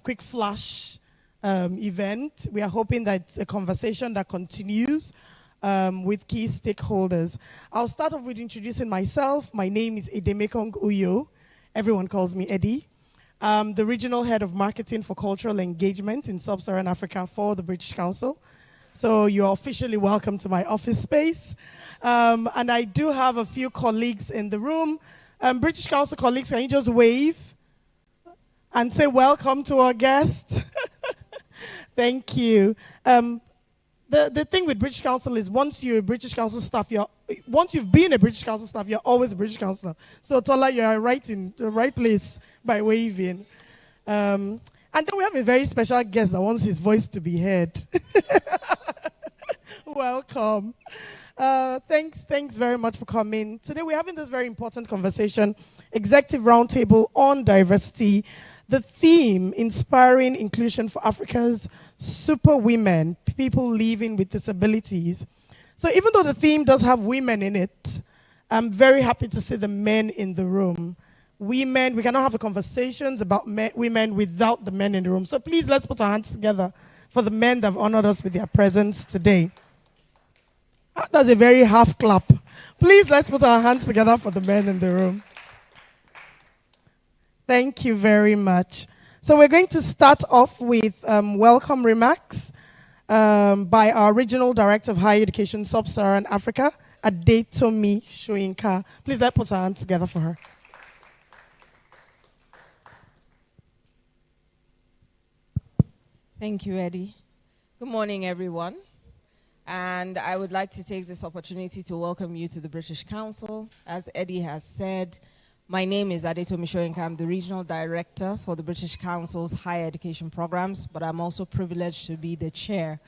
quick flash event. We are hoping that it's a conversation that continues with key stakeholders. I'll start off with introducing myself. My name is Edemekong Uyo. Everyone calls me Eddie. I'm the Regional Head of Marketing for Cultural Engagement in Sub-Saharan Africa for the British Council. So you're officially welcome to my office space. And I do have a few colleagues in the room. British Council colleagues, can you just wave and say welcome to our guest? Thank you. The thing with British Council is once you're a British Council staff, once you've been a British Council staff, you're always a British Council. So Tola, you're right in the right place by waving. And then we have a very special guest that wants his voice to be heard. Welcome. Thanks very much for coming. Today we're having this very important conversation, Executive Roundtable on Diversity. The theme, Inspiring Inclusion for Africa's Superwomen, people living with disabilities. So even though the theme does have women in it, I'm very happy to see the men in the room. Women, we cannot have conversations about women without the men in the room. So please, let's put our hands together for the men that have honored us with their presence today. That's a very half clap. Please, let's put our hands together for the men in the room. Thank you very much. So we're going to start off with welcome remarks by our Regional Director of Higher Education, Sub-Saharan Africa, Adetomi Shoyinka. Please, let's put our hands together for her. Thank you, Eddie. Good morning, everyone. And I would like to take this opportunity to welcome you to the British Council. As Eddie has said, my name is Adetomi Shoyinka. I'm the Regional Director for the British Council's Higher Education Programs, but I'm also privileged to be the Chair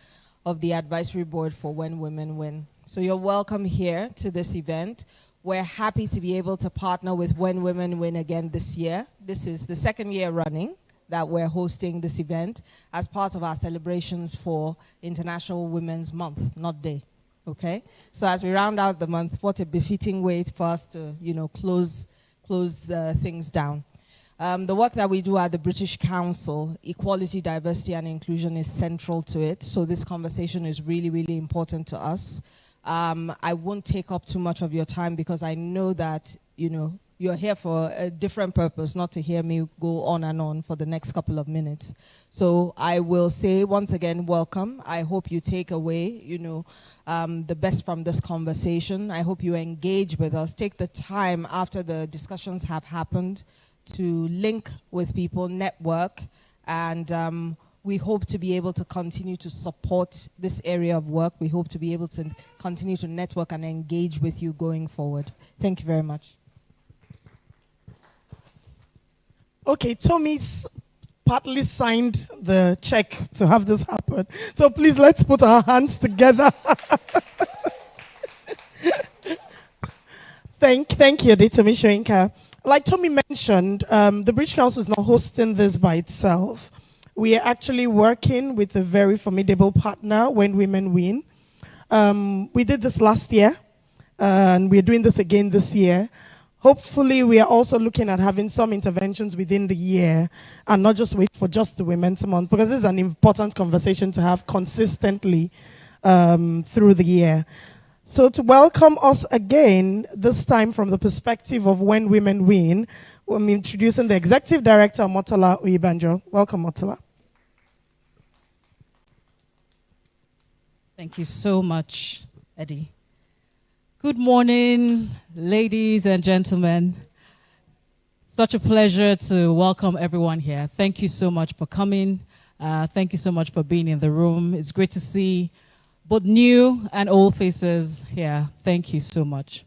of the Advisory Board for When Women Win. So you're welcome here to this event. We're happy to be able to partner with When Women Win again this year. This is the second year running that we're hosting this event as part of our celebrations for International Women's Month, not Day, okay? So as we round out the month, what a befitting way for us to, close things down. The work that we do at the British Council, equality, diversity, and inclusion is central to it. So this conversation is really, really important to us. I won't take up too much of your time because I know that, you're here for a different purpose, not to hear me go on and on for the next couple of minutes. So I will say once again, welcome. I hope you take away, the best from this conversation. I hope you engage with us. Take the time after the discussions have happened to link with people, network, and we hope to be able to continue to support this area of work. We hope to be able to continue to network and engage with you going forward. Thank you very much. Okay, Tommy's partly signed the check to have this happen. So please, let's put our hands together. Thank you, Adetomi Shoyinka. Like Tommy mentioned, the British Council is not hosting this by itself. We are actually working with a very formidable partner, When Women Win. We did this last year, and we're doing this again this year. Hopefully, we are also looking at having some interventions within the year and not just wait for just the Women's Month, because this is an important conversation to have consistently through the year. So to welcome us again, this time from the perspective of When Women Win, I'm introducing the Executive Director, Motola Uyibanjo. Welcome, Motola. Thank you so much, Eddie. Good morning, ladies and gentlemen. Such a pleasure to welcome everyone here. Thank you so much for coming. Thank you so much for being in the room. It's great to see both new and old faces here. Thank you so much.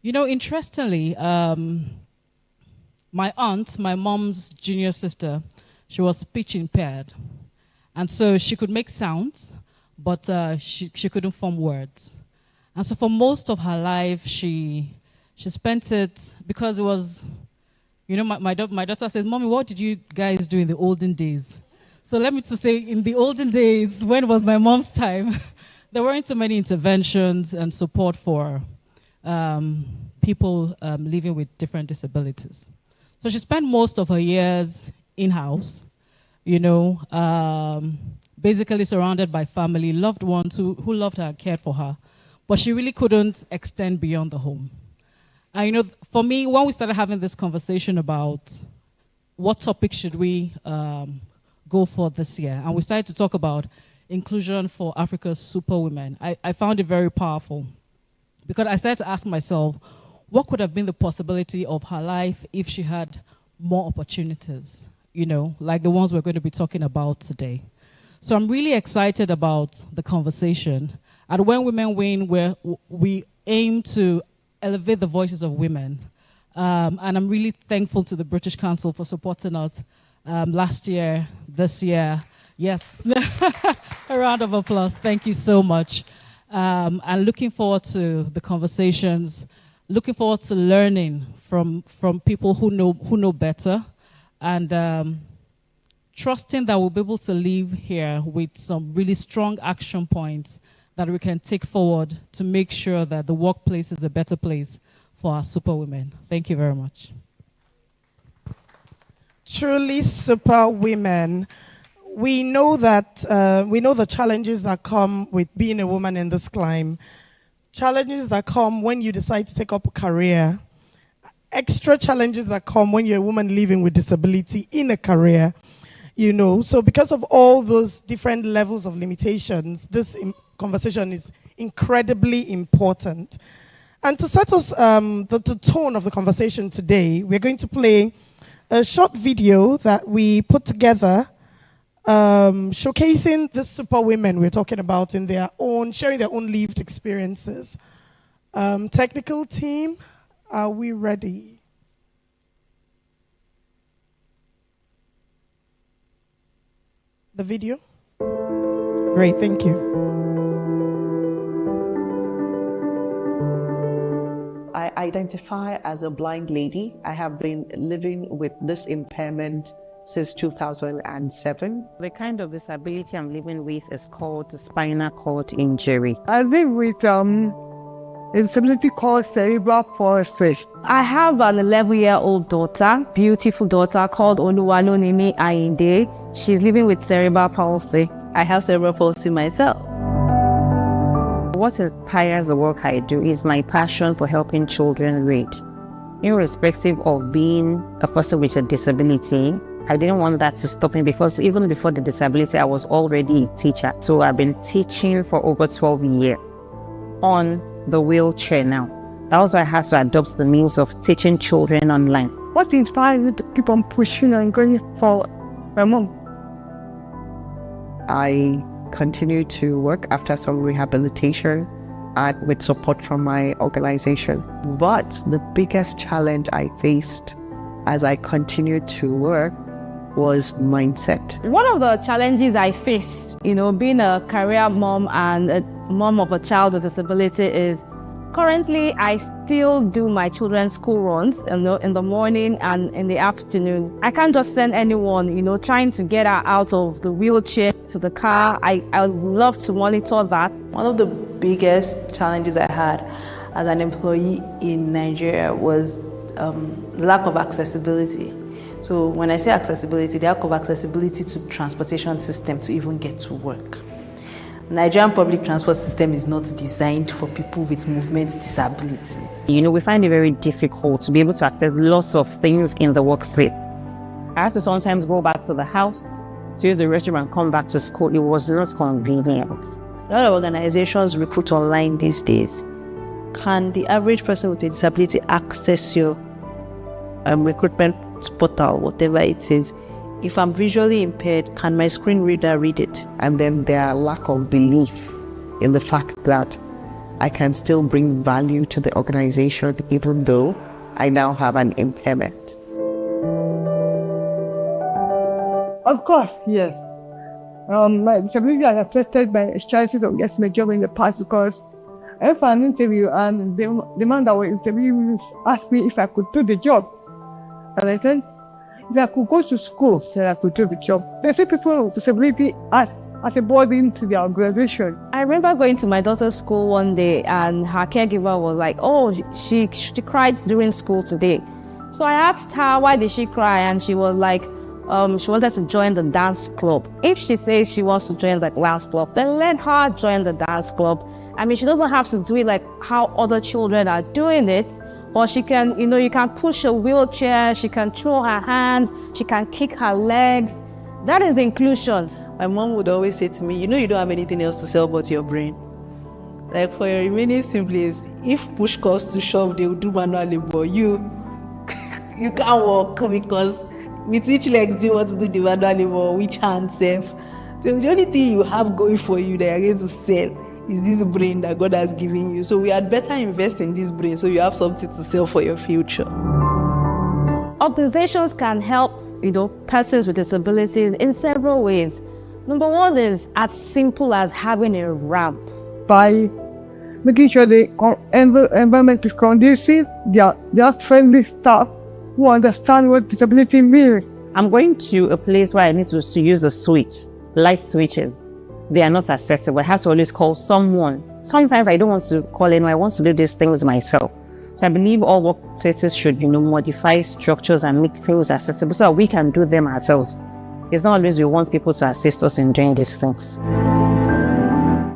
Interestingly, my aunt, my mom's junior sister, she was speech impaired. And so she could make sounds, but she couldn't form words. And so for most of her life, she spent it, because it was, my daughter says, "Mommy, what did you guys do in the olden days?" So let me just say, in the olden days, when it was my mom's time, there weren't so many interventions and support for people living with different disabilities. So she spent most of her years in-house, basically surrounded by family, loved ones who loved her and cared for her. But she really couldn't extend beyond the home. And for me, when we started having this conversation about what topic should we go for this year, and we started to talk about inclusion for Africa's superwomen, I found it very powerful. Because I started to ask myself, what could have been the possibility of her life if she had more opportunities, like the ones we're going to be talking about today. So I'm really excited about the conversation. At When Women Win, we aim to elevate the voices of women. And I'm really thankful to the British Council for supporting us last year, this year. Yes, a round of applause. Thank you so much. And looking forward to the conversations, looking forward to learning from people who know better, and trusting that we'll be able to leave here with some really strong action points that we can take forward to make sure that the workplace is a better place for our superwomen. Thank you very much. Truly superwomen. We know that we know the challenges that come with being a woman in this climb. Challenges that come when you decide to take up a career. Extra challenges that come when you're a woman living with disability in a career. So because of all those different levels of limitations, this conversation is incredibly important. And to set us the tone of the conversation today, we're going to play a short video that we put together showcasing the superwomen we're talking about in sharing their own lived experiences. Technical team, are we ready? The video? Great, thank you. I identify as a blind lady. I have been living with this impairment since 2007. The kind of disability I'm living with is called spinal cord injury. I live with a disability called cerebral palsy. I have an 11-year-old daughter, beautiful daughter called Oluwalonimi Ainde. She's living with cerebral palsy. I have cerebral palsy myself. What inspires the work I do is my passion for helping children read. Irrespective of being a person with a disability, I didn't want that to stop me, because even before the disability, I was already a teacher. So I've been teaching for over 12 years on the wheelchair now. That was why I had to adopt the means of teaching children online. What inspires you to keep on pushing and going forward? My mom. I continue to work after some rehabilitation and with support from my organization. But the biggest challenge I faced as I continued to work was mindset. One of the challenges I face, being a career mom and a mom of a child with disability is currently I still do my children's school runs in the morning and in the afternoon. I can't just send anyone, trying to get her out of the wheelchair to the car. I would love to monitor that. One of the biggest challenges I had as an employee in Nigeria was lack of accessibility. So when I say accessibility, the lack of accessibility to transportation system to even get to work. Nigerian public transport system is not designed for people with movement disability. We find it very difficult to be able to access lots of things in the workspace. I had to sometimes go back to the house to use the restroom and come back to school. It was not convenient. A lot of organizations recruit online these days. Can the average person with a disability access your recruitment portal, whatever it is? If I'm visually impaired, can my screen reader read it? And then their lack of belief in the fact that I can still bring value to the organization even though I now have an impairment. Of course, yes. My disability has affected my chances of getting a job in the past, because I went for an interview and the man that was interviewing me asked me if I could do the job. And I said, if I could go to school, then I could do the job. They say people with disability as a burden to the organization. I remember going to my daughter's school one day and her caregiver was like, oh, she cried during school today. So I asked her, why did she cry? And she was like, she wanted to join the dance club. If she says she wants to join the dance club, then let her join the dance club. I mean, she doesn't have to do it like how other children are doing it, or she can, you can push a wheelchair, she can throw her hands, she can kick her legs. That is inclusion. My mom would always say to me, you don't have anything else to sell but your brain. Like for your remaining siblings, if push comes to shove, they will do manual labor. You can't walk because with which legs do you want to do the manual labor, which hand safe? So the only thing you have going for you that you're going to sell is this brain that God has given you. So we had better invest in this brain so you have something to sell for your future. Organizations can help, persons with disabilities in several ways. Number one is as simple as having a ramp. By making sure the environment is conducive, there are friendly staff who understand what disability means. I'm going to a place where I need to use a switch, light switches. They are not accessible. I have to always call someone. Sometimes I don't want to call anyone. I want to do these things myself. So I believe all workplaces should, modify structures and make things accessible so that we can do them ourselves. It's not always we want people to assist us in doing these things.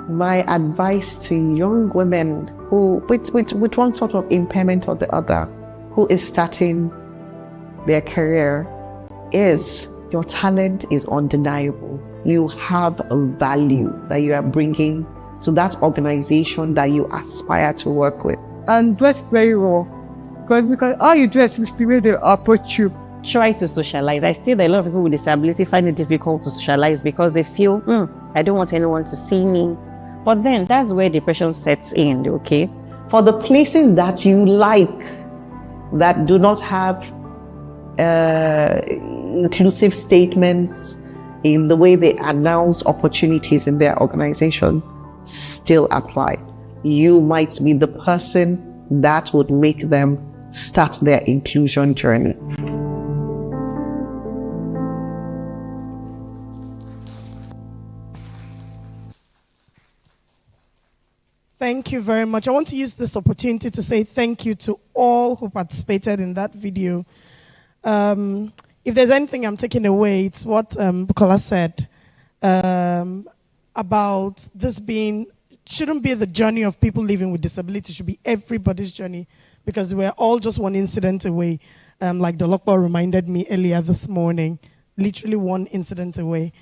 My advice to young women who, with one sort of impairment or the other, who is starting their career is your talent is undeniable. You have a value that you are bringing to that organization that you aspire to work with. And dress very well, because how you dress is the way they approach you. Try to socialize. I see that a lot of people with disability find it difficult to socialize because they feel, I don't want anyone to see me. But then that's where depression sets in, okay? For the places that you like, that do not have inclusive statements in the way they announce opportunities in their organization, still apply. You might be the person that would make them start their inclusion journey. Thank you very much. I want to use this opportunity to say thank you to all who participated in that video. If there's anything I'm taking away, it's what Bukola said about this shouldn't be the journey of people living with disability, it should be everybody's journey, because we're all just one incident away, like the Lokbo reminded me earlier this morning, literally one incident away.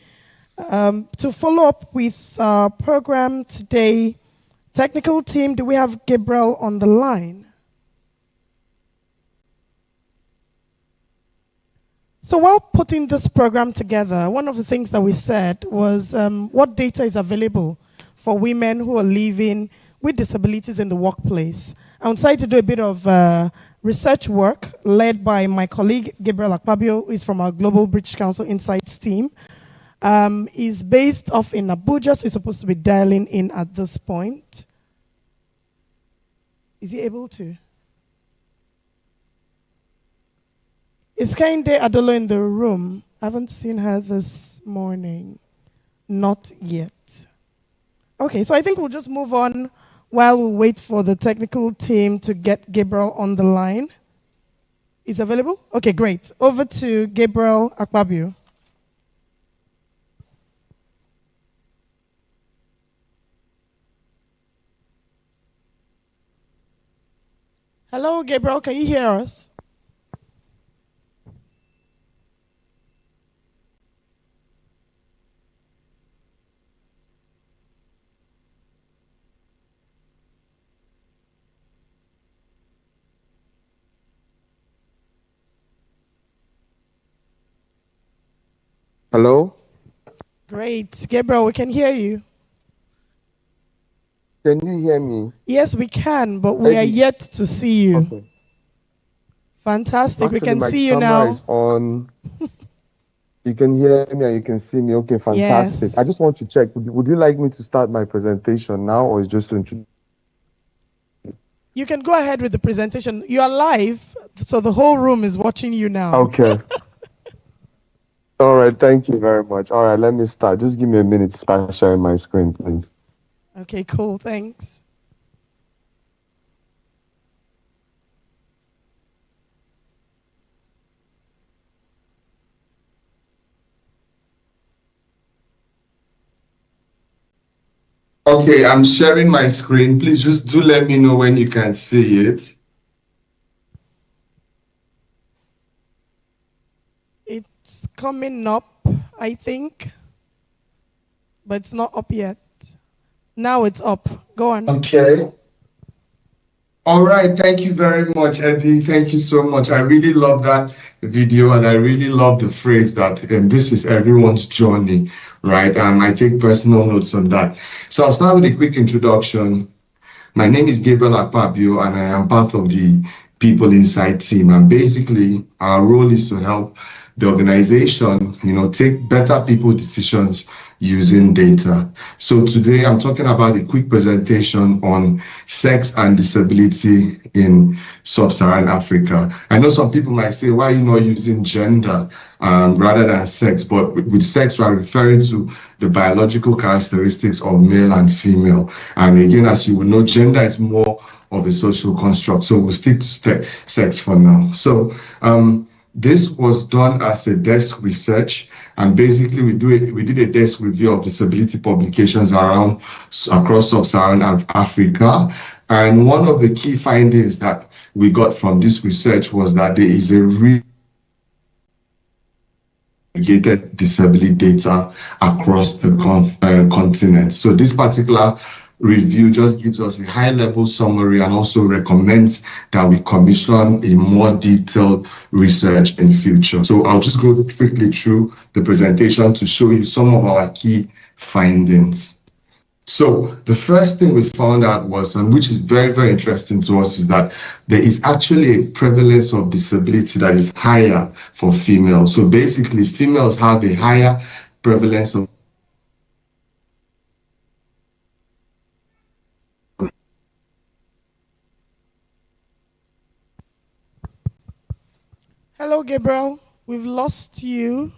To follow up with our program today, technical team, do we have Gabriel on the line? So while putting this program together, one of the things that we said was what data is available for women who are living with disabilities in the workplace. I decided to do a bit of research work led by my colleague, Gabriel Akpabio, who is from our Global British Council Insights team. He's based off in Abuja, so he's supposed to be dialing in at this point. Is he able to? Is Kainde Adolo in the room? I haven't seen her this morning. Not yet. Okay, so I think we'll just move on while we wait for the technical team to get Gabriel on the line. Is available? Okay, great. Over to Gabriel Akpabio. Hello, Gabriel, can you hear us? Hello? Great. Gabriel, we can hear you. Can you hear me? Yes, we can, but we are yet to see you. Okay. Fantastic. Actually, we can my see you camera now. is on. You can hear me and you can see me. Okay, fantastic. Yes. I just want to check. Would you like me to start my presentation now or is just to introduce? You can go ahead with the presentation. You are live, so the whole room is watching you now. Okay. All right, thank you very much. All right, let me start. Just give me a minute to start sharing my screen, please. Okay, cool. Thanks. Okay, I'm sharing my screen. Please just do let me know when you can see it. It's coming up, I think, but it's not up yet. Now it's up. Go on. Okay. All right, thank you very much, Eddie. Thank you so much. I really love that video, and I really love the phrase that this is everyone's journey, right? I take personal notes on that. So I'll start with a quick introduction. My name is Gabriel Akpabio, and I am part of the People Inside team. And basically, our role is to help the organization, take better people decisions using data. So today I'm talking about a quick presentation on sex and disability in sub-Saharan Africa. I know some people might say, why are you not using gender rather than sex? But with sex, we are referring to the biological characteristics of male and female. And again, as you will know, gender is more of a social construct. So we'll stick to sex for now. So this was done as a desk research, and basically we did a desk review of disability publications across sub-Saharan Africa. And one of the key findings that we got from this research was that there is a aggregated disability data across the continent. So this particular review just gives us a high-level summary and also recommends that we commission a more detailed research in future. So I'll just go quickly through the presentation to show you some of our key findings. So the first thing we found out was, and which is very, very interesting to us, is that there is actually a prevalence of disability that is higher for females. So basically, females have a higher prevalence of Hello, Gabriel. We've lost you.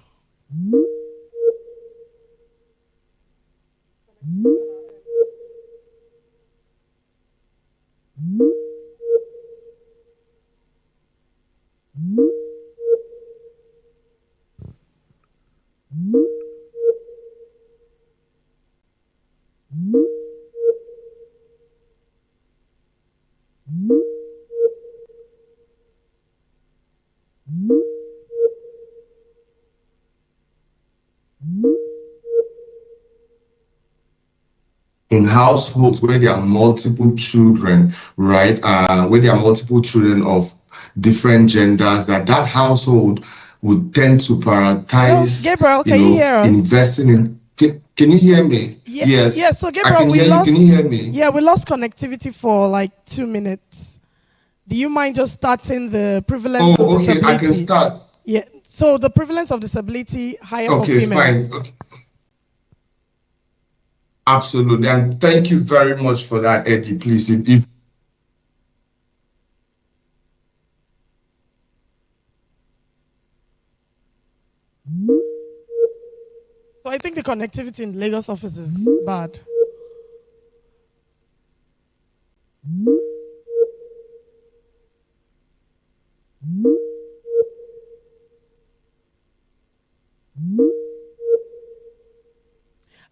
in households where there are multiple children, right? Where there are multiple children of different genders, that household would tend to prioritize. Gabriel, can you hear us? Investing in. Can you hear me? Yes. Yes. So Gabriel, Can you hear me? Yeah, we lost connectivity for like 2 minutes. Do you mind just starting the prevalence of disability? Okay, I can start. Yeah. So the prevalence of disability higher for females. Okay, fine. Okay. Absolutely, and thank you very much for that, Eddie. Please, if So I think the connectivity in Lagos office is bad.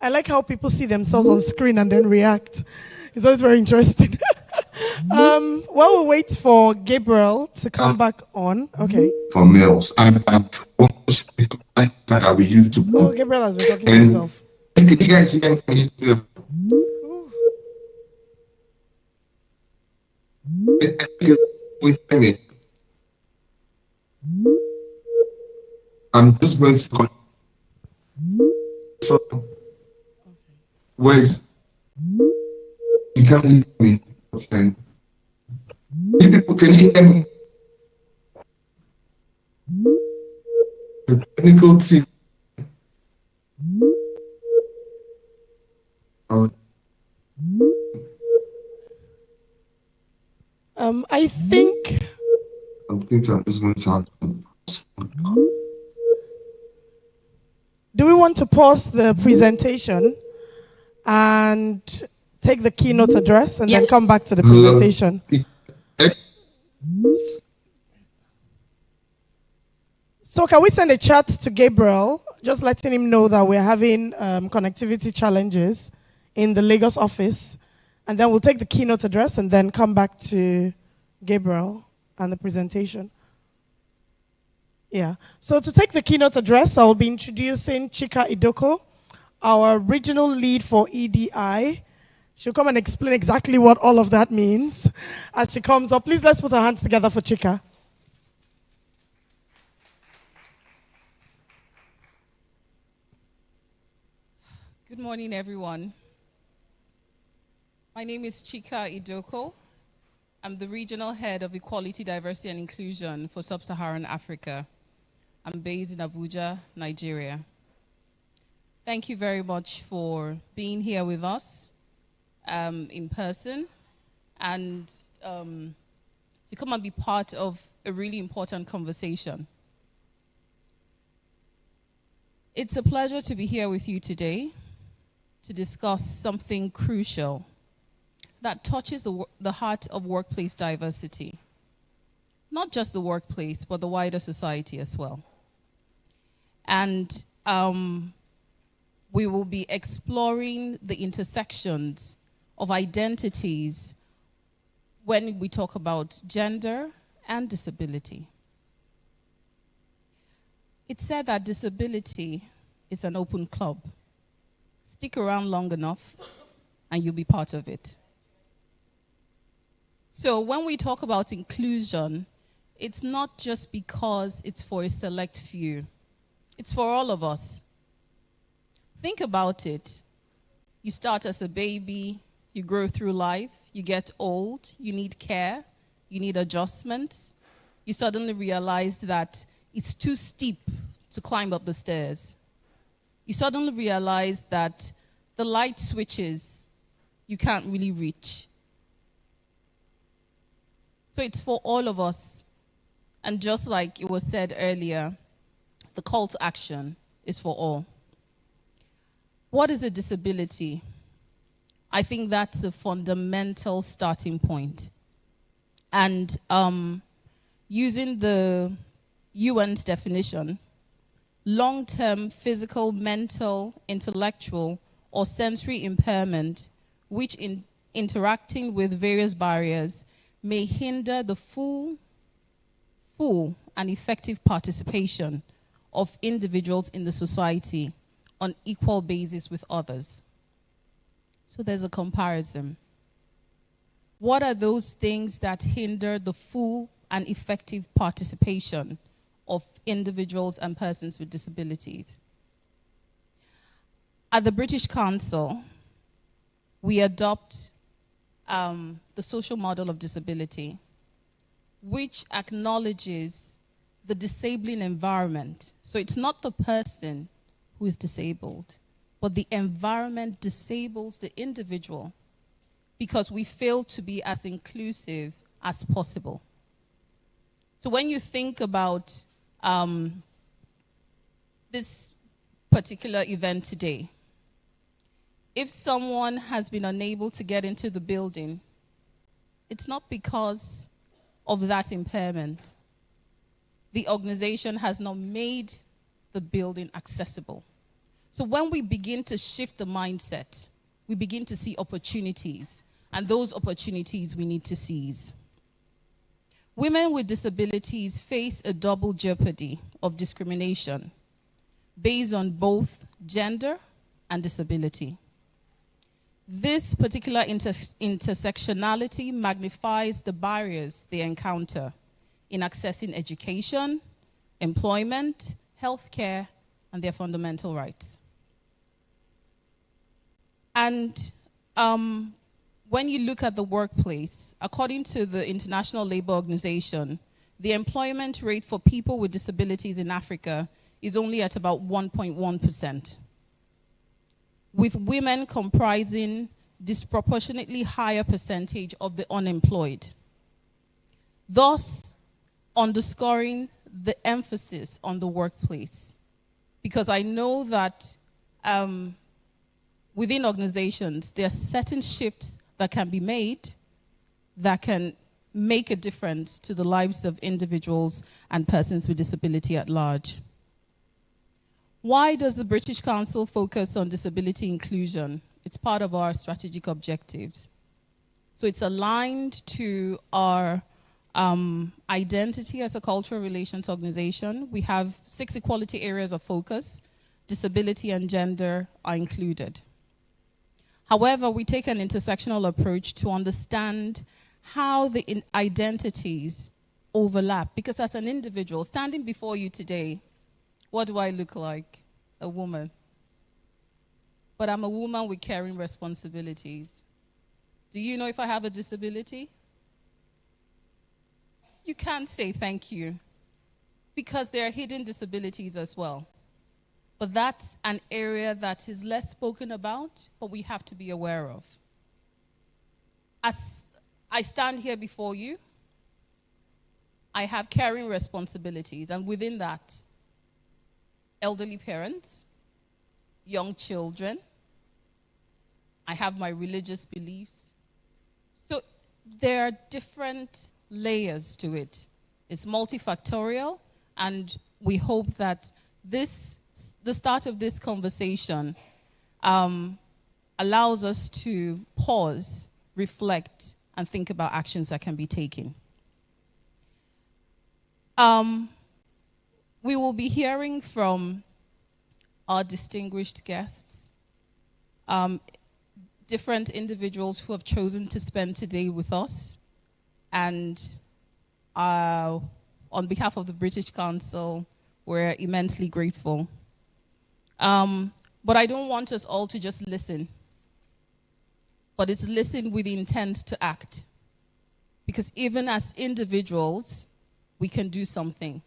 I like how people see themselves on screen and then react. It's always very interesting. While we wait for Gabriel to come back on, okay. For males, and that we use to. Oh, Gabriel has been talking to himself. Can you guys hear me? With me. I'm just going to. Where's you can't hear me? Okay. People, can you hear me? The technical team. I think. I'm just going to have to. Do we want to pause the presentation and take the keynote address and then come back to the presentation? So can we send a chat to Gabriel, just letting him know that we're having connectivity challenges in the Lagos office. And then we'll take the keynote address and then come back to Gabriel and the presentation. Yeah. So to take the keynote address, I'll be introducing Chika Idoko, our regional lead for EDI. She'll come and explain exactly what all of that means as she comes up. Please let's put our hands together for Chika. Good morning, everyone. My name is Chika Idoko. I'm the Regional Head of Equality, Diversity, and Inclusion for Sub-Saharan Africa. I'm based in Abuja, Nigeria. Thank you very much for being here with us in person and to come and be part of a really important conversation. It's a pleasure to be here with you today to discuss something crucial that touches the heart of workplace diversity. Not just the workplace, but the wider society as well. And we will be exploring the intersections of identities when we talk about gender and disability. It's said that disability is an open club. Stick around long enough and you'll be part of it. So when we talk about inclusion, it's not just because it's for a select few. It's for all of us. Think about it. You start as a baby, you grow through life, you get old, you need care, you need adjustments. You suddenly realize that it's too steep to climb up the stairs. You suddenly realize that the light switches you can't really reach. So it's for all of us. And just like it was said earlier, the call to action is for all. What is a disability? I think that's a fundamental starting point. And using the UN's definition, long-term physical, mental, intellectual, or sensory impairment, which in interacting with various barriers may hinder the full and effective participation of individuals in the society on equal basis with others. So there's a comparison. What are those things that hinder the full and effective participation of individuals and persons with disabilities? At the British Council, we adopt the social model of disability, which acknowledges the disabling environment. So it's not the person who is disabled, but the environment disables the individual because we fail to be as inclusive as possible. So when you think about this particular event today, if someone has been unable to get into the building, it's not because of that impairment. The organization has not made the building accessible. So when we begin to shift the mindset, we begin to see opportunities, and those opportunities we need to seize. Women with disabilities face a double jeopardy of discrimination based on both gender and disability. This particular intersectionality magnifies the barriers they encounter in accessing education, employment, healthcare, and their fundamental rights. And when you look at the workplace, according to the International Labour Organization, the employment rate for people with disabilities in Africa is only at about 1.1%. with women comprising disproportionately higher percentage of the unemployed, thus underscoring the emphasis on the workplace. Because I know that within organizations, there are certain shifts that can be made that can make a difference to the lives of individuals and persons with disability at large. Why does the British Council focus on disability inclusion It's part of our strategic objectives. So it's aligned to our identity as a cultural relations organization. We have 6 equality areas of focus. Disability and gender are included. However, we take an intersectional approach to understand how the identities overlap. Because as an individual, standing before you today, what do I look like? A woman. But I'm a woman with caring responsibilities. Do you know if I have a disability? You can't say thank you, because there are hidden disabilities as well. But that's an area that is less spoken about, but we have to be aware of. As I stand here before you, I have caring responsibilities, and within that, elderly parents, young children, I have my religious beliefs. So there are different layers to it. It's multifactorial, and we hope that the start of this conversation allows us to pause, reflect, and think about actions that can be taken. We will be hearing from our distinguished guests, different individuals who have chosen to spend today with us. And on behalf of the British Council, we're immensely grateful. But I don't want us all to just listen, but it's listen with the intent to act. Because even as individuals, we can do something.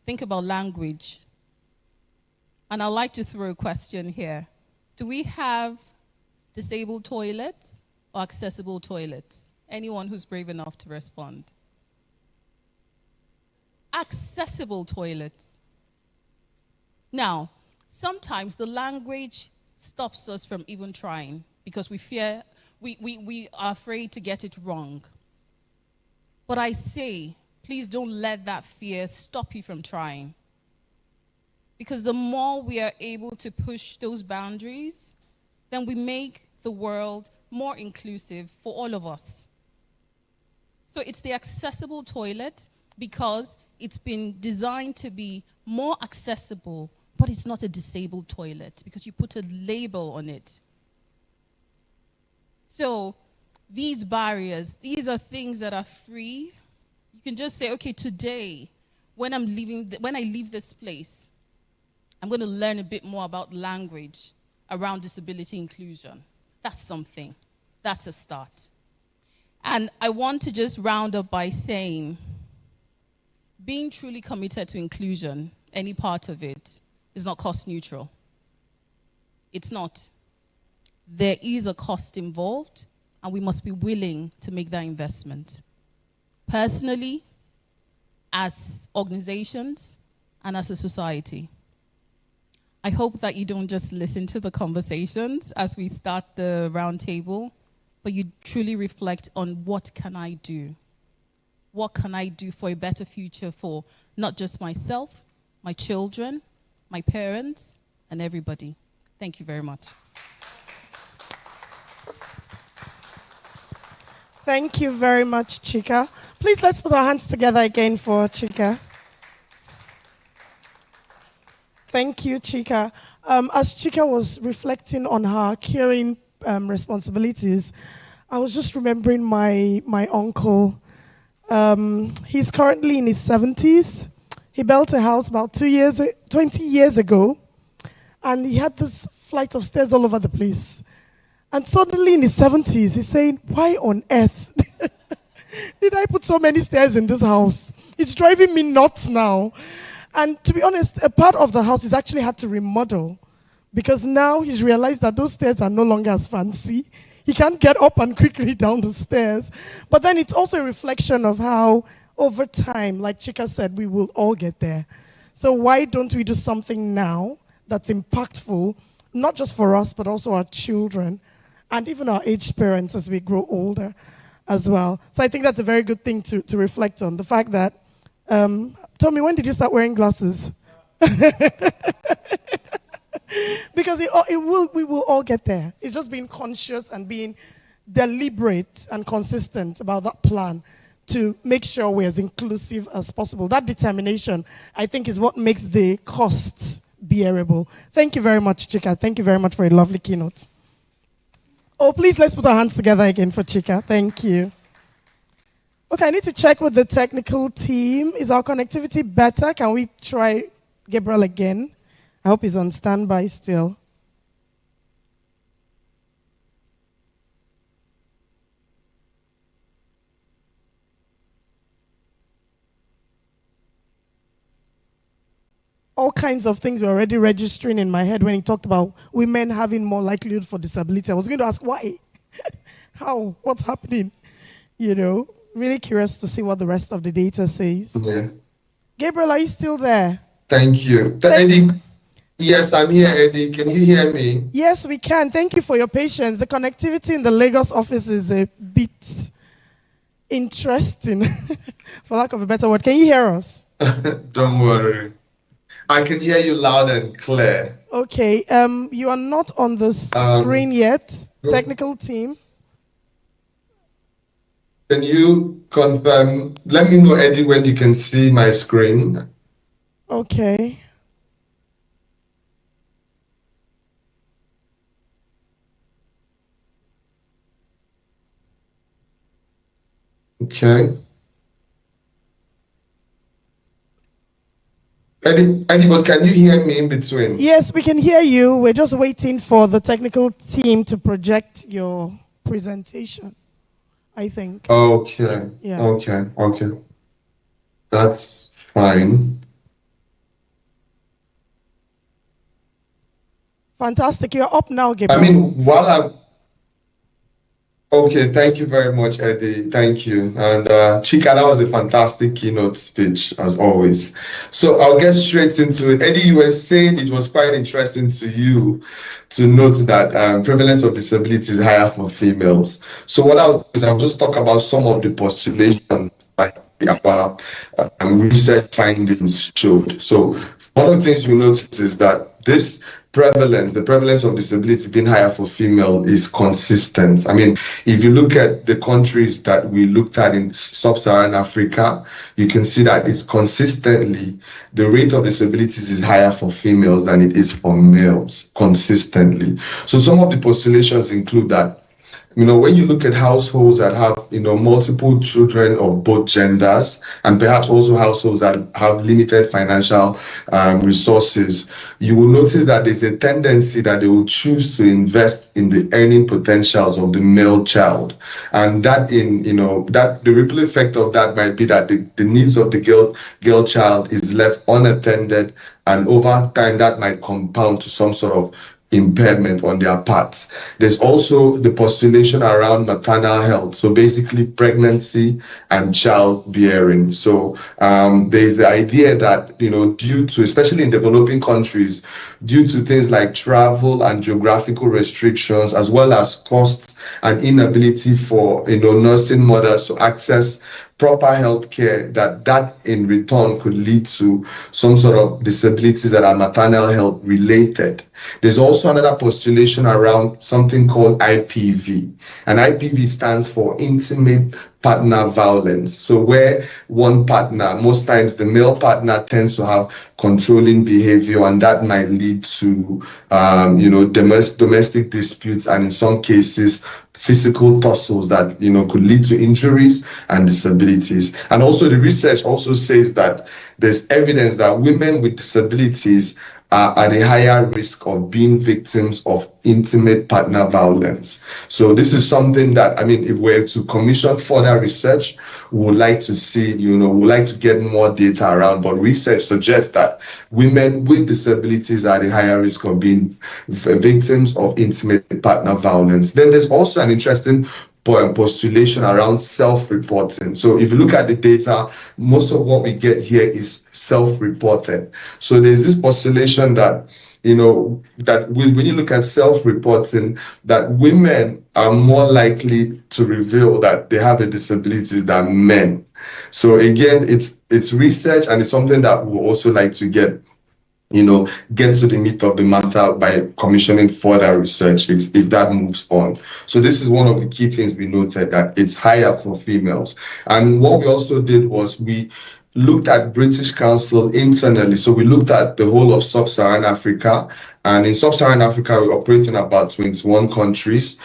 Think about language. And I'd like to throw a question here. Do we have disabled toilets or accessible toilets? Anyone who's brave enough to respond. Accessible toilets. Now, sometimes the language stops us from even trying because we fear, we are afraid to get it wrong. But I say, please don't let that fear stop you from trying. Because the more we are able to push those boundaries, then we make the world more inclusive for all of us. So it's the accessible toilet because it's been designed to be more accessible, but it's not a disabled toilet because you put a label on it. So these barriers, these are things that are free. You can just say, okay, today, when I leave this place, I'm going to learn a bit more about language around disability inclusion. That's something. That's a start. And I want to just round up by saying, being truly committed to inclusion, any part of it, is not cost neutral. It's not. There is a cost involved, and we must be willing to make that investment. Personally, as organizations, and as a society. I hope that you don't just listen to the conversations as we start the roundtable, but you truly reflect on what can I do? What can I do for a better future for not just myself, my children, my parents, and everybody. Thank you very much. Thank you very much, Chika. Please let's put our hands together again for Chika. Thank you, Chika. As Chika was reflecting on her caring responsibilities, I was just remembering my uncle. He's currently in his 70s. He built a house about 20 years ago, and he had this flight of stairs all over the place. And suddenly in his 70s, he's saying, why on earth did I put so many stairs in this house? It's driving me nuts now. And to be honest, a part of the house he's actually had to remodel because now he's realized that those stairs are no longer as fancy. He can't get up and quickly down the stairs. But then it's also a reflection of how over time, like Chika said, we will all get there. So why don't we do something now that's impactful, not just for us, but also our children and even our aged parents as we grow older as well. So I think that's a very good thing to reflect on. The fact that, Tommy, when did you start wearing glasses? Because we will all get there. It's just being conscious and being deliberate and consistent about that plan to make sure we're as inclusive as possible. That determination, I think, is what makes the costs bearable. Thank you very much, Chika. Thank you very much for a lovely keynote. Oh, please, let's put our hands together again for Chika. Thank you. Okay, I need to check with the technical team. Is our connectivity better? Can we try Gabriel again? I hope he's on standby still. All kinds of things were already registering in my head when he talked about women having more likelihood for disability. I was going to ask why? How? What's happening? You know, really curious to see what the rest of the data says. Yeah. Gabriel, are you still there? Thank you. Eddie, yes, I'm here, Eddie. Can you hear me? Yes, we can. Thank you for your patience. The connectivity in the Lagos office is a bit interesting, for lack of a better word. Can you hear us? Don't worry. I can hear you loud and clear. Okay. You are not on the screen yet. Technical team. Can you confirm? Let me know, Eddie, when you can see my screen. Okay. Okay. Eddie, but can you hear me in between? Yes, we can hear you. We're just waiting for the technical team to project your presentation, I think. Okay. Yeah. Okay. That's fine. Fantastic. You're up now, Gabriel. I mean, while I'm... Okay, thank you very much, Eddie. Thank you. And Chika, that was a fantastic keynote speech, as always. So I'll get straight into it. Eddie, you were saying it was quite interesting to you to note that prevalence of disability is higher for females. So what I'll do is I'll just talk about some of the postulations that our research findings showed. So one of the things you notice is that this the prevalence of disability being higher for female is consistent. I mean, if you look at the countries that we looked at in sub-Saharan Africa, you can see that it's consistently, the rate of disabilities is higher for females than it is for males, consistently. So some of the postulations include that, you know, when you look at households that have, you know, multiple children of both genders, and perhaps also households that have limited financial resources, you will notice that there's a tendency that they will choose to invest in the earning potentials of the male child. And that that the ripple effect of that might be that the needs of the girl child is left unattended, and over time that might compound to some sort of impairment on their part. There's also the postulation around maternal health, so basically pregnancy and childbearing. So there's the idea that, you know, due to, especially in developing countries, due to things like travel and geographical restrictions, as well as costs and inability for, you know, nursing mothers to access proper health care, that in return could lead to some sort of disabilities that are maternal health related. There's also another postulation around something called IPV, and IPV stands for intimate partner violence. So where one partner, most times the male partner, tends to have controlling behavior, and that might lead to domestic disputes, and in some cases physical tussles that, you know, could lead to injuries and disabilities. And also the research also says that there's evidence that women with disabilities are at a higher risk of being victims of intimate partner violence. So this is something that, I mean, if we're to commission further research, we would like to see, you know, we'd like to get more data around, but research suggests that women with disabilities are at a higher risk of being victims of intimate partner violence. Then there's also an interesting postulation around self-reporting. So if you look at the data, most of what we get here is self-reported. So there's this postulation that, you know, that when you look at self-reporting, that women are more likely to reveal that they have a disability than men. So again, it's research, and it's something that we also like to get get to the meat of the matter by commissioning further research if that moves on. So this is one of the key things we noted, that it's higher for females. And what we also did was we looked at British Council internally. So we looked at the whole of sub-Saharan Africa. And in sub-Saharan Africa, we operate in about 21 countries,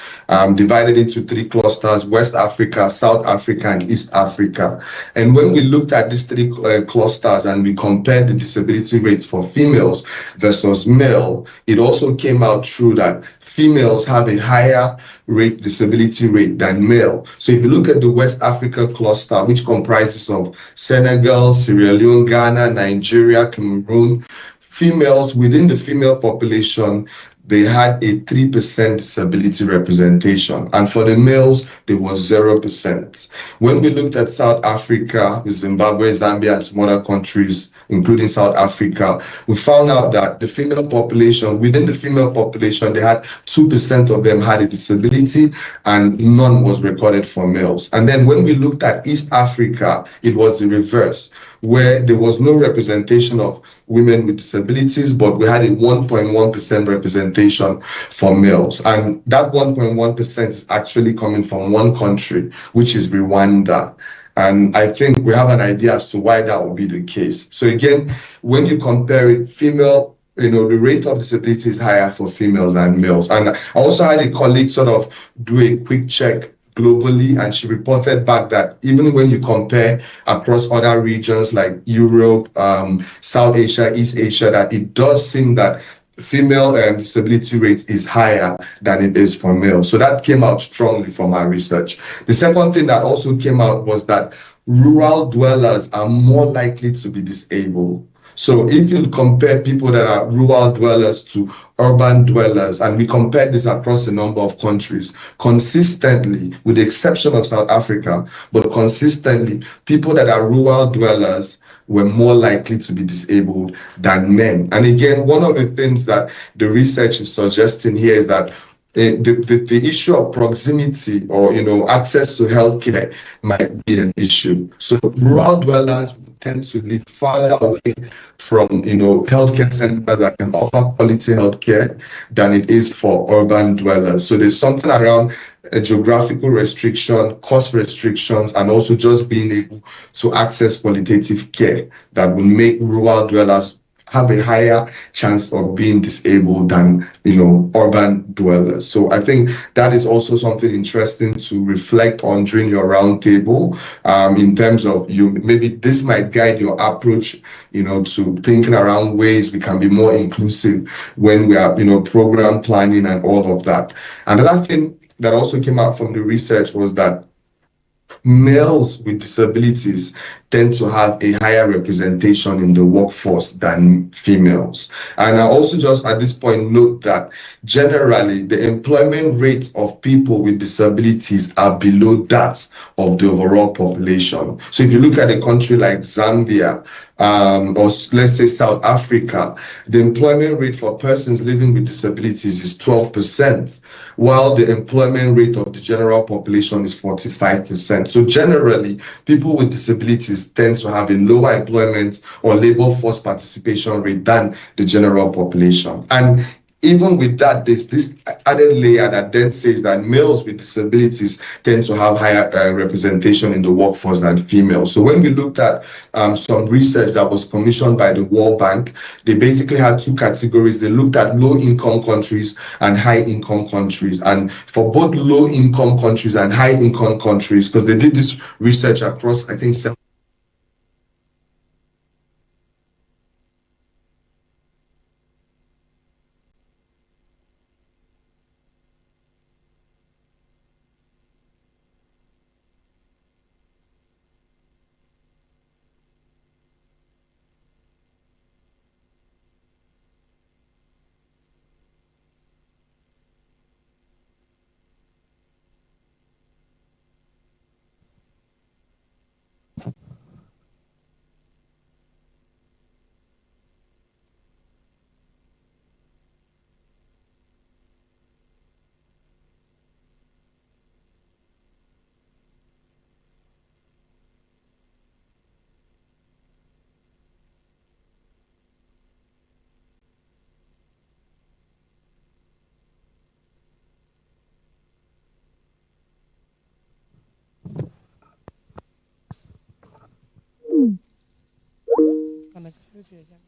divided into 3 clusters: West Africa, South Africa, and East Africa. And when we looked at these 3 clusters and we compared the disability rates for females versus male, it also came out true that females have a higher disability rate than male. So if you look at the West Africa cluster, which comprises of Senegal, Sierra Leone, Ghana, Nigeria, Cameroon, females within the female population, they had a 3% disability representation. And for the males, there was 0%. When we looked at South Africa, Zimbabwe, Zambia, and some other countries, including South Africa, we found out that the female population, within the female population, they had 2% of them had a disability and none was recorded for males. And then when we looked at East Africa, it was the reverse, where there was no representation of women with disabilities, but we had a 1.1% representation for males. And that 1.1% is actually coming from one country, which is Rwanda. And I think we have an idea as to why that would be the case. So again, when you compare it, female, the rate of disability is higher for females than males. And I also had a colleague sort of do a quick check globally, and she reported back that even when you compare across other regions like Europe, South Asia, East Asia, that it does seem that female disability rate is higher than it is for male. So that came out strongly from our research. The second thing that also came out was that rural dwellers are more likely to be disabled. So if you compare people that are rural dwellers to urban dwellers, and we compared this across a number of countries, consistently, with the exception of South Africa, but consistently, people that are rural dwellers were more likely to be disabled than men. And again, one of the things that the research is suggesting here is that the issue of proximity or access to healthcare might be an issue. So rural dwellers tend to live farther away from healthcare centers that can offer quality healthcare than it is for urban dwellers. So there's something around a geographical restriction, cost restrictions, and also just being able to access qualitative care that will make rural dwellers have a higher chance of being disabled than urban dwellers. So I think that is also something interesting to reflect on during your roundtable, in terms of maybe this might guide your approach to thinking around ways we can be more inclusive when we are program planning and all of that. Another thing that also came out from the research was that males with disabilities tend to have a higher representation in the workforce than females. And I also just at this point note that generally the employment rate of people with disabilities are below that of the overall population. So if you look at a country like Zambia, or let's say South Africa, the employment rate for persons living with disabilities is 12%, while the employment rate of the general population is 45%. So generally, people with disabilities tend to have a lower employment or labor force participation rate than the general population. And even with that, there's this added layer that then says that males with disabilities tend to have higher representation in the workforce than females. So when we looked at some research that was commissioned by the World Bank, they basically had 2 categories. They looked at low-income countries and high-income countries. And for both low-income countries and high-income countries, because they did this research across, I think, 7 connectivity again.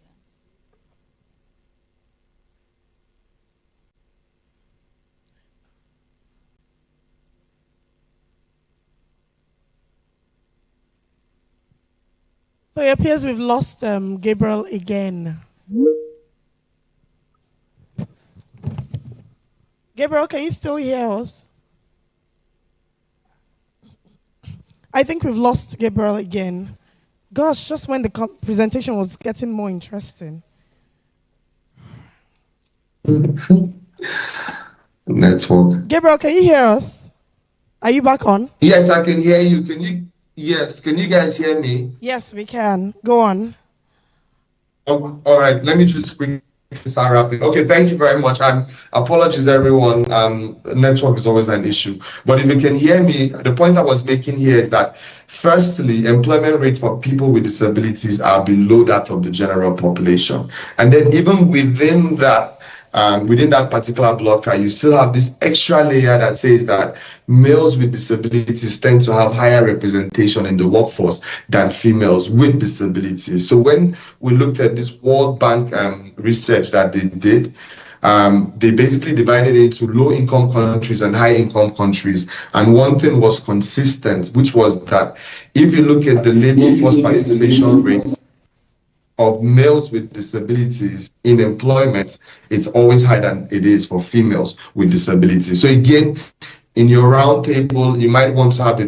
So it appears we've lost Gabriel again. Gabriel, can you still hear us? I think we've lost Gabriel again. Gosh, just when the presentation was getting more interesting. Network. Gabriel, can you hear us? Are you back on? Yes, I can hear you. Can you guys hear me? Yes, we can. Go on. Oh, all right, let me just quickly start wrapping. Okay, thank you very much. Apologies, everyone. Network is always an issue. But if you can hear me, the point I was making here is that, firstly, employment rates for people with disabilities are below that of the general population. And then even within that particular blocker, you still have this extra layer that says that males with disabilities tend to have higher representation in the workforce than females with disabilities. So when we looked at this World Bank research that they did, they basically divided it into low-income countries and high-income countries. And one thing was consistent, which was that if you look at the labor force participation rates of males with disabilities in employment, it's always higher than it is for females with disabilities. So again, in your roundtable, you might want to have a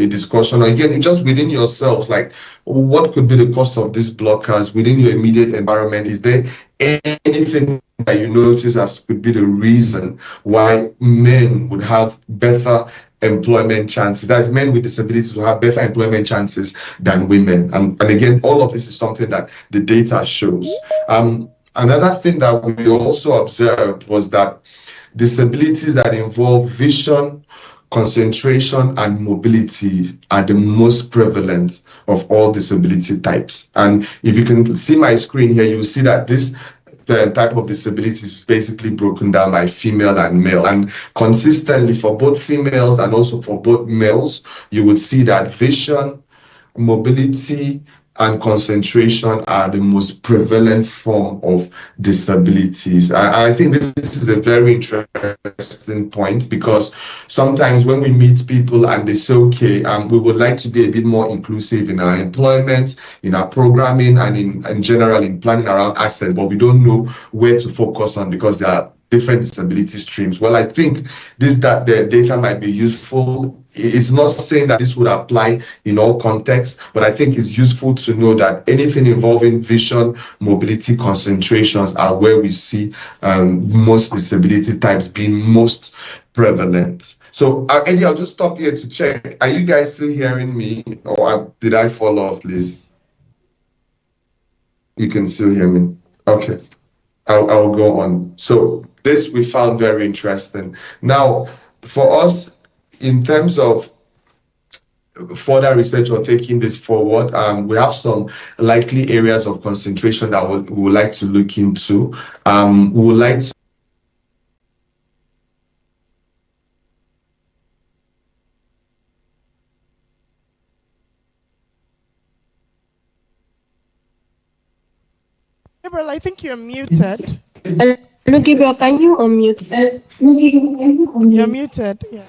discussion, or again, just within yourselves, like, what could be the cost of these blockers within your immediate environment? Is there anything that you notice as could be the reason why men would have better employment chances? That's, men with disabilities will have better employment chances than women. And again, all of this is something that the data shows. Another thing that we also observed was that disabilities that involve vision, concentration, and mobility are the most prevalent of all disability types. And if you can see my screen here, you'll see that this type of disability is basically broken down by female and male. And consistently for both females and also for both males, you would see that vision, mobility, and concentration are the most prevalent form of disabilities. I think this is a very interesting point, because sometimes when we meet people and they say, okay, we would like to be a bit more inclusive in our employment, in our programming, and in general in planning around access, but we don't know where to focus on because there are different disability streams. Well, I think the data might be useful. It's not saying that this would apply in all contexts, but I think it's useful to know that anything involving vision, mobility, concentrations are where we see most disability types being most prevalent. So, Eddie, I'll just stop here to check. Are you guys still hearing me, or did I fall off, please? You can still hear me. Okay. I'll go on. So this we found very interesting. Now, for us, in terms of further research or taking this forward, we have some likely areas of concentration that we would like to look into. We would like to Gabriel, I think you're muted. Hello, Gabriel, can you unmute? You're muted, yeah.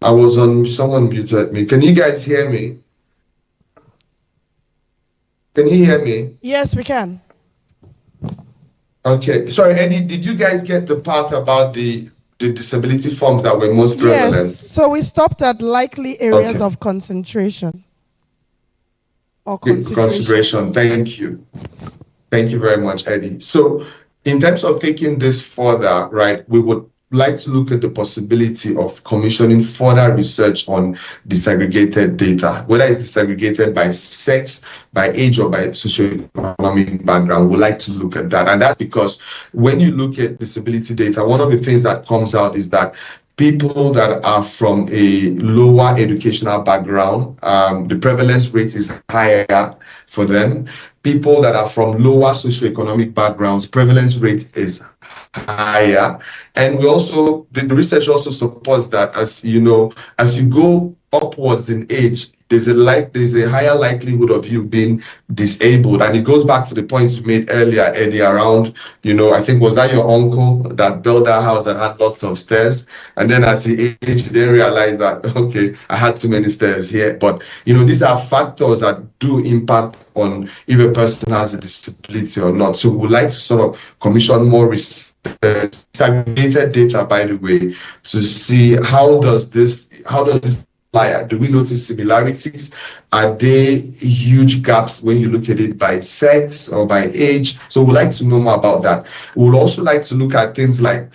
I was on, someone muted me. Can you guys hear me? Can you hear me? Yes, we can. Okay, sorry, Eddie, did you guys get the part about the disability forms that were most prevalent? Yes, so we stopped at likely areas of concentration. Consideration. Thank you. Thank you very much, Eddie. So in terms of taking this further, right, we would like to look at the possibility of commissioning further research on disaggregated data, whether it's disaggregated by sex, by age, or by socioeconomic background. We'd like to look at that. And that's because when you look at disability data, one of the things that comes out is that people that are from a lower educational background, the prevalence rate is higher for them. People that are from lower socioeconomic backgrounds, prevalence rate is higher. And we also, the research also supports that, as you know, as you go upwards in age, there's a higher likelihood of you being disabled. And it goes back to the points you made earlier, Eddie, around, I think, was that your uncle that built that house that had lots of stairs? And then as he aged, they realized that, okay, I had too many stairs here. But, these are factors that do impact on if a person has a disability or not. So we would like to sort of commission more research, segregated data, by the way, to see how does this apply? Do we notice similarities? Are there huge gaps when you look at it by sex or by age? So we'd like to know more about that. We would also like to look at things like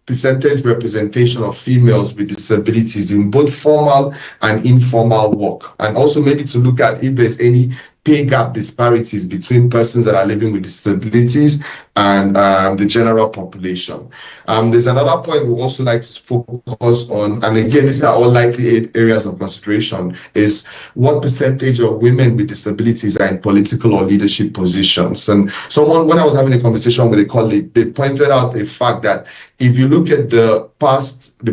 percentage representation of females with disabilities in both formal and informal work, and also maybe to look at if there's any pay gap disparities between persons that are living with disabilities and the general population. There's another point we also like to focus on, and again, these are all likely areas of consideration, is what percentage of women with disabilities are in political or leadership positions. And when I was having a conversation with a colleague, they pointed out a fact that if you look at the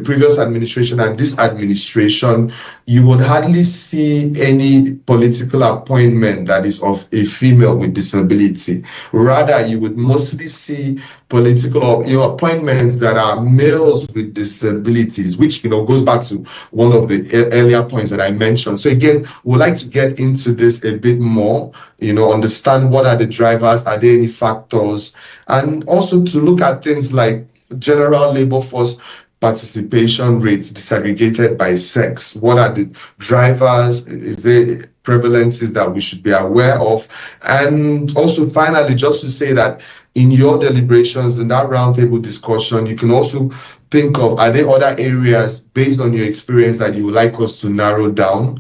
previous administration and this administration, you would hardly see any political appointment that is of a female with disability. Rather, you would mostly see political appointments that are males with disabilities, which goes back to one of the earlier points that I mentioned. So again, we'd like to get into this a bit more, understand what are the drivers, are there any factors, and also to look at things like general labor force participation rates disaggregated by sex. What are the drivers? Is there prevalences that we should be aware of? And also finally, just to say that in your deliberations, in that roundtable discussion, you can also think of, are there other areas based on your experience that you would like us to narrow down,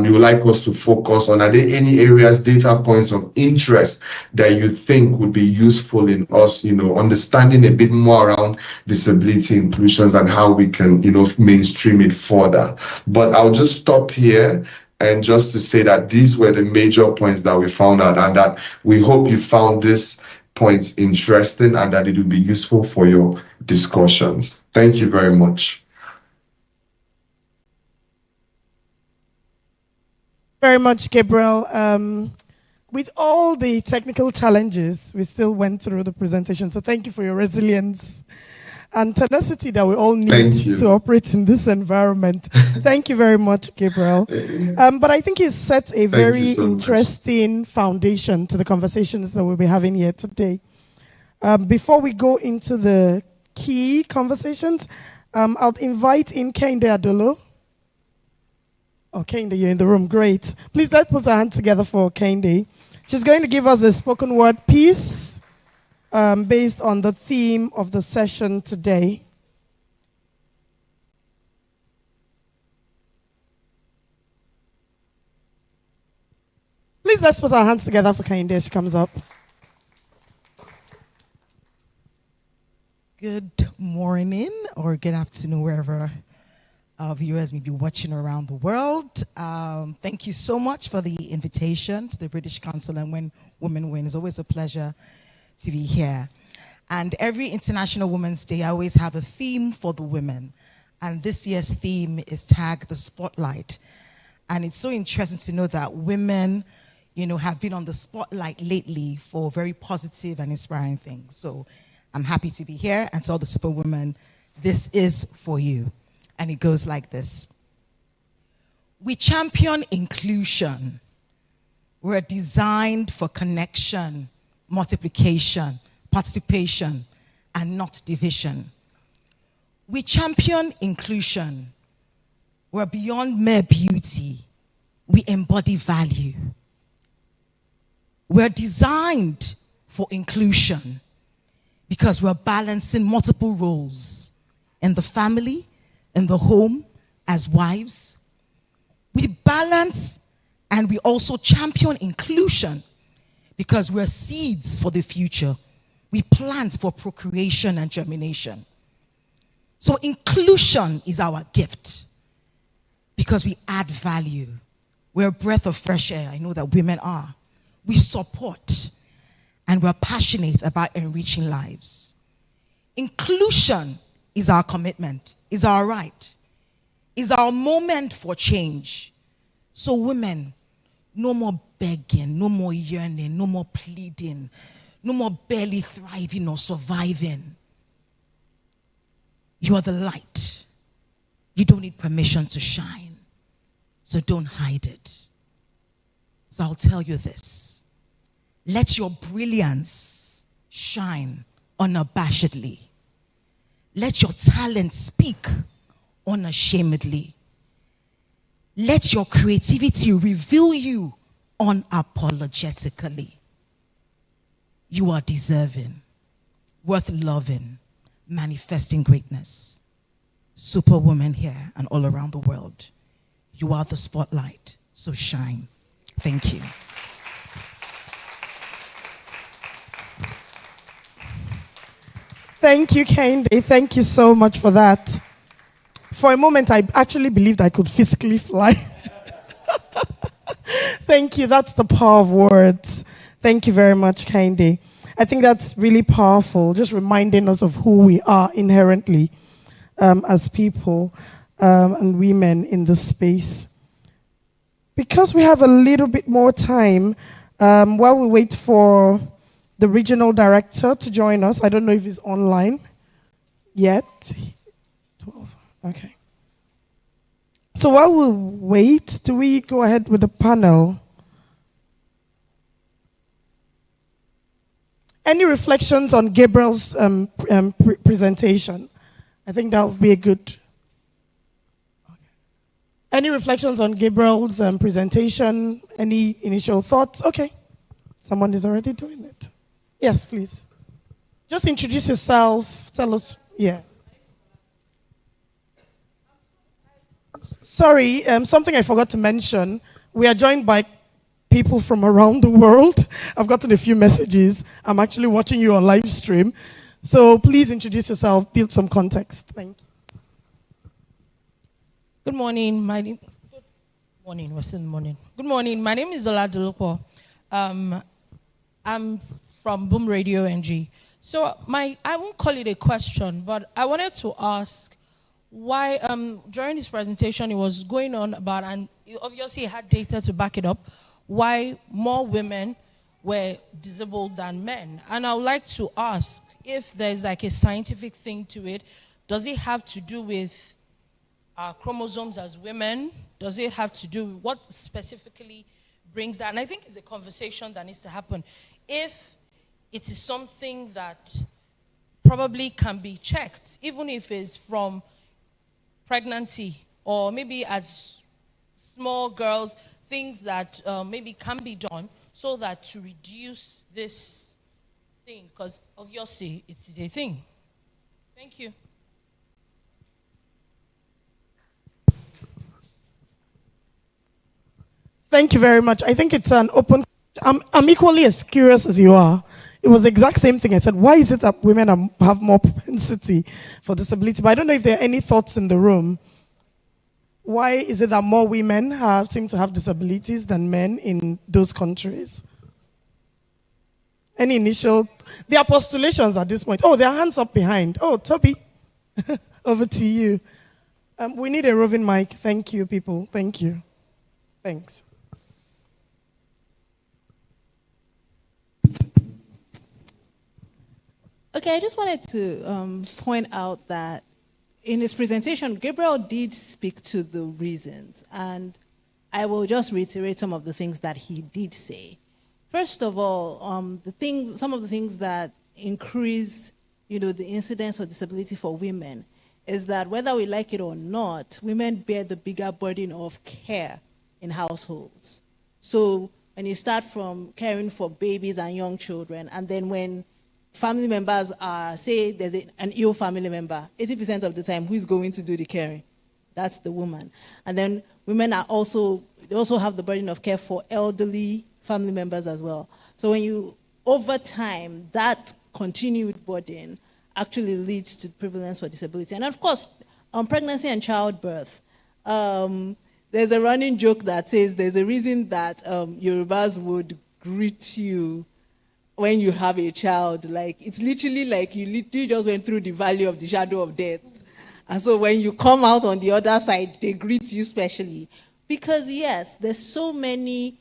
you would like us to focus on? Are there any areas, data points of interest that you think would be useful in us, understanding a bit more around disability inclusions and how we can, mainstream it further? But I'll just stop here. And just to say that these were the major points that we found out, and that we hope you found this points interesting and that it will be useful for your discussions. Thank you very much. Very much, Gabriel. With all the technical challenges, we still went through the presentation. So thank you for your resilience and tenacity that we all need to operate in this environment. Thank you very much, Gabriel. But I think it sets a very interesting foundation to the conversations that we'll be having here today. Before we go into the key conversations, I'll invite in Kehinde Adolo. Oh, Kehinde, you're in the room. Great. Please let's put our hands together for Kehinde. She's going to give us a spoken word piece based on the theme of the session today. Please let's put our hands together for Kehinde as she comes up. Good morning or good afternoon, wherever our viewers may be watching around the world. Thank you so much for the invitation to the British Council and When Women Win. It's always a pleasure to be here. And every International Women's Day, I always have a theme for the women. And this year's theme is tagged the spotlight. And it's so interesting to know that women, have been on the spotlight lately for very positive and inspiring things. So I'm happy to be here, and to all the superwomen, this is for you. And it goes like this. We champion inclusion. We're designed for connection, multiplication, participation, and not division. We champion inclusion. We're beyond mere beauty. We embody value. We're designed for inclusion because we're balancing multiple roles in the family, in the home, as wives. We balance and we also champion inclusion because we're seeds for the future. We plant for procreation and germination. So inclusion is our gift because we add value. We're a breath of fresh air. I know that women are. We support and we're passionate about enriching lives. Inclusion is our commitment, is our right, is our moment for change. So women, no more begging, no more yearning, no more pleading, no more barely thriving or surviving. You are the light. You don't need permission to shine. So don't hide it. So I'll tell you this. Let your brilliance shine unabashedly. Let your talent speak unashamedly. Let your creativity reveal you unapologetically. You are deserving, worth loving, manifesting greatness. Superwoman here and all around the world. You are the spotlight, so shine. Thank you. Thank you, Kehinde. Thank you so much for that. For a moment, I actually believed I could physically fly. Thank you. That's the power of words. Thank you very much, Kehinde. I think that's really powerful, just reminding us of who we are inherently as people and women in this space. Because we have a little bit more time, while we wait for the regional director to join us, I don't know if he's online yet. 12, okay. So while we wait, do we go ahead with the panel? Any reflections on Gabriel's presentation? I think that would be a good... Okay. Any reflections on Gabriel's presentation? Any initial thoughts? Okay. Someone is already doing it. Yes, please. Just introduce yourself. Tell us. Yeah. Sorry, something I forgot to mention. We are joined by people from around the world. I've gotten a few messages. I'm actually watching you on live stream. So please introduce yourself, build some context. Thank you. Good morning. Good morning. What's in the morning? Good morning. My name is Ola Dulupo. I'm from Boom Radio NG. So I won't call it a question, but I wanted to ask why during his presentation it was going on about, and obviously he had data to back it up, why more women were disabled than men. And I would like to ask if there's like a scientific thing to it. Does it have to do with our chromosomes as women? Does it have to do with what specifically brings that? And I think it's a conversation that needs to happen. If it is something that probably can be checked, even if it's from pregnancy or maybe as small girls, things that maybe can be done so that to reduce this thing, because obviously it is a thing. Thank you. Thank you very much. I think it's an open... I'm equally as curious as you are. It was the exact same thing. I said, why is it that women have more propensity for disability? But I don't know if there are any thoughts in the room. Why is it that more women seem to have disabilities than men in those countries? Any initial... There are postulations at this point. Oh, there are hands up behind. Oh, Toby, over to you. We need a roving mic. Thank you, people. Thank you. Thanks. Okay, I just wanted to point out that in his presentation, Gabriel did speak to the reasons, and I will just reiterate some of the things that he did say. First of all, some of the things that increase, the incidence of disability for women is that whether we like it or not, women bear the bigger burden of care in households. So when you start from caring for babies and young children, and then when family members are, say there's an ill family member, 80% of the time, who is going to do the caring? That's the woman. And then women they also have the burden of care for elderly family members as well. So when you, over time, that continued burden actually leads to prevalence for disability. And of course, on pregnancy and childbirth, there's a running joke that says there's a reason that Yorubas would greet you when you have a child. Like, it's literally like you literally just went through the valley of the shadow of death. And so when you come out on the other side, they greet you specially. Because yes, there's so many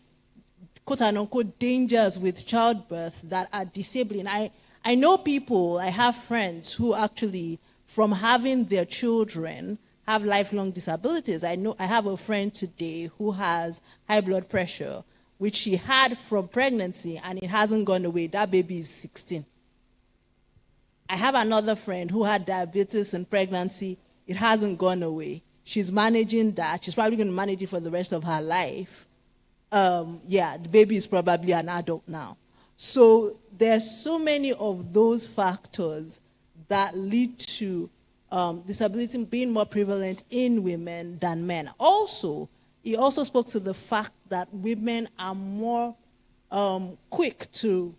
quote-unquote dangers with childbirth that are disabling. I know people, I have friends who actually, from having their children, have lifelong disabilities. I have a friend today who has high blood pressure, which she had from pregnancy, and it hasn't gone away. That baby is 16. I have another friend who had diabetes in pregnancy. It hasn't gone away. She's managing that. She's probably going to manage it for the rest of her life. Yeah, the baby is probably an adult now. So there's so many of those factors that lead to disability being more prevalent in women than men. Also, he also spoke to the fact that women are more quick to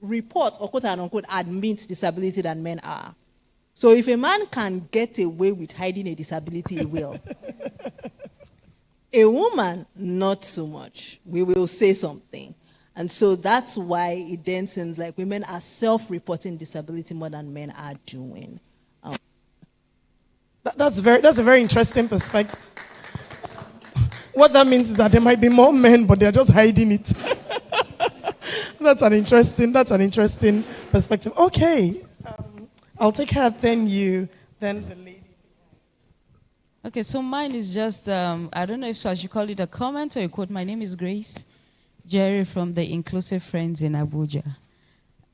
report or quote-unquote admit disability than men are. So if a man can get away with hiding a disability, he will. A woman, not so much. We will say something. And so that's why it then seems like women are self-reporting disability more than men are doing. That's a very interesting perspective. What that means is that there might be more men, but they're just hiding it. That's an interesting perspective. Okay, I'll take her, then you, then the lady. Okay, so mine is just, I don't know if I should call it a comment or a quote. My name is Grace Jerry from the Inclusive Friends in Abuja.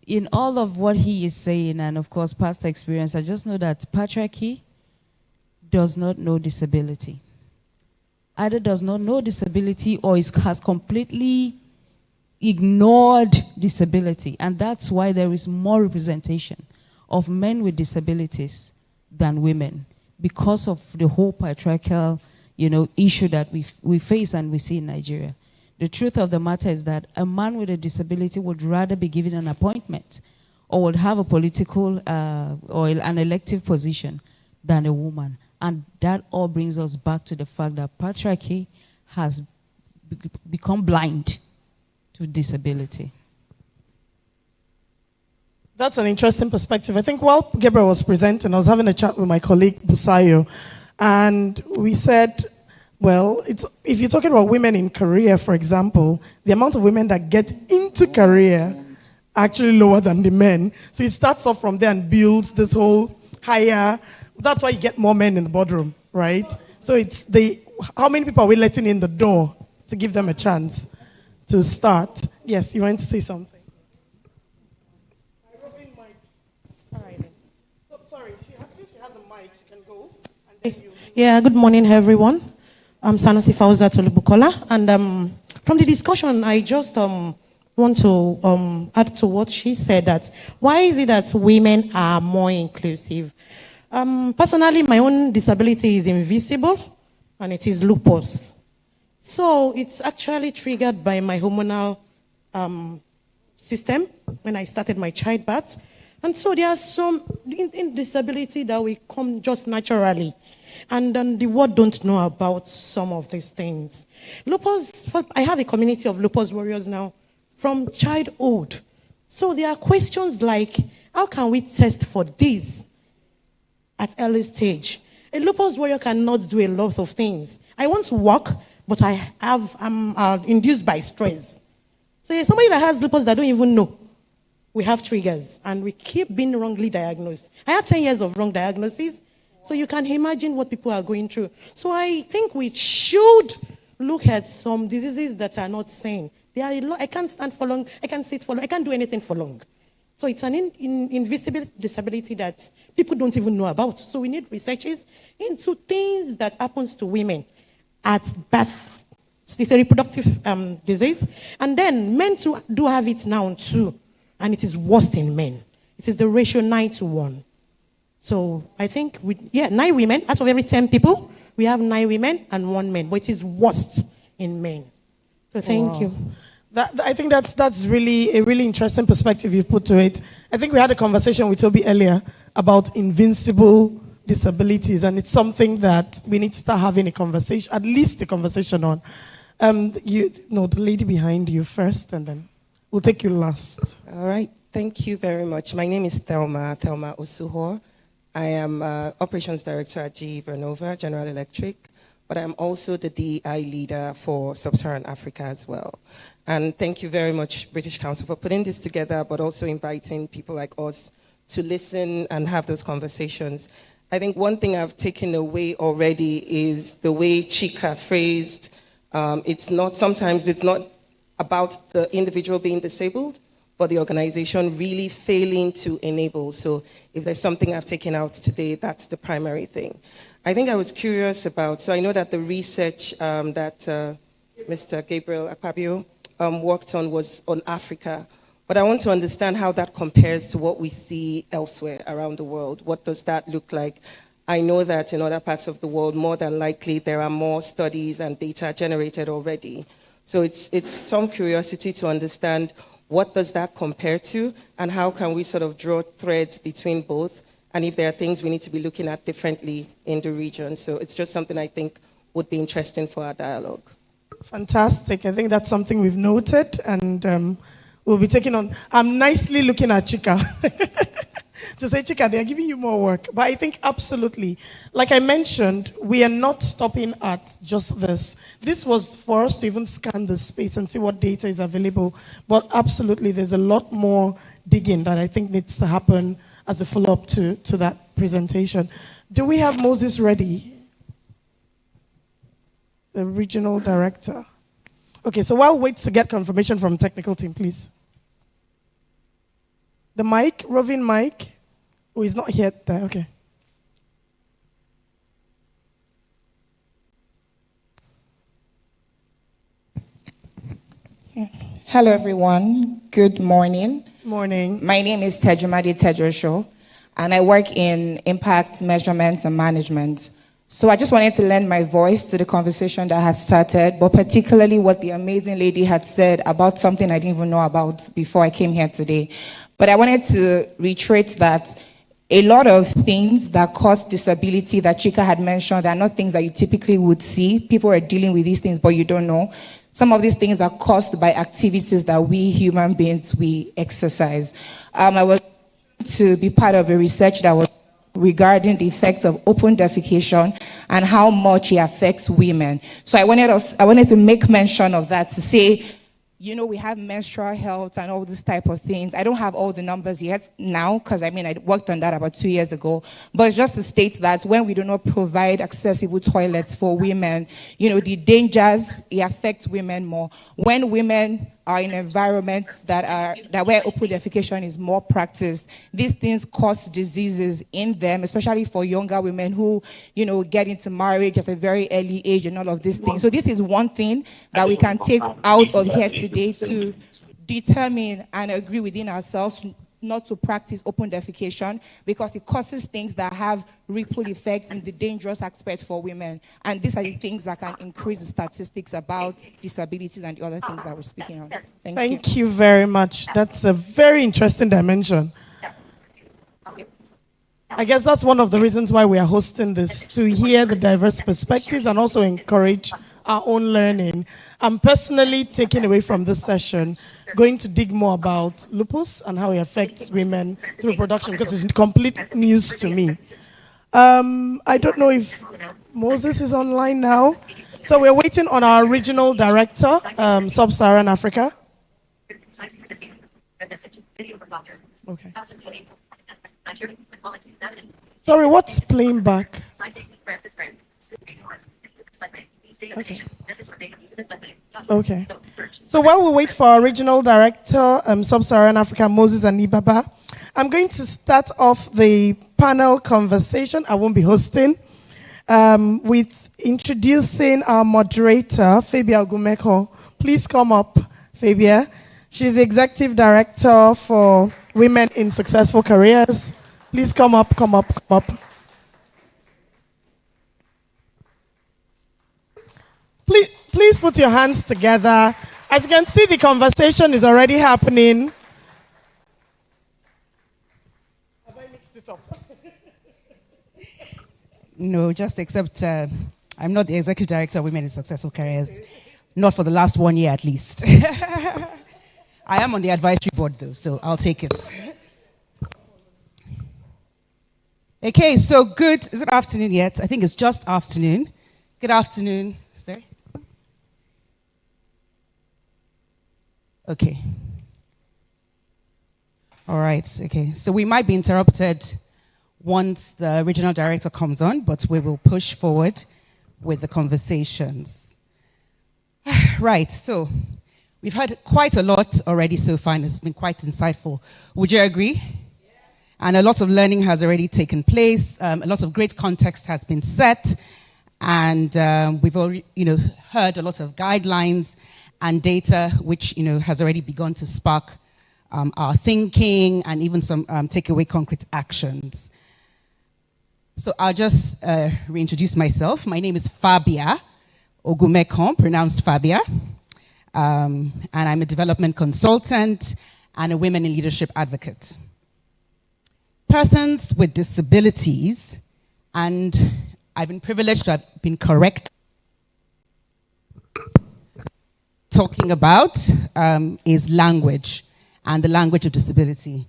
In all of what he is saying, and of course past experience, I just know that patriarchy does not know disability. Either does not know disability or has completely ignored disability. And that's why there is more representation of men with disabilities than women, because of the whole patriarchal, issue that we face and we see in Nigeria. The truth of the matter is that a man with a disability would rather be given an appointment or would have a political or an elective position than a woman. And that all brings us back to the fact that patriarchy has become blind to disability. That's an interesting perspective. I think while Gabriel was presenting, I was having a chat with my colleague Busayo, and we said, well, if you're talking about women in career, for example, the amount of women that get into career are actually lower than the men. So it starts off from there and builds this whole higher. That's why you get more men in the boardroom, right? So it's how many people are we letting in the door to give them a chance to start? Yes, you want to say something? Yeah, good morning, everyone. I'm Sanusi Fauza Tolubukola, and from the discussion, I just want to add to what she said, that why is it that women are more inclusive? Personally, my own disability is invisible, and it is lupus. So it's actually triggered by my hormonal system when I started my childbirth. And so there are some disability that will come just naturally. And the world don't know about some of these things. Lupus, I have a community of lupus warriors now from childhood. So there are questions like, how can we test for this at early stage? A lupus warrior cannot do a lot of things. I want to walk, but I'm induced by stress. So there's somebody that has lupus that don't even know. We have triggers, and we keep being wrongly diagnosed. I had 10 years of wrong diagnosis, so you can imagine what people are going through. So I think we should look at some diseases that are not sane. There are a lot. I can't stand for long. I can't sit for long. I can't do anything for long. So it's an invisible disability that people don't even know about. So we need researches into things that happens to women at birth. It's a reproductive disease. And then men too do have it now too. And it is worst in men. It is the ratio 9-1. So I think, 9 women, out of every 10 people, we have 9 women and 1 man. But it is worst in men. So thank you. I think that's really a really interesting perspective you put to it. I think we had a conversation with Toby earlier about invincible disabilities, and it's something that we need to start having a conversation, at least a conversation on. The lady behind you first, and then we'll take you last. All right. Thank you very much. My name is Thelma Osuhor. I am Operations Director at GE Vernova, General Electric. but I'm also the DEI leader for Sub-Saharan Africa as well. And thank you very much, British Council, for putting this together, but also inviting people like us to listen and have those conversations. I think one thing I've taken away already is the way Chika phrased, sometimes it's not about the individual being disabled, but the organization really failing to enable. So if there's something I've taken out today, that's the primary thing. I think I was curious about, so I know that the research that Mr. Gabriel Akpabio worked on was on Africa, but I want to understand how that compares to what we see elsewhere around the world. What does that look like? I know that in other parts of the world, more than likely, there are more studies and data generated already. So it's some curiosity to understand what does that compare to, and how can we sort of draw threads between both, and if there are things we need to be looking at differently in the region. So it's just something I think would be interesting for our dialogue. Fantastic. I think that's something we've noted, and we'll be taking on. I'm nicely looking at Chika to say, Chika, they are giving you more work. But I think absolutely, like I mentioned, we are not stopping at just this. This was for us to even scan the space and see what data is available. But absolutely, there's a lot more digging that I think needs to happen as a follow-up to that presentation. Do we have Moses ready? The regional director. Okay, so while we wait to get confirmation from technical team, please. The mic, roving mic. Oh, he's not yet there. Okay. Hello, everyone. Good morning. Morning. My name is Tejumade Tejosho, and I work in impact measurement and management. So I just wanted to lend my voice to the conversation that has started, but particularly what the amazing lady had said about something I didn't even know about before I came here today. But I wanted to reiterate that a lot of things that cause disability that Chika had mentioned are not things that you typically would see. People are dealing with these things, but you don't know. Some of these things are caused by activities that we human beings, we exercise. I was to be part of a research that was regarding the effects of open defecation and how much it affects women. So I wanted to make mention of that to say, you know, we have menstrual health and all this type of things. I don't have all the numbers yet now, because I worked on that about 2 years ago. But it's just to state that when we do not provide accessible toilets for women, you know, the dangers, it affects women more. When women are in environments that where open defecation is more practiced, these things cause diseases in them, especially for younger women who, you know, get into marriage at a very early age and all of these things. So this is one thing that we can take out of here today to determine and agree within ourselves not to practice open defecation, because it causes things that have ripple effects in the dangerous aspect for women. And these are the things that can increase the statistics about disabilities and the other things that we're speaking on. Thank you very much. That's a very interesting dimension. I guess that's one of the reasons why we are hosting this, to hear the diverse perspectives and also encourage our own learning. I'm personally taking away from this session going to dig more about lupus and how it affects women through production, because it's complete news to me. I don't know if Moses is online now. So we're waiting on our regional director, Sub-Saharan Africa. Okay. Sorry, what's playing back? Okay. Okay. So while we wait for our regional director, Sub-Saharan Africa, Moses Anibaba, I'm going to start off the panel conversation. I won't be hosting, with introducing our moderator, Fabia Ogumeko. Please come up, Fabia. She's the executive director for Women in Successful Careers. Please come up, come up, come up. Please put your hands together. As you can see, the conversation is already happening. Have I mixed it up? No, just except I'm not the executive director of Women in Successful Careers. Not for the last 1 year, at least. I am on the advisory board, though, so I'll take it. Okay, so good. Is it afternoon yet? I think it's just afternoon. Good afternoon, sir. Okay. All right, okay. So we might be interrupted once the regional director comes on, but we will push forward with the conversations. Right, so we've heard quite a lot already so far, and it's been quite insightful. Would you agree? Yes. And a lot of learning has already taken place. A lot of great context has been set, and we've already, heard a lot of guidelines and data, which has already begun to spark our thinking and even some takeaway concrete actions. So I'll just reintroduce myself. My name is Fabia Ogumekon, pronounced Fabia, and I'm a development consultant and a women in leadership advocate. Persons with disabilities, and I've been privileged to have been correct talking about is language and the language of disability.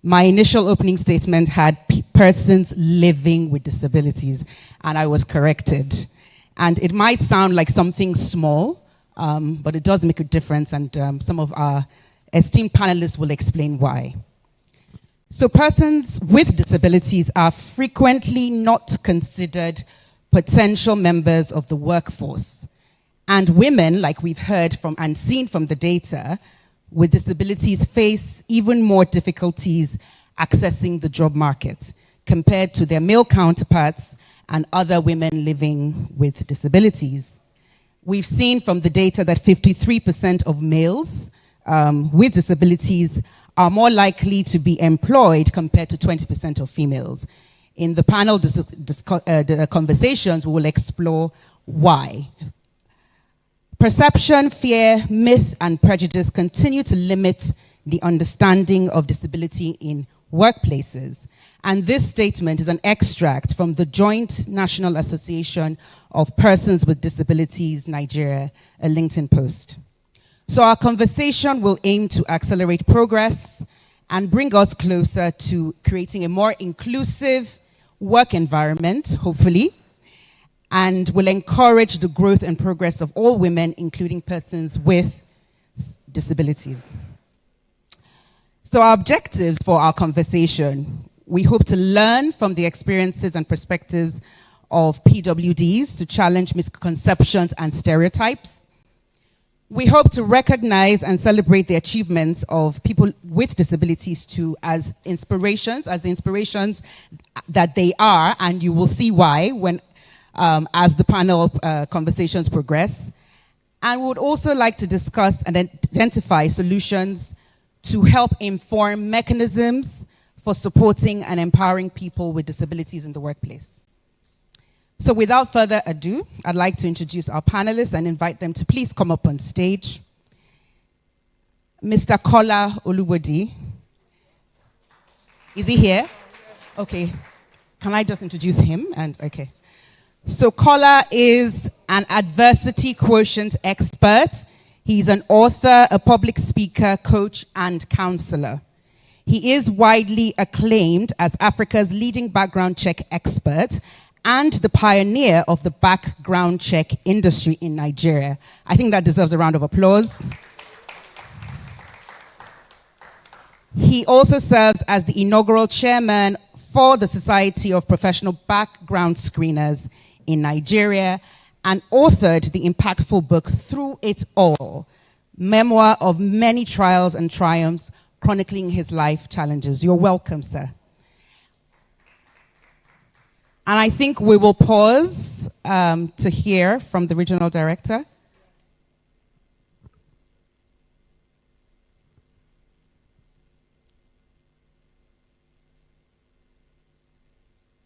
My initial opening statement had persons living with disabilities, and I was corrected. And it might sound like something small, but it does make a difference, and some of our esteemed panelists will explain why. So persons with disabilities are frequently not considered potential members of the workforce. And women, like we've heard from and seen from the data, with disabilities face even more difficulties accessing the job market compared to their male counterparts and other women living with disabilities. We've seen from the data that 53% of males with disabilities are more likely to be employed compared to 20% of females. In the panel the conversations, we will explore why. Perception, fear, myth, and prejudice continue to limit the understanding of disability in workplaces. And this statement is an extract from the Joint National Association of Persons with Disabilities, Nigeria, a LinkedIn post. So our conversation will aim to accelerate progress and bring us closer to creating a more inclusive work environment, hopefully, and will encourage the growth and progress of all women, including persons with disabilities. So our objectives for our conversation: we hope to learn from the experiences and perspectives of PWDs to challenge misconceptions and stereotypes. We hope to recognize and celebrate the achievements of people with disabilities as inspirations that they are, and you will see why when as the panel conversations progress. And we would also like to discuss and identify solutions to help inform mechanisms for supporting and empowering people with disabilities in the workplace. So without further ado, I'd like to introduce our panelists and invite them to please come up on stage. Mr. Kola Olubodi. Is he here? Okay. Can I just introduce him? Okay. So Kola is an adversity quotient expert. He's an author, a public speaker, coach, and counselor. He is widely acclaimed as Africa's leading background check expert and the pioneer of the background check industry in Nigeria. I think that deserves a round of applause. He also serves as the inaugural chairman for the Society of Professional Background Screeners in Nigeria, and authored the impactful book Through It All, memoir of many trials and triumphs, chronicling his life challenges. You're welcome, sir. And I think we will pause to hear from the regional director.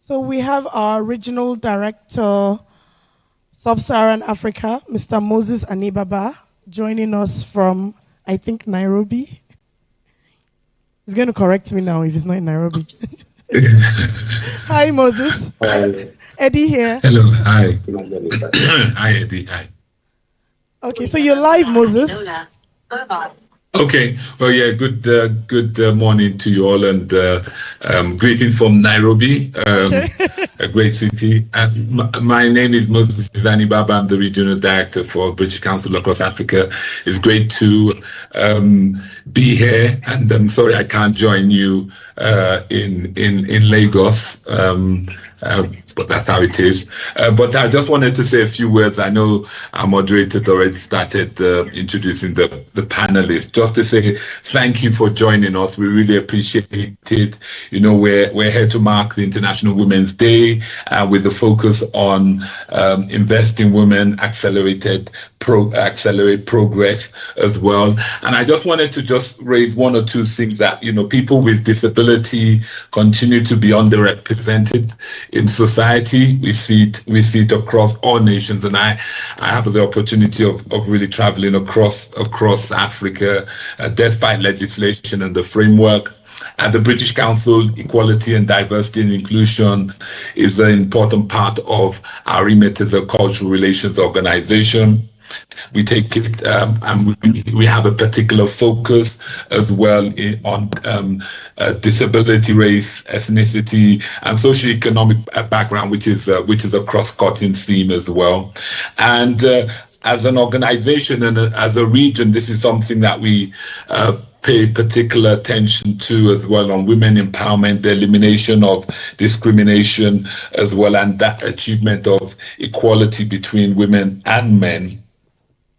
So we have our regional director, Sub-Saharan Africa, Mr. Moses Anibaba, joining us from, I think, Nairobi. He's going to correct me now if he's not in Nairobi. Hi, Moses. Hi. Eddie here. Hello. Hi. Hi, Eddie. Hi. Okay, so you're live, Moses. Okay. Well, yeah. Good morning to you all, and greetings from Nairobi, a great city. My name is Moses Zanibaba. I'm the regional director for British Council across Africa. It's great to be here, and I'm sorry I can't join you in Lagos. But that's how it is. But I just wanted to say a few words. I know our moderator already started introducing the panelists. Just to say thank you for joining us. We really appreciate it. You know, we're here to mark the International Women's Day with a focus on investing women, accelerate progress as well. And I just wanted to just raise one or two things that, you know, people with disability continue to be underrepresented in society. We see it across all nations, and I have the opportunity of really traveling across Africa, despite legislation and the framework. And the British Council, Equality and Diversity and Inclusion is an important part of our remit as a cultural relations organization. We take it, and we have a particular focus as well on disability, race, ethnicity, and socioeconomic background, which is a cross-cutting theme as well. And as an organization and as a region, this is something that we pay particular attention to as well, on women empowerment, the elimination of discrimination as well, and that achievement of equality between women and men.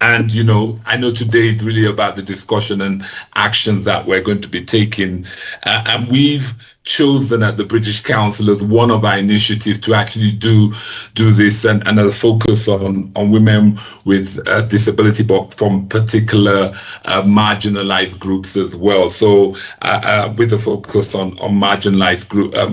And, you know, I know today is really about the discussion and actions that we're going to be taking. And we've chosen at the British Council as one of our initiatives to actually do this and a focus on women with disability, but from particular marginalized groups as well. So with a focus on marginalized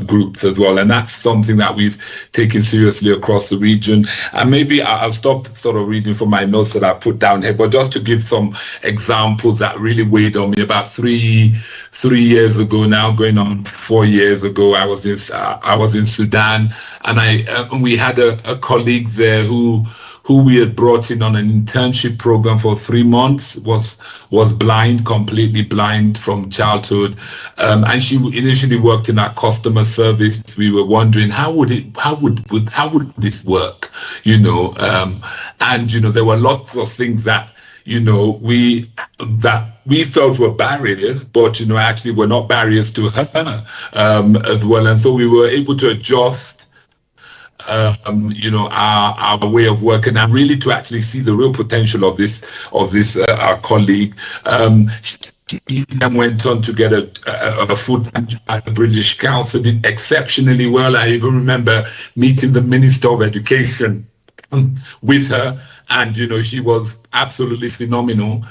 groups as well. And that's something that we've taken seriously across the region. And maybe I'll stop sort of reading from my notes that I put down here, but just to give some examples that really weighed on me. About three years ago now, going on 4 years ago, I was in Sudan, and we had a colleague there who we had brought in on an internship program for 3 months, was blind, completely blind from childhood, and she initially worked in our customer service. We were wondering how would this work, you know, and you know, there were lots of things that, you know, we felt were barriers, but you know, actually were not barriers to her as well. And so we were able to adjust you know, our way of working, and really to actually see the real potential of this our colleague. She then went on to get a full-time job at the British Council, did exceptionally well. I even remember meeting the Minister of Education with her, and you know, she was absolutely phenomenal.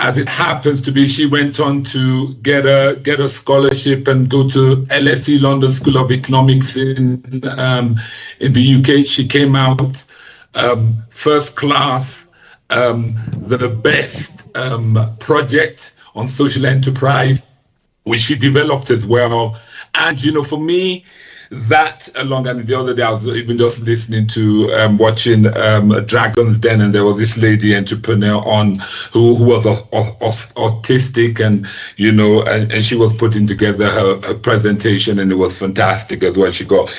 As it happens to be, she went on to get a scholarship and go to LSE, London School of Economics in the UK. She came out first class, the best project on social enterprise, which she developed as well. And you know, for me, that along, and the other day I was even just listening to watching Dragon's Den, and there was this lady entrepreneur on who was autistic, and you know, and she was putting together her presentation, and it was fantastic as well. She got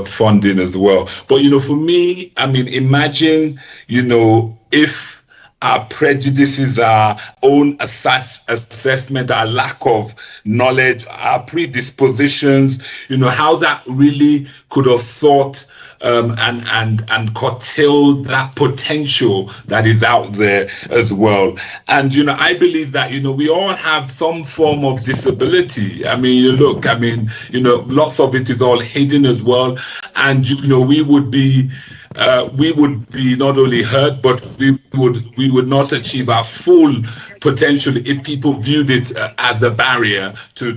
funding as well. But you know, for me, I mean, imagine, you know, if our prejudices, our own assessment, our lack of knowledge, our predispositions, you know, how that really could have thought and curtailed that potential that is out there as well. And, you know, I believe that, you know, we all have some form of disability. I mean, look, I mean, you know, lots of it is all hidden as well. And, you know, we would be not only hurt, but we would not achieve our full potential if people viewed it as a barrier to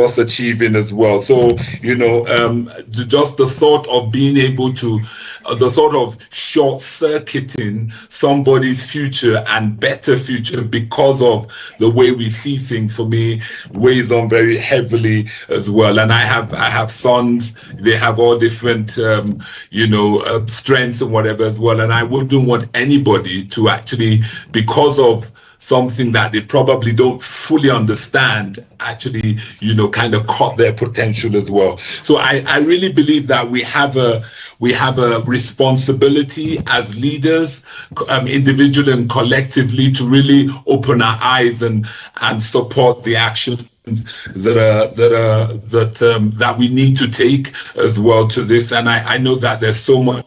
us achieving as well. So, you know, just the thought of being able to the sort of short-circuiting somebody's future and better future because of the way we see things, for me, weighs on very heavily as well. And I have sons, they have all different, strengths and whatever as well. And I wouldn't want anybody to actually, because of something that they probably don't fully understand, actually, kind of cut their potential as well. So I really believe that we have a responsibility as leaders, individually and collectively, to really open our eyes and support the actions that we need to take as well to this. And I know that there's so much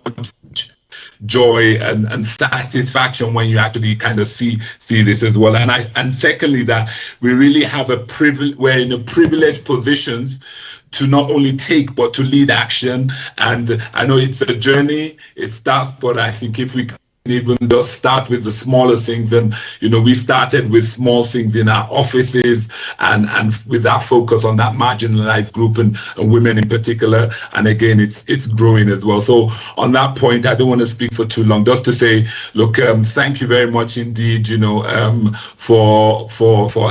joy and satisfaction when you actually kind of see this as well. And secondly, that we really have we're in a privileged positions to not only take but to lead action. And I know it's a journey, it starts, but I think if we can even just start with the smaller things, and we started with small things in our offices and with our focus on that marginalized group and women in particular, and again it's growing as well. So on that point, I don't want to speak for too long, just to say, look, thank you very much indeed, for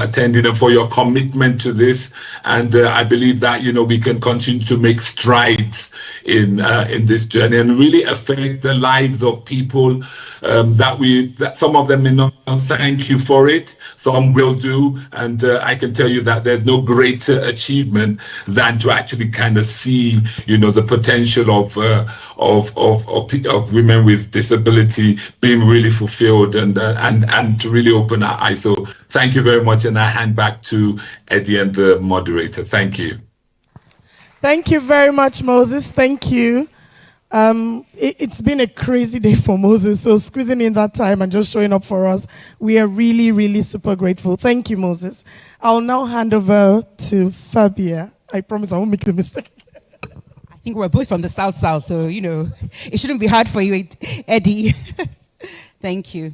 attending and for your commitment to this. And I believe that we can continue to make strides in this journey and really affect the lives of people that some of them may not thank you for it, some will do, and I can tell you that there's no greater achievement than to actually kind of see the potential of women with disability being really fulfilled and to really open our eyes. So thank you very much, and I hand back to Eddie and the moderator. Thank you. Thank you very much, Moses. Thank you. It's been a crazy day for Moses, so squeezing in that time and just showing up for us, we are really, really super grateful. Thank you, Moses. I'll now hand over to Fabia. I promise I won't make the mistake. I think we're both from the South, so, it shouldn't be hard for you, Eddie. Thank you.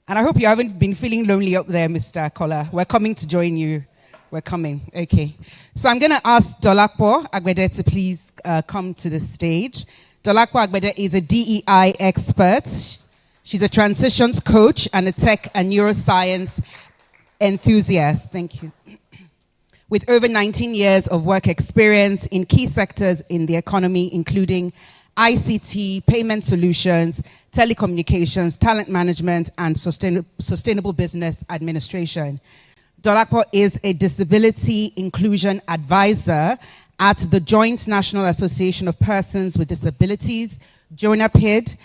And I hope you haven't been feeling lonely up there, Mr. Kola. We're coming to join you. We're coming. Okay. So I'm going to ask Dolapo Agbede to please come to the stage. Dolapo Agbede is a DEI expert. She's a transitions coach and a tech and neuroscience enthusiast. Thank you. With over 19 years of work experience in key sectors in the economy, including ICT, payment solutions, telecommunications, talent management, and sustainable business administration. Dolapo is a disability inclusion advisor at the Joint National Association of Persons with Disabilities, JONAPID,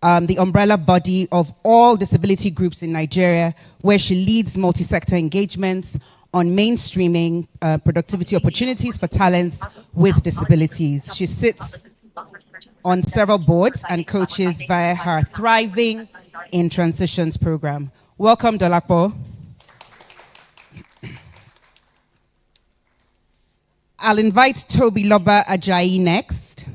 the umbrella body of all disability groups in Nigeria, where she leads multi-sector engagements on mainstreaming productivity opportunities for talents with disabilities. She sits on several boards and coaches via her Thriving in Transitions program. Welcome, Dolapo. I'll invite Toby Loba Ajayi next.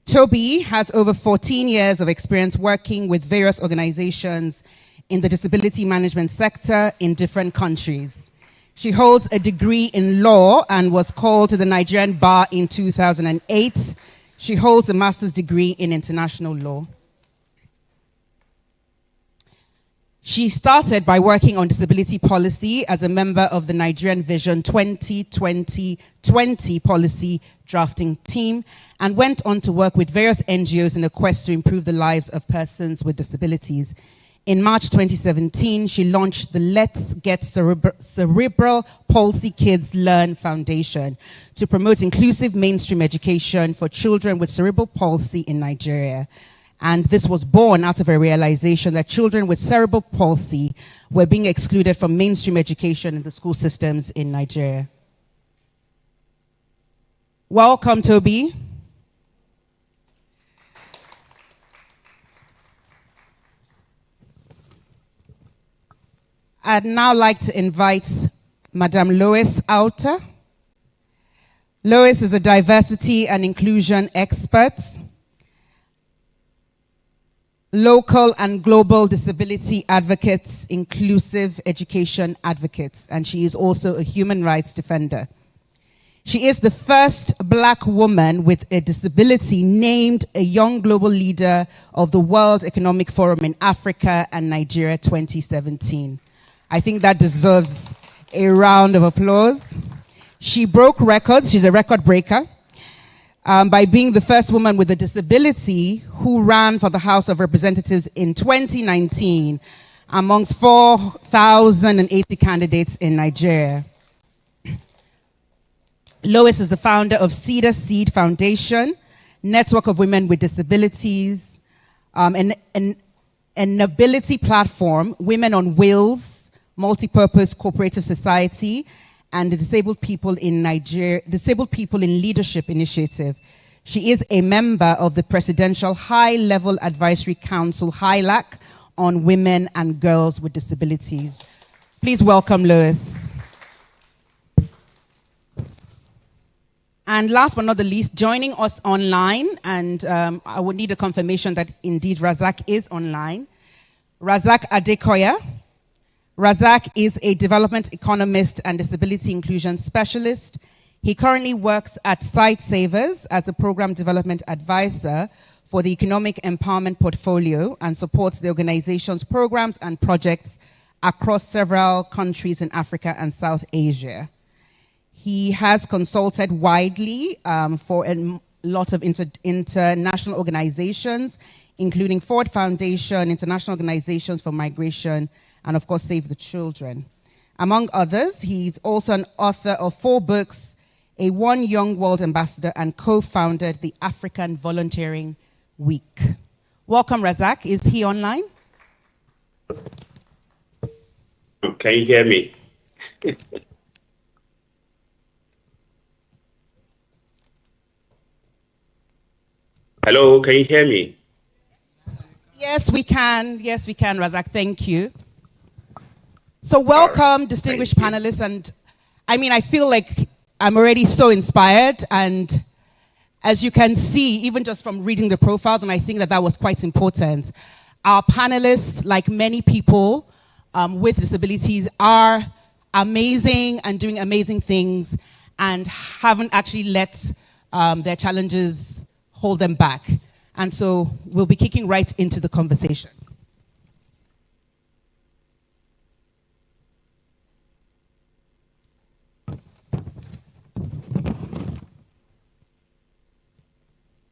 Toby has over 14 years of experience working with various organizations in the disability management sector in different countries. She holds a degree in law and was called to the Nigerian bar in 2008. She holds a master's degree in international law. She started by working on disability policy as a member of the Nigerian Vision 2020 policy drafting team, and went on to work with various NGOs in a quest to improve the lives of persons with disabilities. In March 2017, she launched the Let's Get Cerebral Palsy Kids Learn Foundation to promote inclusive mainstream education for children with cerebral palsy in Nigeria. And this was born out of a realization that children with cerebral palsy were being excluded from mainstream education in the school systems in Nigeria. Welcome, Toby. I'd now like to invite Madame Lois Alta. Lois is a diversity and inclusion expert, local and global disability advocates, inclusive education advocates, and she is also a human rights defender. She is the first Black woman with a disability named a Young Global Leader of the World Economic Forum in Africa and Nigeria 2017. I think that deserves a round of applause. She broke records. She's a record breaker by being the first woman with a disability who ran for the House of Representatives in 2019 amongst 4,080 candidates in Nigeria. Lois is the founder of Cedar Seed Foundation, Network of Women with Disabilities, an ability platform, Women on Wheels, Multipurpose Cooperative Society, and the Disabled People in Nigeria, Disabled People in Leadership Initiative. She is a member of the Presidential High-Level Advisory Council, HILAC, on women and girls with disabilities. Please welcome Lois. And last but not the least, joining us online, and I would need a confirmation that indeed Razak is online, Razak Adekoya. Razak is a development economist and disability inclusion specialist. He currently works at Site Savers as a program development advisor for the Economic Empowerment Portfolio and supports the organization's programs and projects across several countries in Africa and South Asia. He has consulted widely for a lot of international organizations, including Ford Foundation, International Organizations for Migration, and of course, Save the Children. Among others, he's also an author of 4 books, a One Young World Ambassador, and co-founded the African Volunteering Week. Welcome, Razak. Is he online? Can you hear me? Hello, can you hear me? Yes, we can. Yes, we can, Razak. Thank you. So welcome, distinguished panelists. And I mean, I feel like I'm already so inspired. And as you can see, even just from reading the profiles, and I think that that was quite important, our panelists, like many people with disabilities, are amazing and doing amazing things and haven't actually let their challenges hold them back. And so we'll be kicking right into the conversation.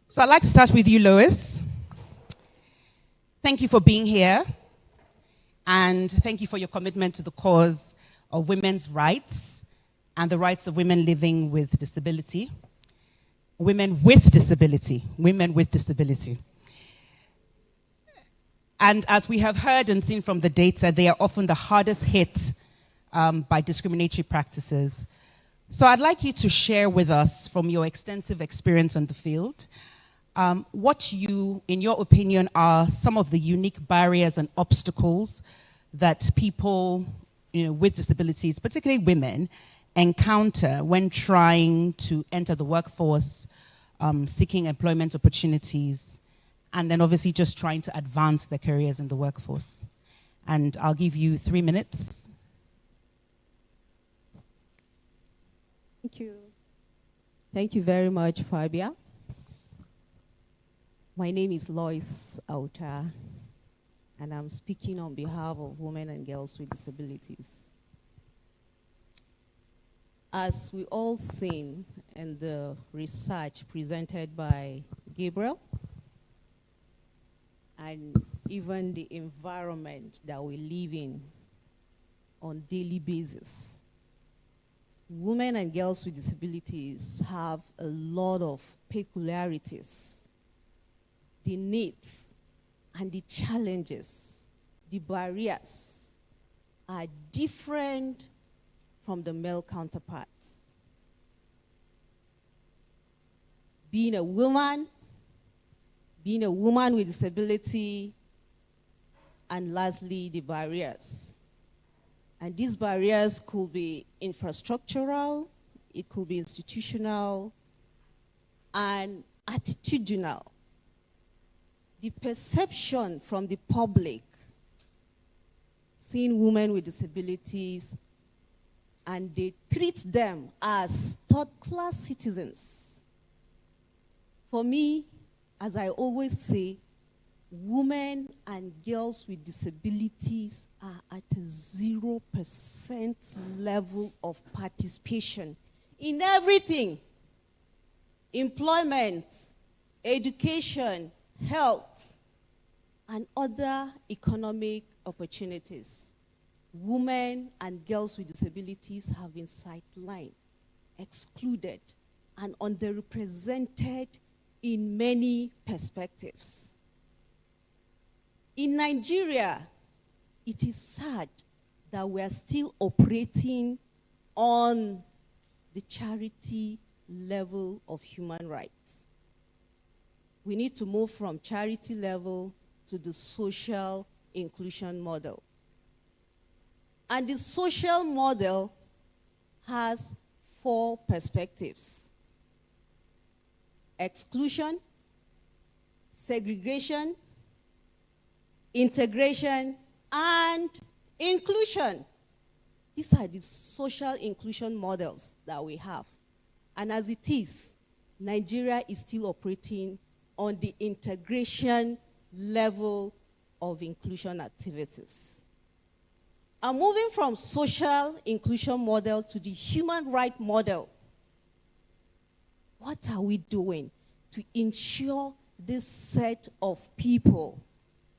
So I'd like to start with you, Lois. Thank you for being here. And thank you for your commitment to the cause of women's rights and the rights of women living with disability. Women with disability. Women with disability. And as we have heard and seen from the data, they are often the hardest hit by discriminatory practices. So I'd like you to share with us, from your extensive experience on the field, what you, in your opinion, are some of the unique barriers and obstacles that people with disabilities, particularly women, encounter when trying to enter the workforce, seeking employment opportunities, and then obviously just trying to advance their careers in the workforce. And I'll give you 3 minutes. Thank you. Thank you very much, Fabia. My name is Lois Auta, and I'm speaking on behalf of women and girls with disabilities. As we all seen in the research presented by Gabriel, and even the environment that we live in on a daily basis, women and girls with disabilities have a lot of peculiarities. The needs and the challenges, the barriers are different from the male counterparts. Being a woman with disability, and lastly, the barriers. And these barriers could be infrastructural, it could be institutional, and attitudinal. The perception from the public seeing women with disabilities and they treat them as third-class citizens. For me, as I always say, women and girls with disabilities are at a 0% level of participation in everything: employment, education, health, and other economic opportunities. Women and girls with disabilities have been sidelined, excluded, and underrepresented in many perspectives. In Nigeria, it is sad that we are still operating on the charity level of human rights. We need to move from charity level to the social inclusion model. And the social model has 4 perspectives: exclusion, segregation, integration, and inclusion. These are the social inclusion models that we have. And as it is, Nigeria is still operating on the integration level of inclusion activities. And moving from social inclusion model to the human right model, what are we doing to ensure this set of people,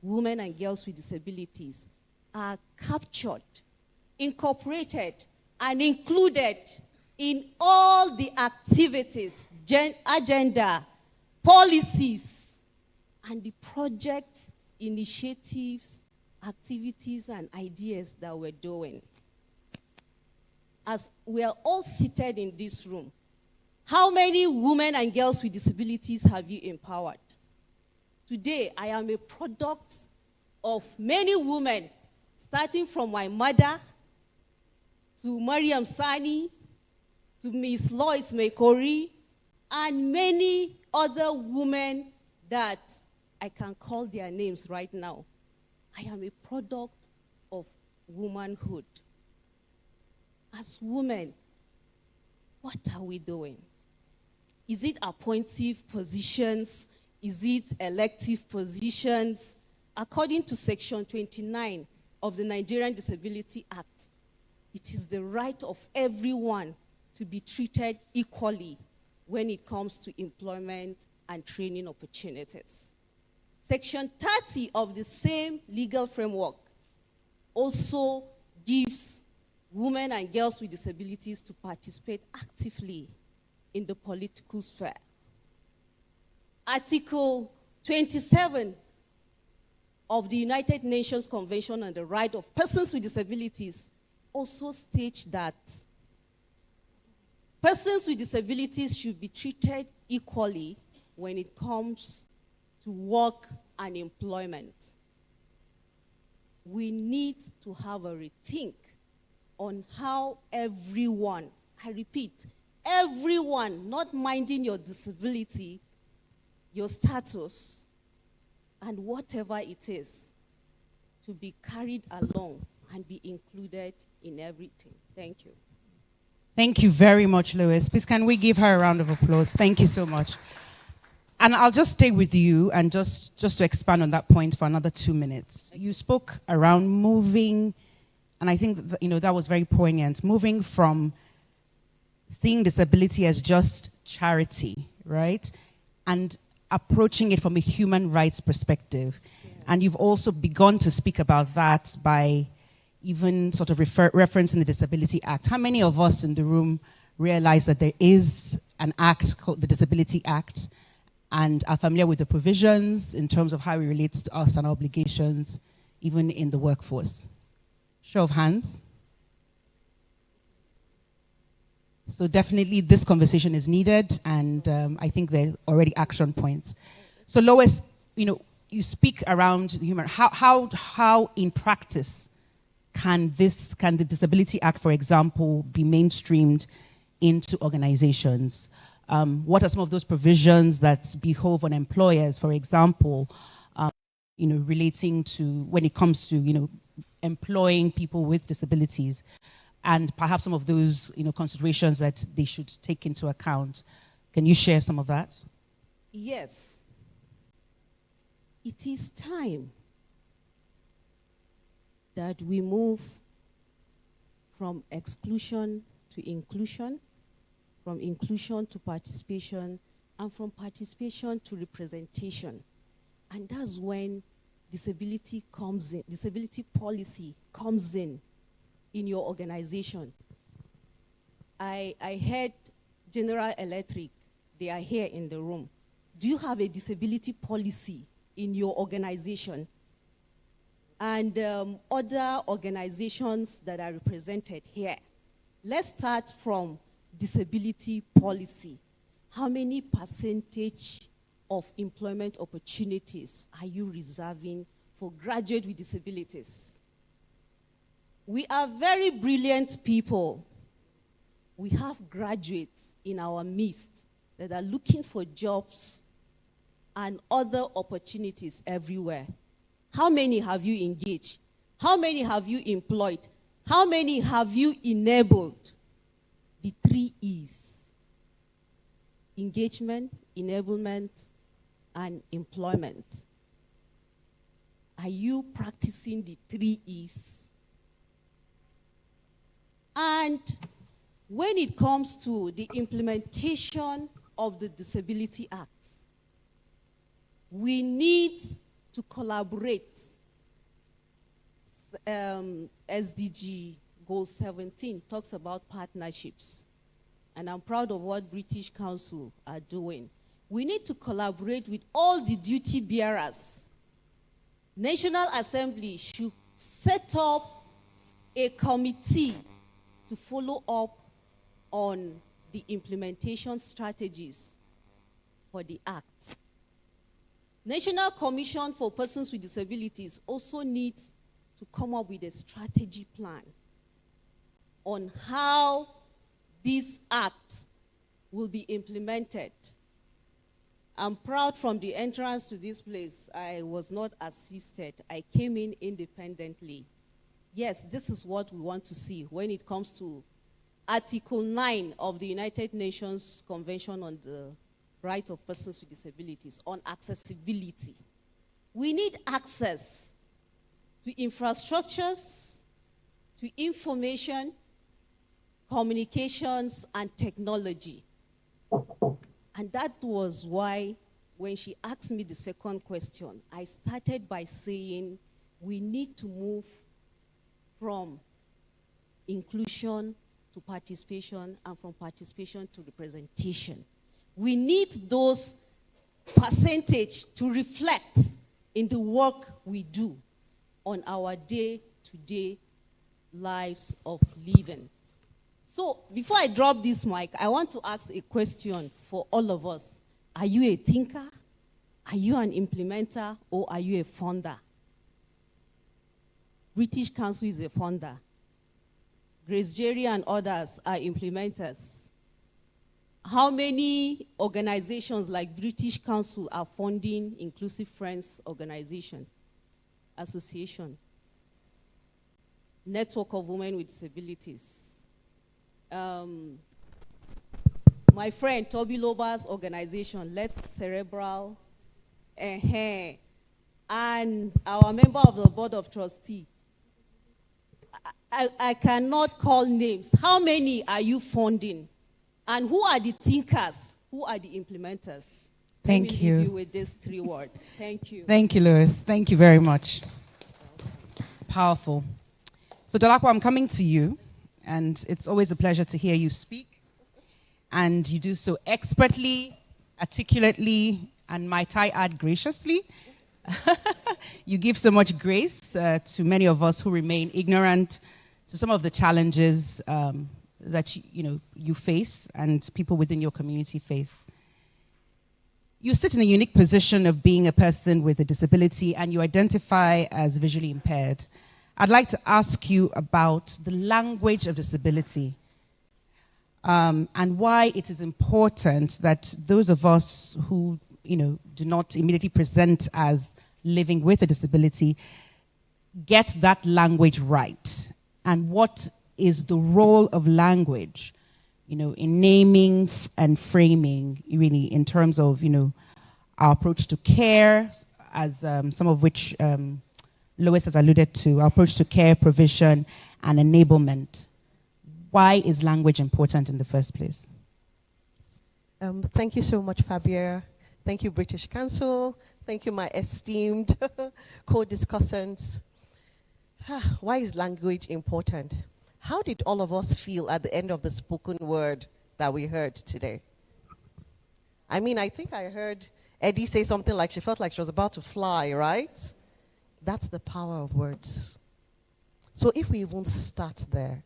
women and girls with disabilities, are captured, incorporated, and included in all the activities, agenda, policies, and the projects, initiatives, activities, and ideas that we're doing? As we are all seated in this room, how many women and girls with disabilities have you empowered? Today, I am a product of many women, starting from my mother, to Mariam Sani, to Miss Lois Mekori, and many other women that I can call their names right now. I am a product of womanhood. As women, what are we doing? Is it appointive positions? Is it elective positions? According to Section 29 of the Nigerian Disability Act, it is the right of everyone to be treated equally when it comes to employment and training opportunities. Section 30 of the same legal framework also gives women and girls with disabilities to participate actively in the political sphere. Article 27 of the United Nations Convention on the Right of Persons with Disabilities also states that persons with disabilities should be treated equally when it comes to work and employment. We need to have a rethink on how everyone, I repeat, everyone, not minding your disability, your status, and whatever it is, to be carried along and be included in everything. Thank you. Thank you very much, Lois. Please, can we give her a round of applause? Thank you so much. And I'll just stay with you and just to expand on that point for another 2 minutes. You spoke around moving, and I think that was very poignant, moving from seeing disability as just charity, right? And approaching it from a human rights perspective. Yeah. And you've also begun to speak about that by even sort of referencing the Disability Act. How many of us in the room realize that there is an act called the Disability Act and are familiar with the provisions in terms of how it relates to us and our obligations, even in the workforce? Show of hands. So definitely this conversation is needed, and I think there are already action points. So Lois, you speak around the human, how in practice can the Disability Act, for example, be mainstreamed into organizations? What are some of those provisions that behove on employers, for example, relating to when it comes to, employing people with disabilities? and perhaps some of those considerations that they should take into account. Can you share some of that? Yes. It is time that we move from exclusion to inclusion, from inclusion to participation, and from participation to representation. And that's when disability policy comes in your organization. I heard General Electric, they are here in the room. Do you have a disability policy in your organization? And other organizations that are represented here. Let's start from disability policy. How many percentage of employment opportunities are you reserving for graduates with disabilities? We are very brilliant people. We have graduates in our midst that are looking for jobs and other opportunities everywhere. How many have you engaged? How many have you employed? How many have you enabled? The 3 E's: engagement, enablement, and employment. Are you practicing the 3 E's? And when it comes to the implementation of the Disability Act, we need to collaborate. SDG Goal 17 talks about partnerships. And I'm proud of what British Council are doing. We need to collaborate with all the duty bearers. National Assembly should set up a committee to follow up on the implementation strategies for the Act. National Commission for Persons with Disabilities also needs to come up with a strategy plan on how this Act will be implemented. I'm proud from the entrance to this place, I was not assisted. I came in independently. Yes, this is what we want to see when it comes to Article 9 of the United Nations Convention on the Rights of Persons with Disabilities on accessibility. We need access to infrastructures, to information, communications, and technology. And that was why when she asked me the second question, I started by saying we need to move from inclusion to participation and from participation to representation. We need those percentage to reflect in the work we do on our day-to-day lives of living. So before I drop this mic, I want to ask a question for all of us. Are you a thinker? Are you an implementer? Or are you a funder? British Council is a funder. Grace Jerry and others are implementers. How many organizations like British Council are funding Inclusive Friends Organization, Association, Network of Women with Disabilities? My friend Toby Loba's organization, Let's Cerebral, and our member of the Board of Trustees. I cannot call names. How many are you funding? And who are the thinkers? Who are the implementers? Thank you. Leave you with these 3 words. Thank you. Thank you, Lois. Thank you very much. Powerful. So, Dolapo, I'm coming to you, and it's always a pleasure to hear you speak. And you do so expertly, articulately, and might I add, graciously. You give so much grace to many of us who remain ignorant to some of the challenges that you face and people within your community face. You sit in a unique position of being a person with a disability, and you identify as visually impaired. I'd like to ask you about the language of disability and why it is important that those of us who do not immediately present as living with a disability get that language right, and what is the role of language, in naming and framing, really, in terms of, our approach to care, as some of which Lois has alluded to, our approach to care, provision, and enablement. Why is language important in the first place? Thank you so much, Fabia. Thank you, British Council. Thank you, my esteemed co-discussants. Why is language important? How did all of us feel at the end of the spoken word that we heard today? I mean, I think I heard Eddie say something like she felt like she was about to fly, right? That's the power of words. So if we even start there,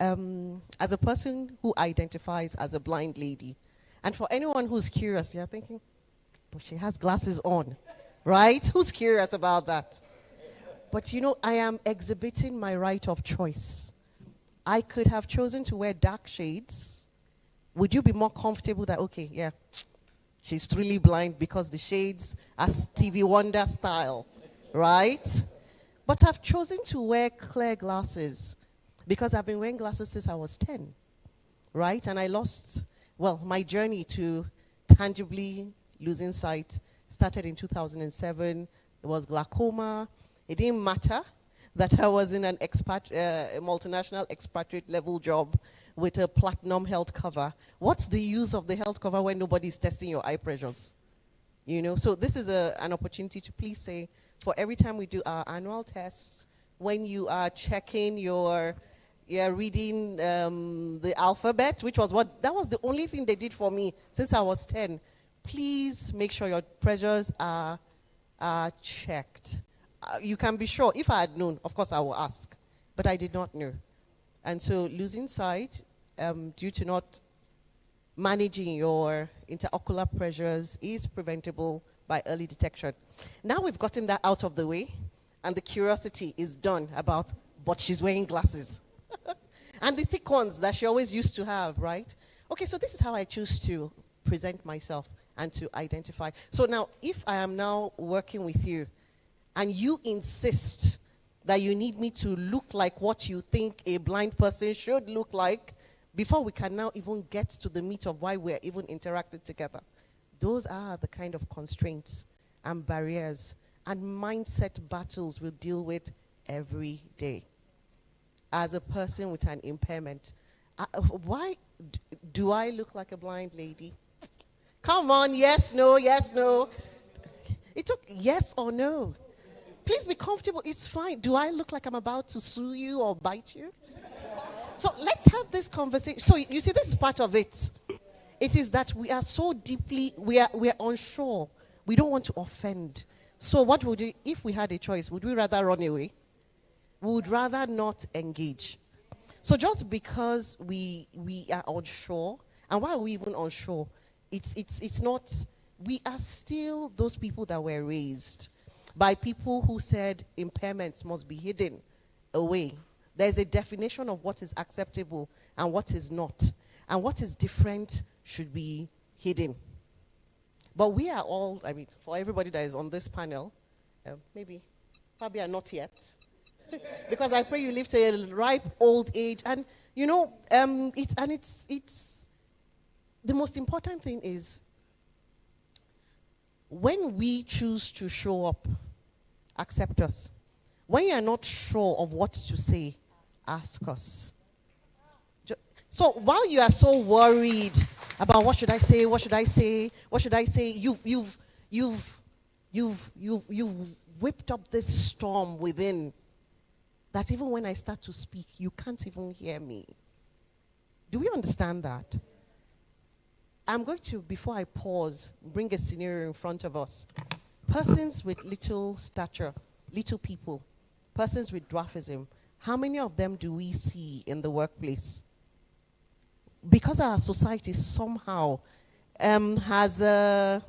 as a person who identifies as a blind lady, and for anyone who's curious, you're thinking, but she has glasses on, right? Who's curious about that? But I am exhibiting my right of choice. I could have chosen to wear dark shades. Would you be more comfortable that, okay, yeah, she's truly blind because the shades are Stevie Wonder style, right? But I've chosen to wear clear glasses because I've been wearing glasses since I was 10, right? And I lost, my journey to tangibly losing sight started in 2007. It was glaucoma. It didn't matter that I was in an a multinational expatriate level job with a platinum health cover. What's the use of the health cover when nobody's testing your eye pressures? So this is an opportunity to please say, for every time we do our annual tests, when you are checking you're reading the alphabet, which was that was the only thing they did for me since I was 10. Please make sure your pressures are checked. You can be sure, if I had known, of course I will ask, but I did not know. And so losing sight due to not managing your interocular pressures is preventable by early detection. Now we've gotten that out of the way, and the curiosity is done about, but she's wearing glasses. And the thick ones that she always used to have, right? Okay, so this is how I choose to present myself and to identify. So now, if I am now working with you, and you insist that you need me to look like what you think a blind person should look like, before we can now even get to the meat of why we're even interacting together. Those are the kind of constraints and barriers and mindset battles we deal with every day. As a person with an impairment, why do I look like a blind lady? Come on, yes, no, yes, no. It took yes or no. Please be comfortable, it's fine. Do I look like I'm about to sue you or bite you? So let's have this conversation. So you see, this is part of it. It is that we are so deeply, we are unsure. We don't want to offend. So what would we, if we had a choice, would we rather run away? We would rather not engage. So just because we are unsure, and why are we even unsure? It's not, we are still those people that were raised by people who said impairments must be hidden away. There's a definition of what is acceptable and what is not. And what is different should be hidden. But we are all, I mean, for everybody that is on this panel, maybe, probably not yet, because I pray you live to a ripe old age. And, it's the most important thing is when we choose to show up, accept us. When you are not sure of what to say, ask us. So while you are so worried about what should I say, what should I say, what should I say, you've whipped up this storm within that even when I start to speak, you can't even hear me. Do we understand that? I'm going to, before I pause, bring a scenario in front of us. Persons with little stature, little people, persons with dwarfism, how many of them do we see in the workplace? Because our society somehow has a,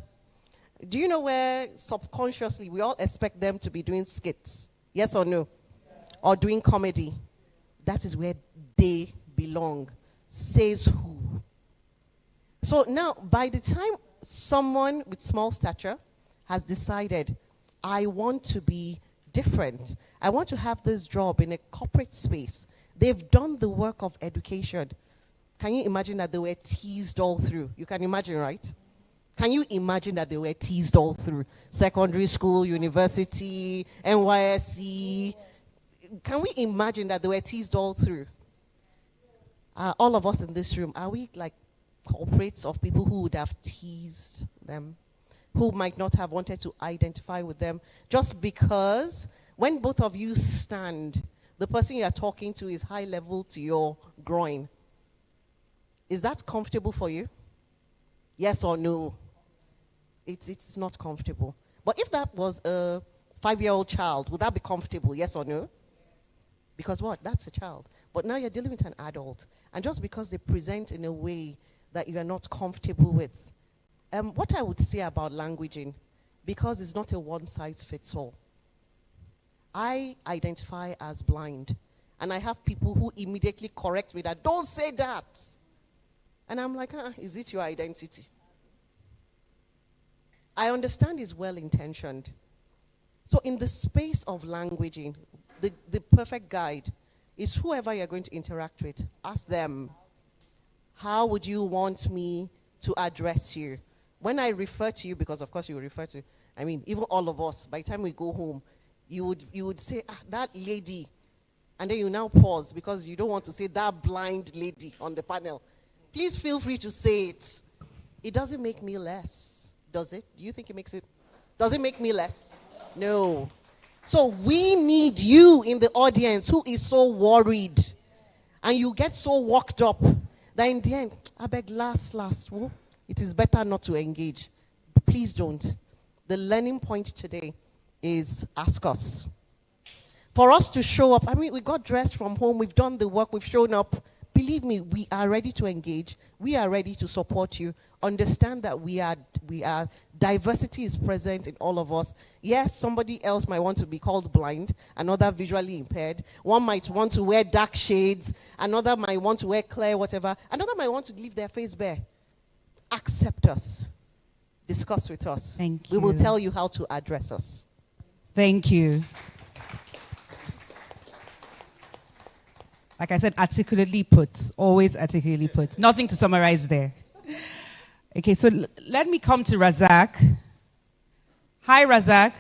do you know where subconsciously we all expect them to be doing skits? Yes or no? Or doing comedy? That is where they belong. Says who? So now, by the time someone with small stature has decided, I want to be different, I want to have this job in a corporate space They've done the work of education. Can you imagine that they were teased all through? You can imagine, right? Can you imagine that they were teased all through? Secondary school, university, NYSC. Can we imagine that they were teased all through? All of us in this room, are we like corporates of people who would have teased them? Who might not have wanted to identify with them? Just because when both of you stand, the person you are talking to is high level to your groin. Is that comfortable for you? Yes or no? It's not comfortable. But if that was a 5-year-old child, would that be comfortable? Yes or no? Because what? That's a child. But now you're dealing with an adult. And just because they present in a way that you are not comfortable with. What I would say about languaging, because it's not a one-size-fits-all. I identify as blind. And I have people who immediately correct me that, don't say that. And I'm like, is it your identity? I understand it's well-intentioned. So in the space of languaging, the perfect guide is whoever you're going to interact with. Ask them, how would you want me to address you? When I refer to you, because of course you refer to, I mean, even all of us, by the time we go home, you would say, that lady. And then you now pause because you don't want to say that blind lady on the panel. Please feel free to say it. It doesn't make me less, does it? Do you think it makes it? Does it make me less? No. So we need you in the audience who is so worried. And you get so worked up that in the end, I beg last, it is better not to engage. Please don't. The learning point today is ask us. For us to show up, I mean, we got dressed from home, we've done the work, we've shown up. Believe me, we are ready to engage. We are ready to support you. Understand that we are diversity is present in all of us. Yes, somebody else might want to be called blind, another visually impaired. One might want to wear dark shades, another might want to wear clear, whatever. Another might want to leave their face bare. Accept us. Discuss with us. Thank you. We will tell you how to address us. Thank you. Like I said, articulately put, always articulately put. Nothing to summarize there. Okay, so let me come to Razak. Hi, Razak.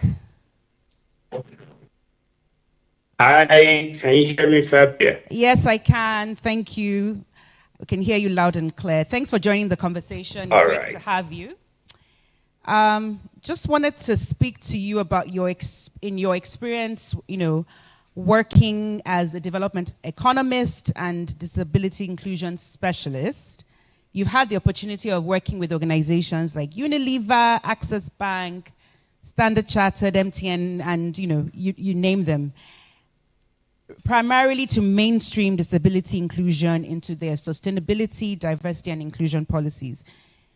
Hi, can you hear me, Fabia? Yes, I can. Thank you. I can hear you loud and clear. Thanks for joining the conversation. It's great to have you. Just wanted to speak to you about your experience, working as a development economist and disability inclusion specialist. You've had the opportunity of working with organizations like Unilever, Access Bank, Standard Chartered, MTN, and you name them, primarily to mainstream disability inclusion into their sustainability, diversity, and inclusion policies.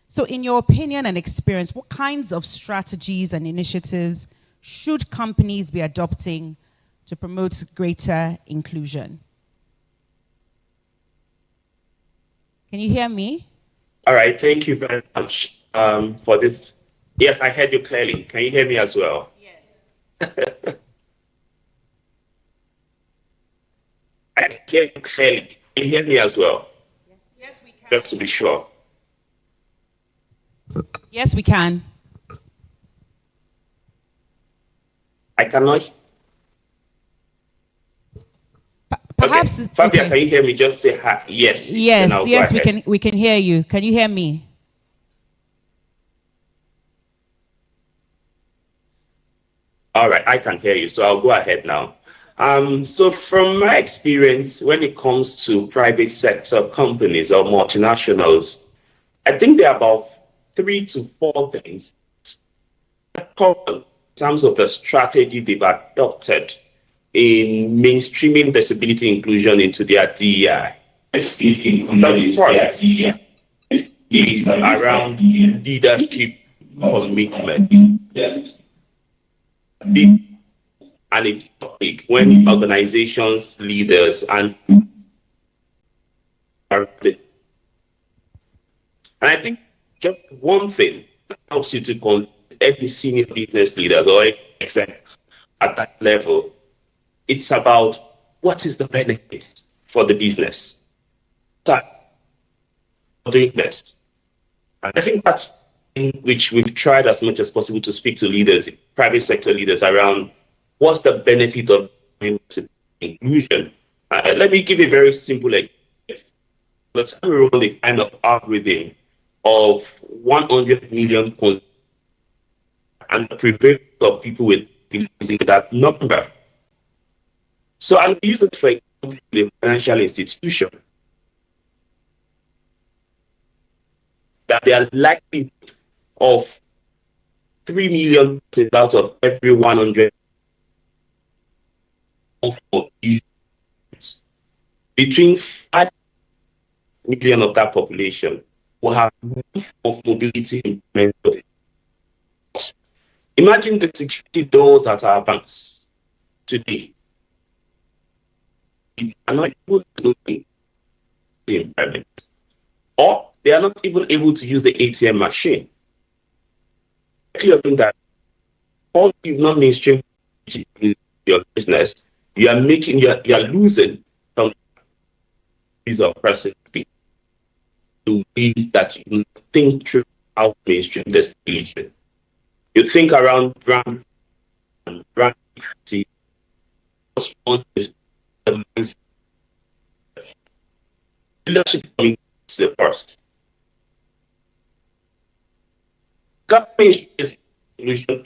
So in your opinion and experience, what kinds of strategies and initiatives should companies be adopting to promote greater inclusion? Can you hear me? All right, thank you very much for this. Yes, I heard you clearly. Can you hear me as well? Yes. I hear you clearly. Can you hear me as well? Yes, we can. Just to be sure. Yes, we can. I cannot. Perhaps. Okay. Fabia, can you hear me? Just say hi. Yes. Yes, we can hear you. Can you hear me? All right, I can hear you, so I'll go ahead now. So from my experience, when it comes to private sector companies or multinationals, I think there are about 3 to 4 things in terms of the strategy they've adopted in mainstreaming disability inclusion into their DEI. The first is around leadership commitment. And it's topic when organizations, leaders, and I think just one thing that helps you to convince every senior business leaders or exec at that level, it's about what is the benefit for the business. Time for doing best. And I think that's in which we've tried as much as possible to speak to leaders, private sector leaders, around what's the benefit of inclusion. Let me give a very simple example. Let's run the kind of algorithm of 100 million and the prevalence of people with using that number. So I'm using it for example, a financial institution that they are likely of 3 million out of every 100 between 5 million of that population will have of mobility implemented. Imagine the security doors at our banks today. They are not able to do the environment, or they are not even able to use the ATM machine. Clearly, that all you've not mainstream your business, you are losing some piece of person to ways that you think through how mainstream this solution. You think around brand and brand equity. Leadership coming first. Government is solution.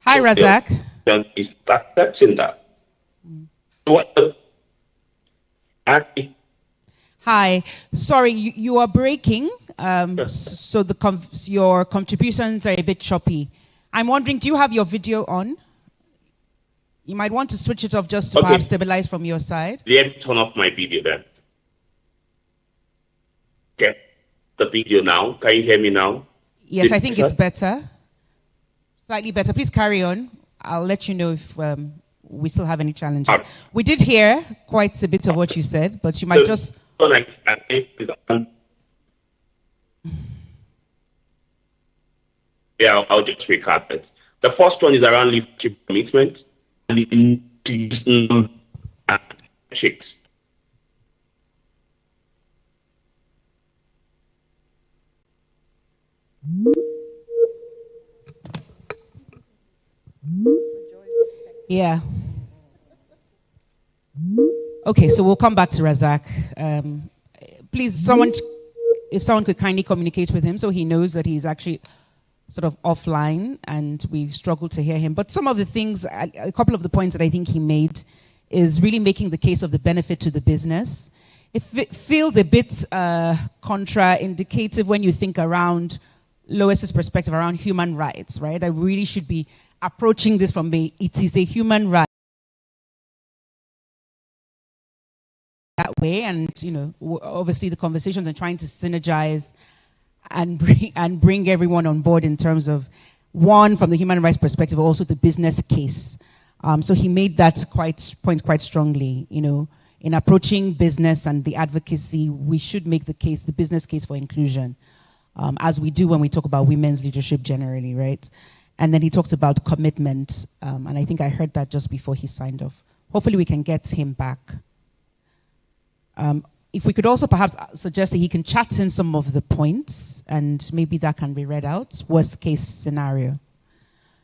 Hi, Razak. Is accepting that. Hi. Sorry, you are breaking. So your contributions are a bit choppy. I'm wondering, do you have your video on? You might want to switch it off just to perhaps stabilize from your side. Let me turn off my video then. Okay. The video now. Can you hear me now? Yes, I think it's better. Slightly better. Please carry on. I'll let you know if we still have any challenges. We did hear quite a bit of what you said, but you might just... Yeah, I'll just recap it. The first one is around leadership commitment and metrics. Yeah. Okay, so we'll come back to Razak. Please, if someone could kindly communicate with him so he knows that he's actually sort of offline and we've struggled to hear him. But some of the things, a couple of the points that I think he made is really making the case of the benefit to the business. It feels a bit contraindicative when you think around Lois's perspective around human rights, right? I really should be approaching this from it is a human right that way, and obviously the conversations and trying to synergize and bring everyone on board in terms of one from the human rights perspective, also the business case. So he made that point quite strongly. In approaching business and the advocacy, we should make the business case for inclusion, as we do when we talk about women's leadership generally, right? And then he talked about commitment, and I think I heard that just before he signed off. Hopefully we can get him back. If we could also perhaps suggest that he can chat in some of the points, and maybe that can be read out, worst case scenario.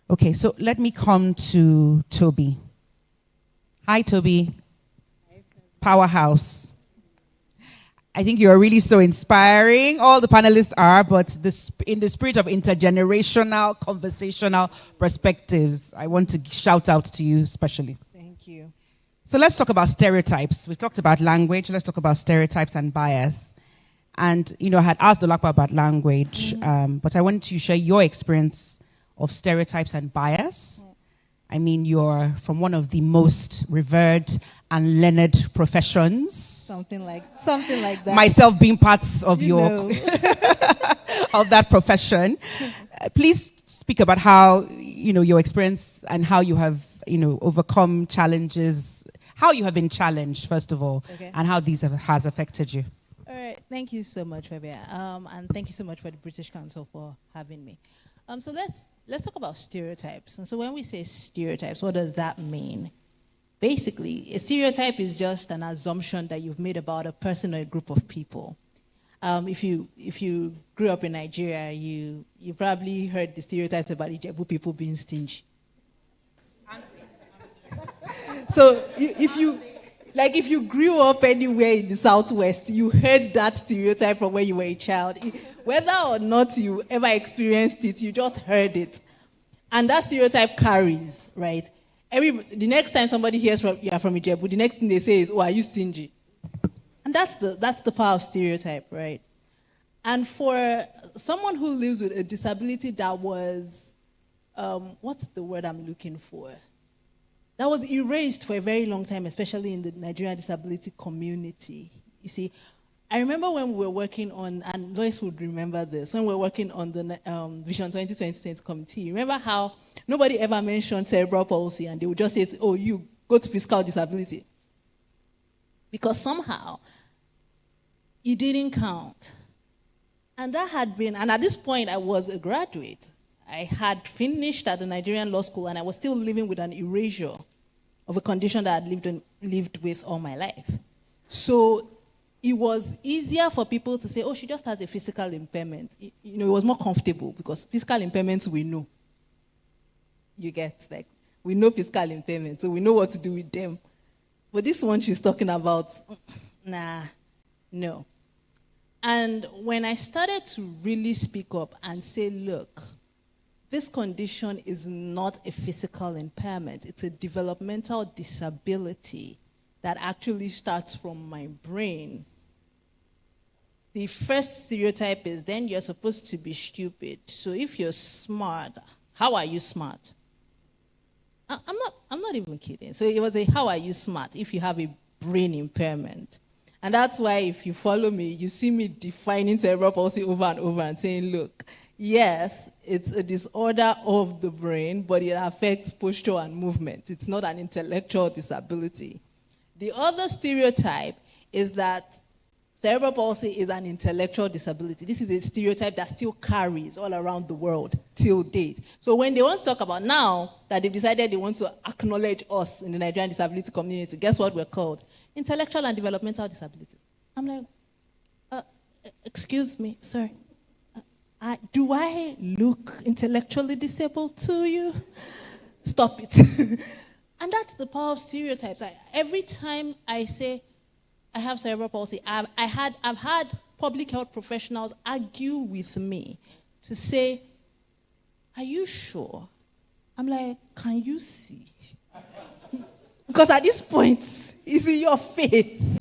Okay, so let me come to Toby. Hi, Toby. Powerhouse. I think you're really so inspiring. All the panelists are, but in the spirit of intergenerational, conversational perspectives, I want to shout out to you especially. Thank you. So let's talk about stereotypes. We talked about language. Let's talk about stereotypes and bias. And, I had asked Dolakwa about language, but I wanted to share your experience of stereotypes and bias. I mean, you're from one of the most revered and learned professions. Something like that. Myself being parts of of that profession. Please speak about how, your experience and how you have, overcome challenges, how you have been challenged, first of all, and how these has affected you. All right. Thank you so much, Fabia. And thank you so much for the British Council for having me. So let's talk about stereotypes. And so when we say stereotypes, what does that mean? basically, a stereotype is just an assumption that you've made about a person or a group of people. If you grew up in Nigeria, you probably heard the stereotypes about Ijebu people being stingy. So if you grew up anywhere in the Southwest, you heard that stereotype from when you were a child. Whether or not you ever experienced it, you just heard it. And that stereotype carries, right? The next time somebody hears you are from Ijebu, the next thing they say is, oh, are you stingy? And that's the power of stereotype, right? And for someone who lives with a disability that was, what's the word I'm looking for? That was erased for a very long time, especially in the Nigerian disability community. You see, I remember when we were working on, and Lois would remember this, when we were working on the Vision 2020 committee, remember how nobody ever mentioned cerebral palsy and they would just say, oh, you go to physical disability. Because somehow, it didn't count. And that had been, and at this point, I was a graduate. I had finished at the Nigerian law school and I was still living with an erasure of a condition that I had lived with all my life. So it was easier for people to say, oh, she just has a physical impairment. It was more comfortable because physical impairments we know. You get, like, we know physical impairments, so we know what to do with them. But this one she's talking about, nah, no. And when I started to really speak up and say, look, this condition is not a physical impairment. It's a developmental disability that actually starts from my brain. The first stereotype is then you're supposed to be stupid. So if you're smart, how are you smart? I'm not even kidding. So it was a how are you smart if you have a brain impairment. And that's why if you follow me, you see me defining cerebral palsy over and over and saying, look, yes, it's a disorder of the brain, but it affects posture and movement. It's not an intellectual disability. The other stereotype is that cerebral palsy is an intellectual disability. This is a stereotype that still carries all around the world till date. So when they want to talk about now that they've decided they want to acknowledge us in the Nigerian disability community, guess what we're called? Intellectual and developmental disabilities. I'm like, excuse me, sir. Do I look intellectually disabled to you? Stop it. And that's the power of stereotypes. Every time I say I have cerebral palsy, I've had public health professionals argue with me to say, are you sure? I'm like, can you see? Because at this point, it's in your face.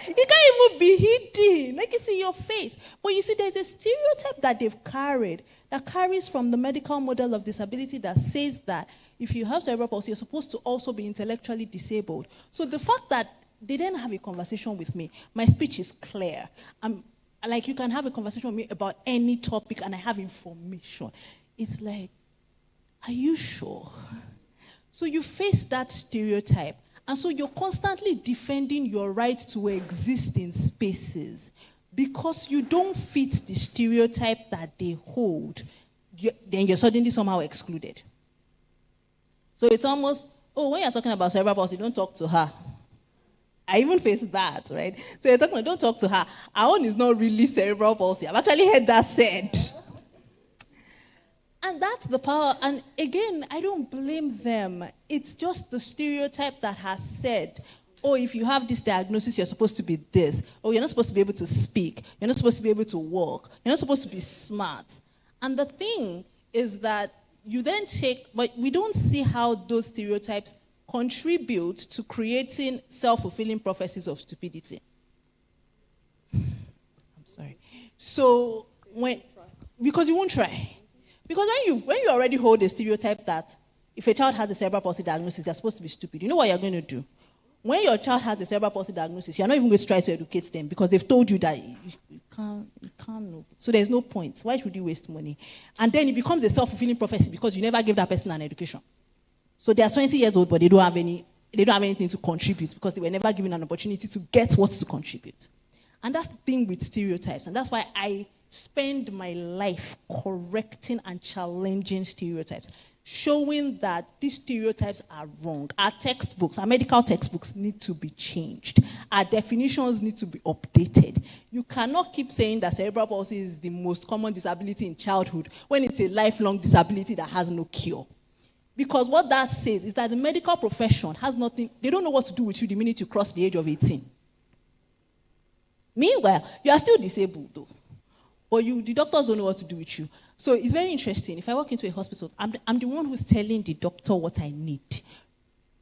It can't even be hidden. Like, it's in your face. But you see, there's a stereotype that they've carried that carries from the medical model of disability that says that if you have cerebral palsy, you're supposed to also be intellectually disabled. So the fact that they didn't have a conversation with me, my speech is clear. Like, you can have a conversation with me about any topic and I have information. It's like, are you sure? So you face that stereotype. And so you're constantly defending your right to exist in spaces because you don't fit the stereotype that they hold. Then you're suddenly somehow excluded. So it's almost, oh, when you're talking about cerebral palsy, don't talk to her. I even face that, right? So you're talking about, don't talk to her. Our own is not really cerebral palsy. I've actually heard that said. And that's the power. And again, I don't blame them. It's just the stereotype that has said, oh, if you have this diagnosis, you're supposed to be this. Oh, you're not supposed to be able to speak. You're not supposed to be able to walk. You're not supposed to be smart. And the thing is that you then take, but we don't see how those stereotypes contribute to creating self-fulfilling prophecies of stupidity. I'm sorry. So, because you won't try. Because when you already hold a stereotype that if a child has a cerebral palsy diagnosis, they're supposed to be stupid, you know what you're going to do? When your child has a cerebral palsy diagnosis, you're not even going to try to educate them because they've told you that you can't know. So there's no point. Why should you waste money? And then it becomes a self-fulfilling prophecy because you never gave that person an education. So they are 20 years old, but they don't have anything to contribute because they were never given an opportunity to get what to contribute. And that's the thing with stereotypes. And that's why I spend my life correcting and challenging stereotypes. showing that these stereotypes are wrong. Our textbooks, our medical textbooks need to be changed. Our definitions need to be updated. You cannot keep saying that cerebral palsy is the most common disability in childhood when it's a lifelong disability that has no cure. Because what that says is that the medical profession has nothing, they don't know what to do with you the minute you cross the age of 18. Meanwhile, you are still disabled though. But the doctors don't know what to do with you. So it's very interesting. If I walk into a hospital, I'm the one who's telling the doctor what I need.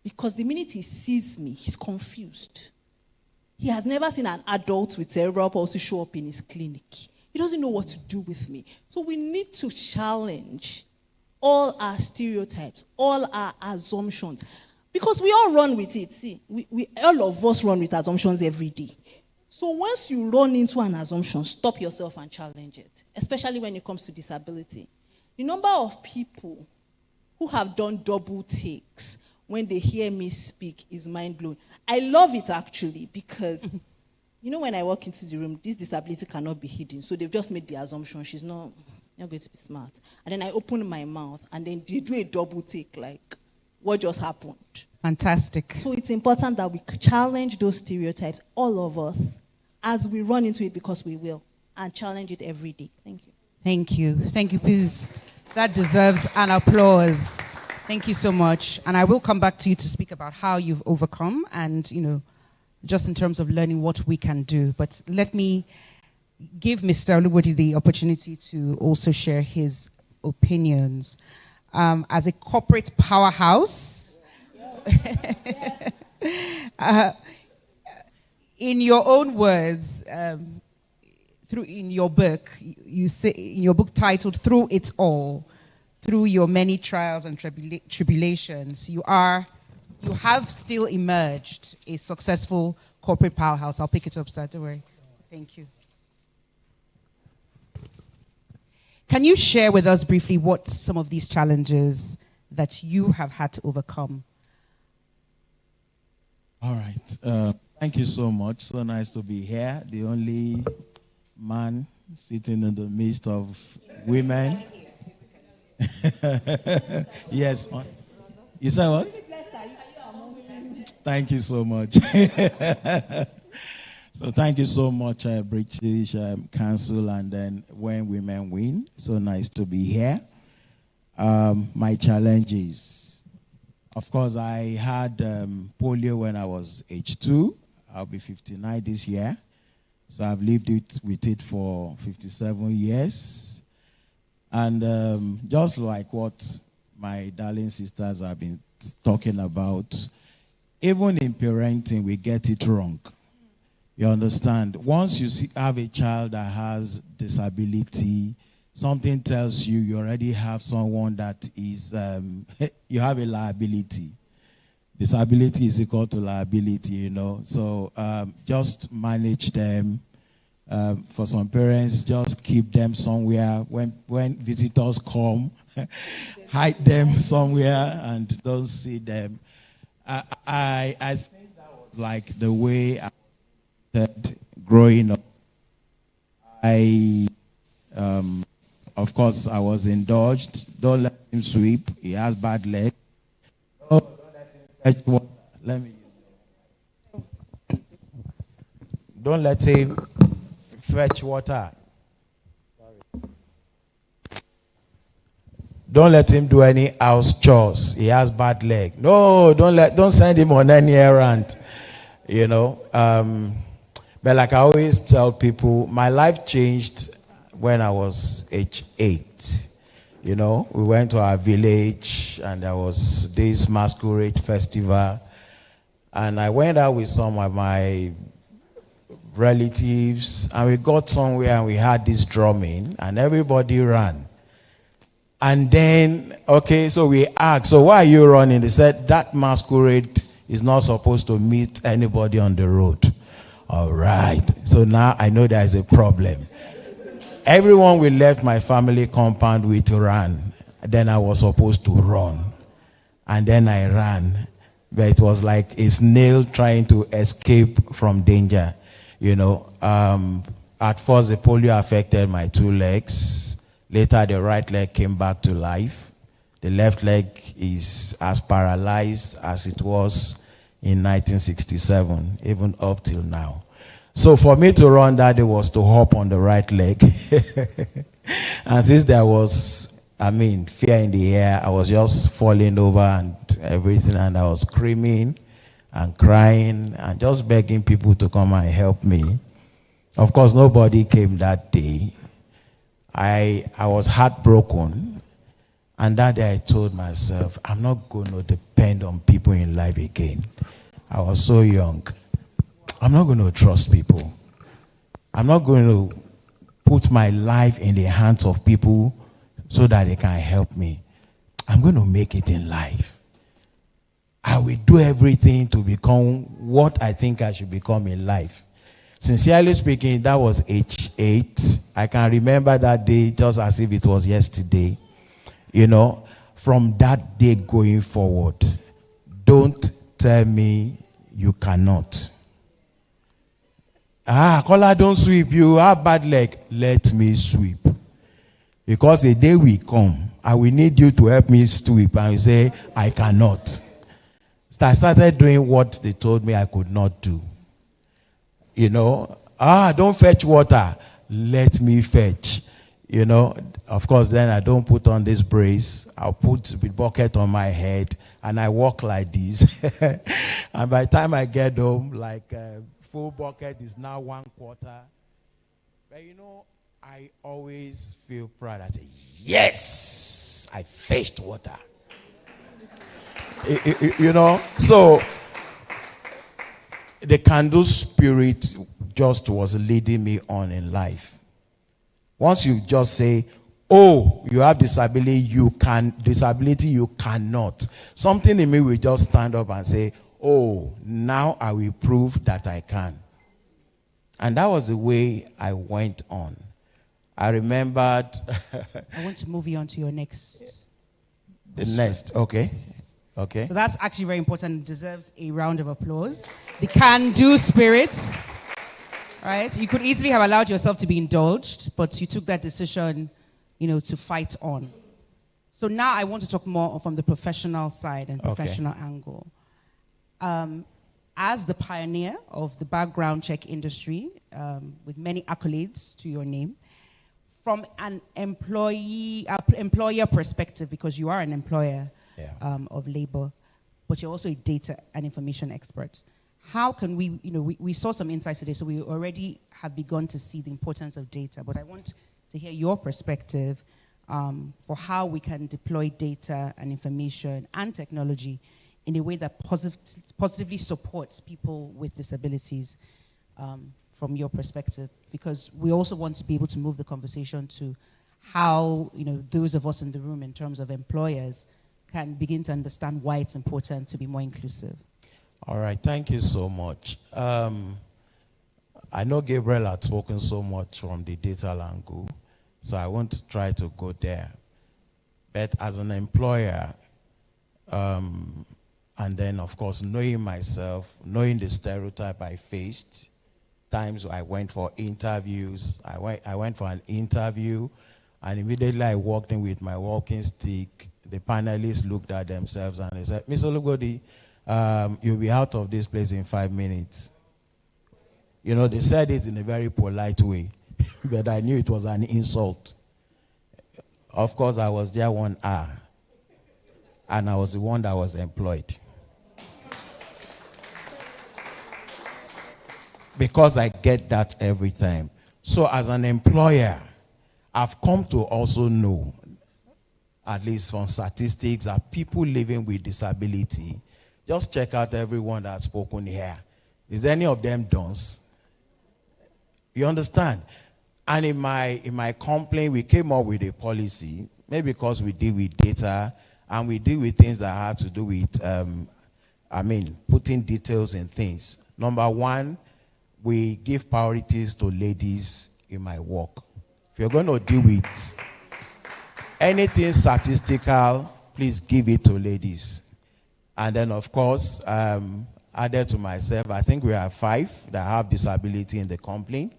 Because the minute he sees me, he's confused. He has never seen an adult with cerebral palsy show up in his clinic. He doesn't know what to do with me. So we need to challenge all our stereotypes, all our assumptions. Because we all run with it. See, all of us run with assumptions every day. So once you run into an assumption, stop yourself and challenge it, especially when it comes to disability. The number of people who have done double takes when they hear me speak is mind-blowing. I love it actually because, you know, when I walk into the room, this disability cannot be hidden. So they've just made the assumption she's not going to be smart. And then I open my mouth and then they do a double take like, what just happened? Fantastic. So it's important that we challenge those stereotypes, all of us, as we run into it, because we will, and challenge it every day. Thank you. Thank you. Thank you, please. That deserves an applause. Thank you so much. And I will come back to you to speak about how you've overcome and, you know, just in terms of learning what we can do. But let me give Mr. Olubodi the opportunity to also share his opinions. As a corporate powerhouse, in your own words, in your book, you say in your book titled "Through It All," through your many trials and tribulations, you have still emerged a successful corporate powerhouse. I'll pick it up, sir. Don't worry. Thank you. Can you share with us briefly what some of these challenges that you have had to overcome? All right. Thank you so much. So nice to be here. The only man sitting in the midst of women. Yes. You said what? Thank you so much. So thank you so much, British Council, and then When Women Win. So nice to be here. My challenges. Of course, I had polio when I was age 2. I'll be 59 this year. So I've lived with it for 57 years. And just like what my darling sisters have been talking about, even in parenting, we get it wrong. You understand? Once you have a child that has disability, something tells you you already have someone that is, you have a liability. Disability is equal to liability, you know. So just manage them. For some parents, just keep them somewhere. When visitors come, hide them somewhere and don't see them. I think that was like the way I started growing up. Of course, I was indulged. Don't let him sweep. He has bad legs. Don't let him fetch water. Don't let him fetch water. Don't let him do any house chores. He has bad leg. No, don't send him on any errand. You know. But like I always tell people, my life changed when I was age 8. You know, we went to our village and there was this masquerade festival. And I went out with some of my relatives and we got somewhere and we had this drumming and everybody ran. And then, okay, so we asked, so why are you running? They said, that masquerade is not supposed to meet anybody on the road. All right. So now I know there is a problem. Everyone we left my family compound with ran. Then I was supposed to run. And then I ran. But it was like a snail trying to escape from danger. You know, at first the polio affected my 2 legs. Later the right leg came back to life. The left leg is as paralyzed as it was in 1967, even up till now. So for me to run that day was to hop on the right leg. And since there was, fear in the air, I was just falling over and everything, and I was screaming and crying and just begging people to come and help me. Of course, nobody came that day. I was heartbroken. And that day I told myself, I'm not going to depend on people in life again. I was so young. I'm not going to trust people. I'm not going to put my life in the hands of people so that they can help me. I'm going to make it in life. I will do everything to become what I think I should become in life. Sincerely speaking, that was age 8. I can remember that day just as if it was yesterday. You know, from that day going forward, don't tell me you cannot. Kola, don't sweep. You have bad leg. Let me sweep. Because the day will come, I will need you to help me sweep. And you say, I cannot. So I started doing what they told me I could not do. You know, don't fetch water. Let me fetch. You know, of course, then I don't put on this brace. I'll put the bucket on my head and I walk like this. And by the time I get home, like full bucket is now 1/4. But you know, I always feel proud. I say, yes, I fetched water. You know, so the candle spirit just was leading me on in life. Once you just say, oh, you have disability, you cannot. Something in me will just stand up and say, oh, now I will prove that I can. And that was the way I went on. I remembered. I want to move you on to your next. The next, okay. Okay. So that's actually very important. It deserves a round of applause. The can-do spirit. Right? You could easily have allowed yourself to be indulged, but you took that decision, you know, to fight on. So now I want to talk more from the professional side and professional angle. As the pioneer of the background check industry, with many accolades to your name, from an employer perspective, because you are an employer of labor, but you're also a data and information expert. How can we, you know, we saw some insights today, so we already have begun to see the importance of data, but I want to hear your perspective for how we can deploy data and information and technology in a way that positively supports people with disabilities from your perspective, because we also want to be able to move the conversation to how, you know, those of us in the room in terms of employers can begin to understand why it's important to be more inclusive. All right, thank you so much. I know Gabriel had spoken so much from the data angle, so I won't try to go there. But as an employer, and then of course knowing myself, knowing the stereotype I faced, times I went for interviews, I went for an interview, and immediately I walked in with my walking stick. The panelists looked at themselves and they said, Mr. Lugodi, you'll be out of this place in 5 minutes. You know, they said it in a very polite way, but I knew it was an insult. Of course, I was there 1 hour, and I was the one that was employed. Because I get that every time. So as an employer, I've come to also know, at least from statistics, that people living with disability, just check out everyone that's spoken here. Is any of them dons? You understand? And in my complaint, we came up with a policy, maybe because we deal with data and we deal with things that have to do with, putting details in things. Number one, we give priorities to ladies in my work. If you're going to deal with anything statistical, please give it to ladies. And then, of course, added to myself, I think we have 5 that have disability in the company.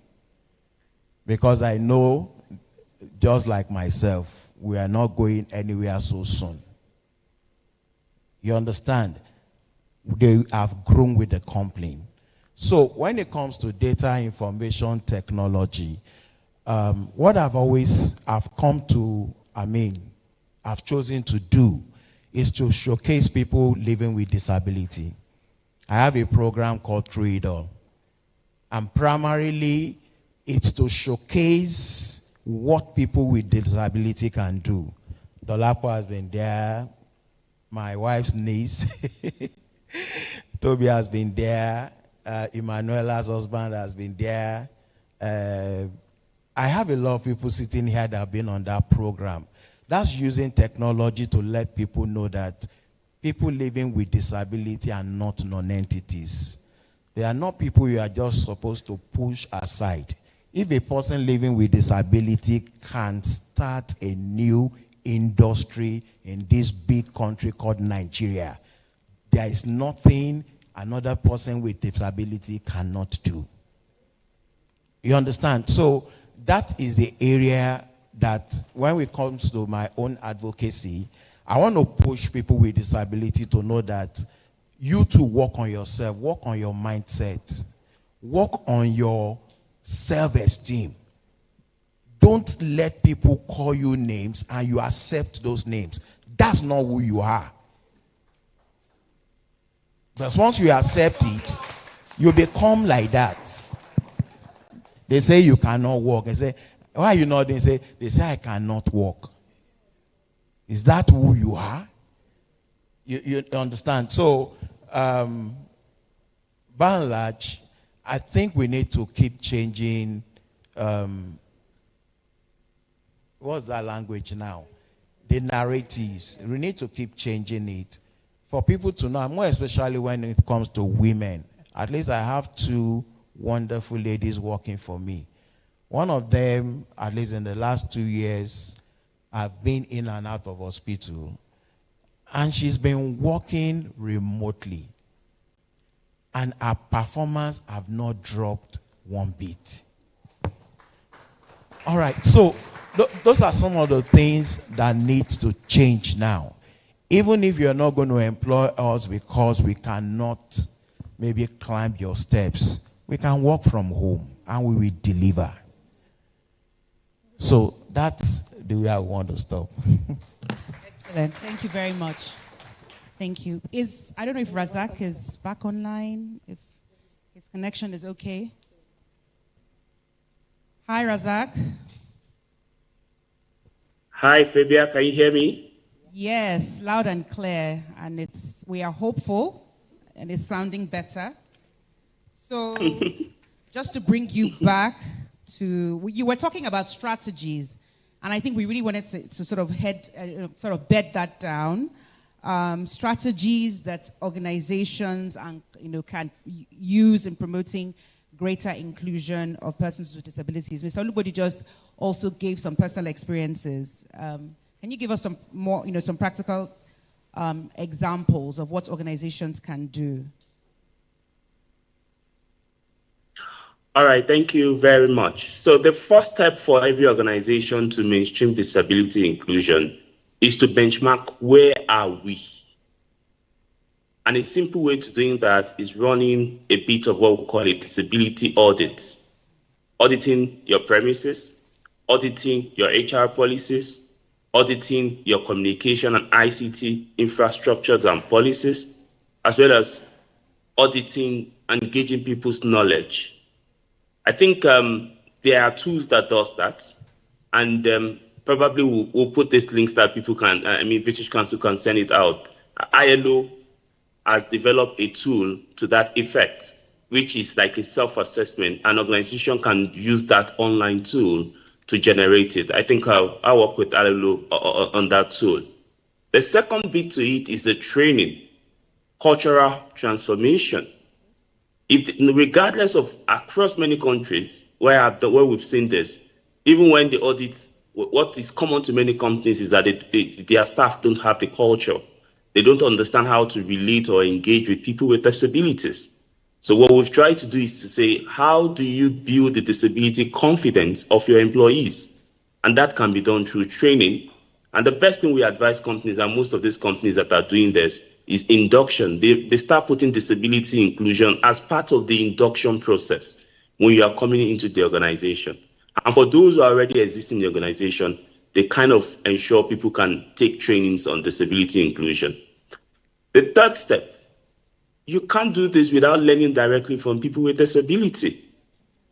Because I know, just like myself, we are not going anywhere so soon. You understand? They have grown with the company. So when it comes to data information technology, what I've chosen to do is to showcase people living with disability. I have a program called Through It All. And primarily, it's to showcase what people with disability can do. Dolapo has been there, my wife's niece. Toby has been there. Emanuela's husband has been there. I have a lot of people sitting here that have been on that program. That's using technology to let people know that people living with disability are not non-entities. They are not people you are just supposed to push aside. If a person living with disability can start a new industry in this big country called Nigeria, there is nothing another person with disability cannot do. You understand? So that is the area that when it comes to my own advocacy, I want to push people with disability to know that you too work on yourself, work on your mindset, work on your self-esteem. Don't let people call you names and you accept those names. That's not who you are. But once you accept it, you become like that. They say you cannot walk. They say, why are you not doing? They say I cannot walk. Is that who you are? You understand? So, by and large, I think we need to keep changing. What's that language now? The narratives. We need to keep changing it for people to know, more especially when it comes to women. At least I have two wonderful ladies working for me. One of them, at least in the last 2 years, I've been in and out of hospital. And she's been working remotely. And her performance have not dropped one bit. All right, so those are some of the things that need to change now. Even if you're not going to employ us because we cannot maybe climb your steps, we can work from home and we will deliver. So that's the way I want to stop. Excellent. Thank you very much. Thank you. I don't know if Razak is back online, if his connection is okay. Hi, Razak. Hi, Fabia. Can you hear me? Yes, loud and clear. And we are hopeful, and it's sounding better. So just to bring you back to, you were talking about strategies, and I think we really wanted to sort of bed that down. Strategies that organizations can use in promoting greater inclusion of persons with disabilities. Mr. Olubodi just also gave some personal experiences. Can you give us some more, some practical examples of what organizations can do? All right, thank you very much. So the first step for every organization to mainstream disability inclusion is to benchmark where are we. And a simple way to doing that is running a bit of what we call a disability audit. Auditing your premises, auditing your HR policies, auditing your communication and ICT infrastructures and policies, as well as auditing and engaging people's knowledge. I think there are tools that does that, and probably we'll put these links that people can, British Council can send it out. ILO has developed a tool to that effect, which is like a self-assessment. An organization can use that online tool to generate it. I think I'll work with ILO on that tool. The second bit to it is the training, cultural transformation. Regardless of across many countries where we've seen this, even when the audit, what is common to many companies is that their staff don't have the culture. They don't understand how to relate or engage with people with disabilities. So what we've tried to do is to say, how do you build the disability confidence of your employees? And that can be done through training. And the best thing we advise companies, and most of these companies that are doing this, is induction. They start putting disability inclusion as part of the induction process when you are coming into the organization. And for those who are already existing in the organization, they kind of ensure people can take trainings on disability inclusion. The third step, you can't do this without learning directly from people with disability.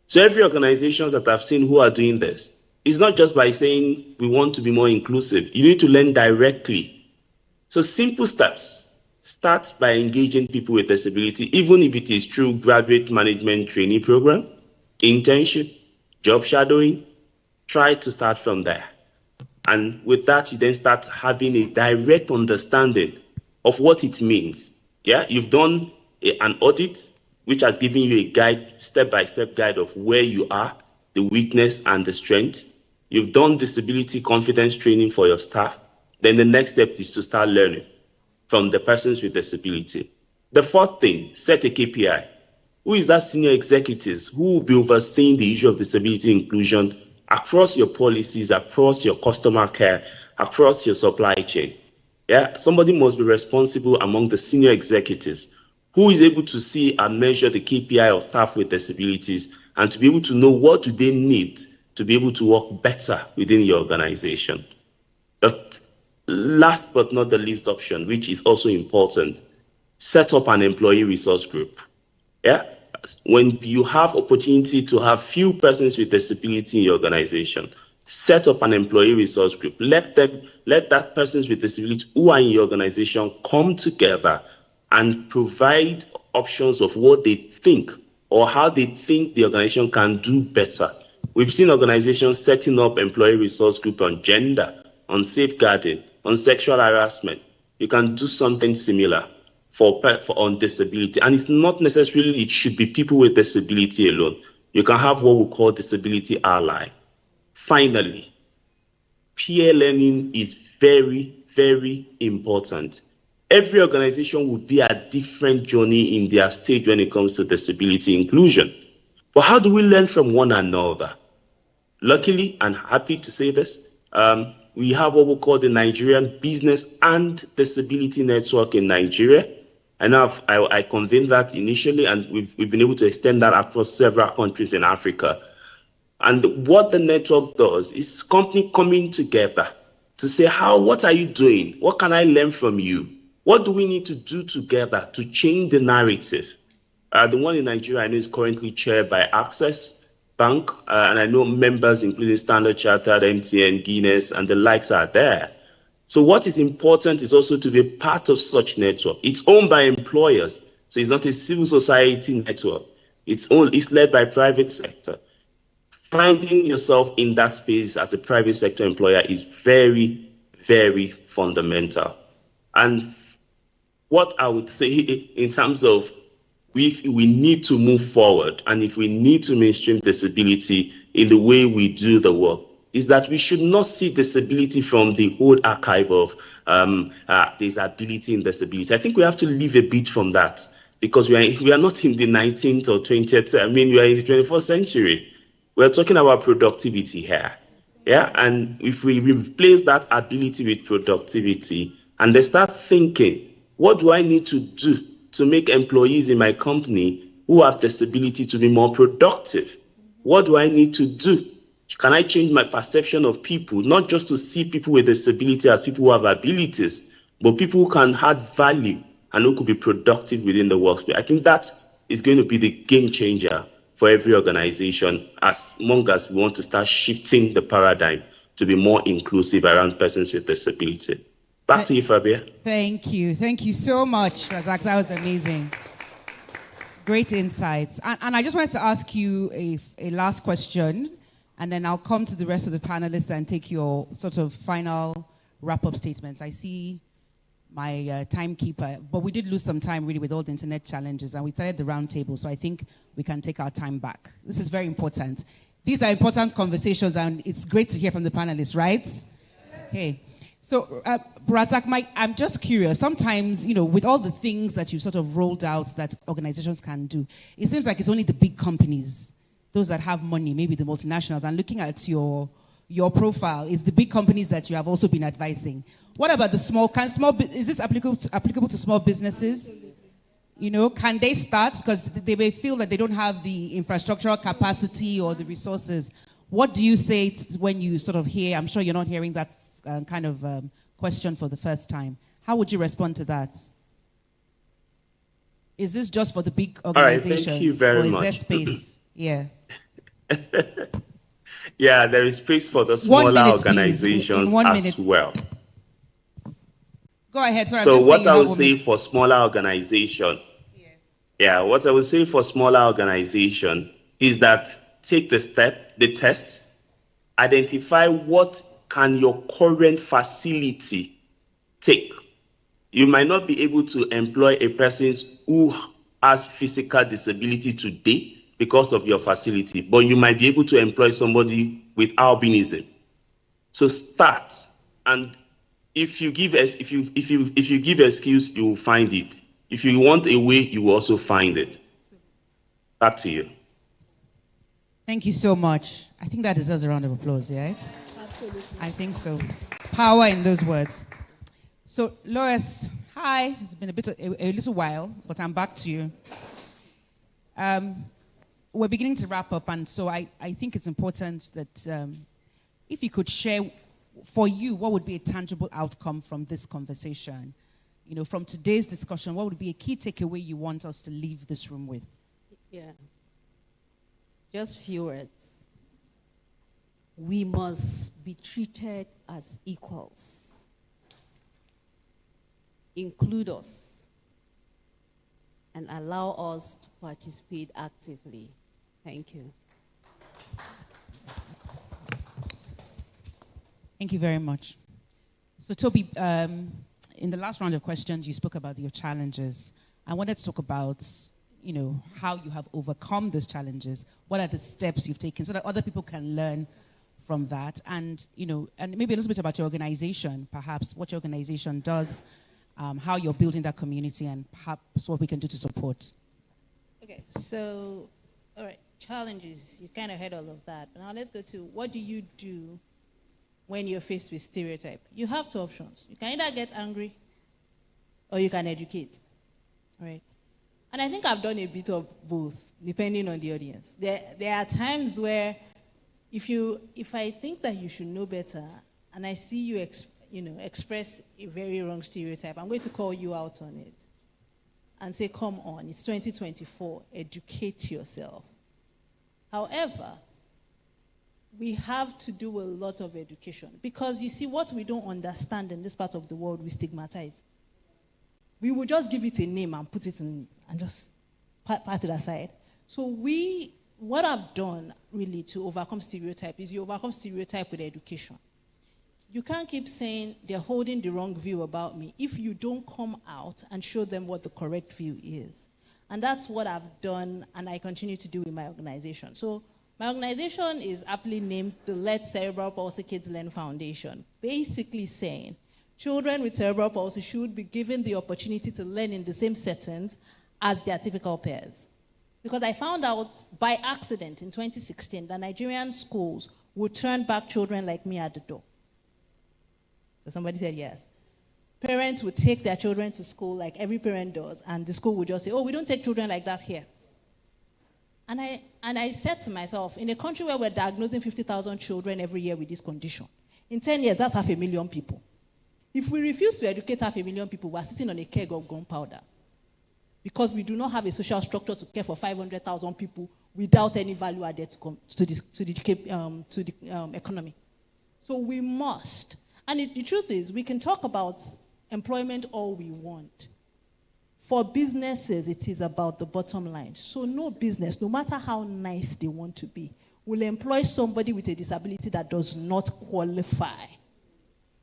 So every organization that I've seen who are doing this, it's not just by saying we want to be more inclusive. You need to learn directly. So simple steps. Start by engaging people with disability, even if it is through graduate management training program, internship, job shadowing. Try to start from there. And with that, you then start having a direct understanding of what it means. Yeah, you've done an audit, which has given you a guide, step-by-step guide of where you are, the weakness and the strength. You've done disability confidence training for your staff. Then the next step is to start learning from the persons with disability. The fourth thing, set a KPI. Who is that senior executives who will be overseeing the issue of disability inclusion across your policies, across your customer care, across your supply chain? Yeah, somebody must be responsible among the senior executives who is able to see and measure the KPI of staff with disabilities and to be able to know what do they need to be able to work better within your organization. The last but not the least option, which is also important, set up an employee resource group. Yeah, when you have opportunity to have few persons with disability in your organization, set up an employee resource group. Let that persons with disability who are in your organization come together and provide options of what they think or how they think the organization can do better. We've seen organizations setting up employee resource group on gender, on safeguarding, on sexual harassment. You can do something similar for on disability. And it's not necessarily it should be people with disability alone. You can have what we call disability ally. Finally, peer learning is very, very important. Every organization will be a different journey in their stage when it comes to disability inclusion. But how do we learn from one another? Luckily, and happy to say this, we have what we call the Nigerian Business and Disability Network in Nigeria. I know I convened that initially, and we've been able to extend that across several countries in Africa. And what the network does is company coming together to say, what are you doing? What can I learn from you? What do we need to do together to change the narrative? The one in Nigeria I know is currently chaired by Access Bank, and I know members including Standard Chartered, MTN, Guinness, and the likes are there. So what is important is also to be a part of such network. It's owned by employers, so it's not a civil society network. It's led by private sector. Finding yourself in that space as a private sector employer is very, very fundamental. And what I would say in terms of if we need to move forward and if we need to mainstream disability in the way we do the work, is that we should not see disability from the whole archive of disability and disability. I think we have to leave a bit from that because we are not in the 19th or 20th, we are in the 21st century. We're talking about productivity here. Yeah, and if we replace that ability with productivity and they start thinking, what do I need to do to make employees in my company who have disability to be more productive? What do I need to do? Can I change my perception of people, not just to see people with disability as people who have abilities, but people who can add value and who could be productive within the workspace? I think that is going to be the game changer for every organization as long as we want to start shifting the paradigm to be more inclusive around persons with disability. Back to you, Fabia. Thank you. Thank you so much, Razak. That was amazing. Great insights. And I just wanted to ask you a last question, and then I'll come to the rest of the panelists and take your sort of final wrap-up statements. I see my timekeeper, but we did lose some time really with all the internet challenges, and we started the roundtable, so I think we can take our time back. This is very important. These are important conversations, and it's great to hear from the panelists, right? Okay. So, Razak, I'm just curious. Sometimes, with all the things that you've sort of rolled out that organizations can do, it seems like it's only the big companies, those that have money, maybe the multinationals, and looking at your your profile is the big companies that you have also been advising. What about the small? Is this applicable to small businesses? You know, can they start? Because they may feel that they don't have the infrastructural capacity or the resources. What do you say when you sort of hear, I'm sure you're not hearing that kind of question for the first time. How would you respond to that? Is this just for the big organizations? All right, thank you very much. Or is there space? Yeah. Yeah, there is space for the smaller organizations as well. Go ahead. Sorry, so what I would say for smaller organization, what I would say for smaller organization is that take the test, identify what can your current facility take. You might not be able to employ a person who has physical disability today because of your facility, but you might be able to employ somebody with albinism. So start, and if you give excuse, you will find it. If you want a way, you will also find it. Back to you. Thank you so much. I think that deserves a round of applause, right? Absolutely. I think so. Power in those words. So, Lois, hi. It's been a little while, but I'm back to you. We're beginning to wrap up, and so I think it's important that if you could share, for you, what would be a tangible outcome from this conversation? You know, from today's discussion, what would be a key takeaway you want us to leave this room with? Yeah. Just few words. We must be treated as equals. Include us and allow us to participate actively. Thank you. Thank you very much. So, Toby, in the last round of questions, you spoke about your challenges. I wanted to talk about, you know, how you have overcome those challenges. What are the steps you've taken so that other people can learn from that? And, you know, and maybe a little bit about your organization, perhaps what your organization does, how you're building that community, and perhaps what we can do to support. Okay, so, all right, challenges, you kind of heard all of that. Now let's go to what do you do when you're faced with stereotype? You have two options. You can either get angry or you can educate, right? And I think I've done a bit of both, depending on the audience. There are times where if I think that you should know better and I see you express a very wrong stereotype, I'm going to call you out on it and say, come on, it's 2024, educate yourself. However, we have to do a lot of education because you see, what we don't understand in this part of the world, we stigmatize. We will just give it a name and put it in and just part it aside. So what I've done really to overcome stereotype is you overcome stereotype with education. You can't keep saying they're holding the wrong view about me if you don't come out and show them what the correct view is. And that's what I've done and I continue to do in my organization. So my organization is aptly named the Let Cerebral Palsy Kids Learn Foundation, basically saying children with cerebral palsy should be given the opportunity to learn in the same settings as their typical peers. Because I found out by accident in 2016 that Nigerian schools would turn back children like me at the door. So somebody said yes. Parents would take their children to school like every parent does, and the school would just say, oh, we don't take children like that here. And I said to myself, in a country where we're diagnosing 50,000 children every year with this condition, in 10 years, that's 500,000 people. If we refuse to educate 500,000 people, we're sitting on a keg of gunpowder. Because we do not have a social structure to care for 500,000 people without any value added to the economy. So we must. And the truth is, we can talk about employment all we want. For businesses, it is about the bottom line. So no business, no matter how nice they want to be, will employ somebody with a disability that does not qualify.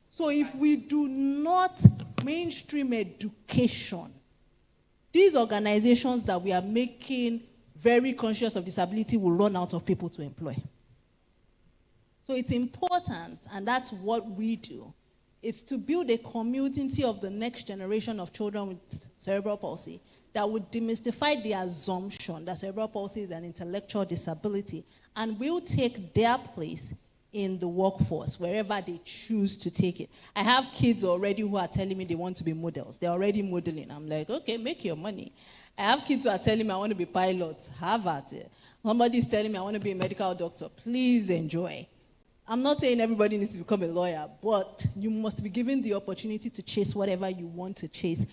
So if we do not mainstream education, these organizations that we are making very conscious of disability will run out of people to employ. So it's important, and that's what we do, is to build a community of the next generation of children with cerebral palsy that would demystify the assumption that cerebral palsy is an intellectual disability and will take their place in the workforce, wherever they choose to take it. I have kids already who are telling me they want to be models. They're already modeling. I'm like, okay, make your money. I have kids who are telling me I want to be pilots. Have at it. Somebody's telling me I want to be a medical doctor. Please enjoy. I'm not saying everybody needs to become a lawyer, but you must be given the opportunity to chase whatever you want to chase,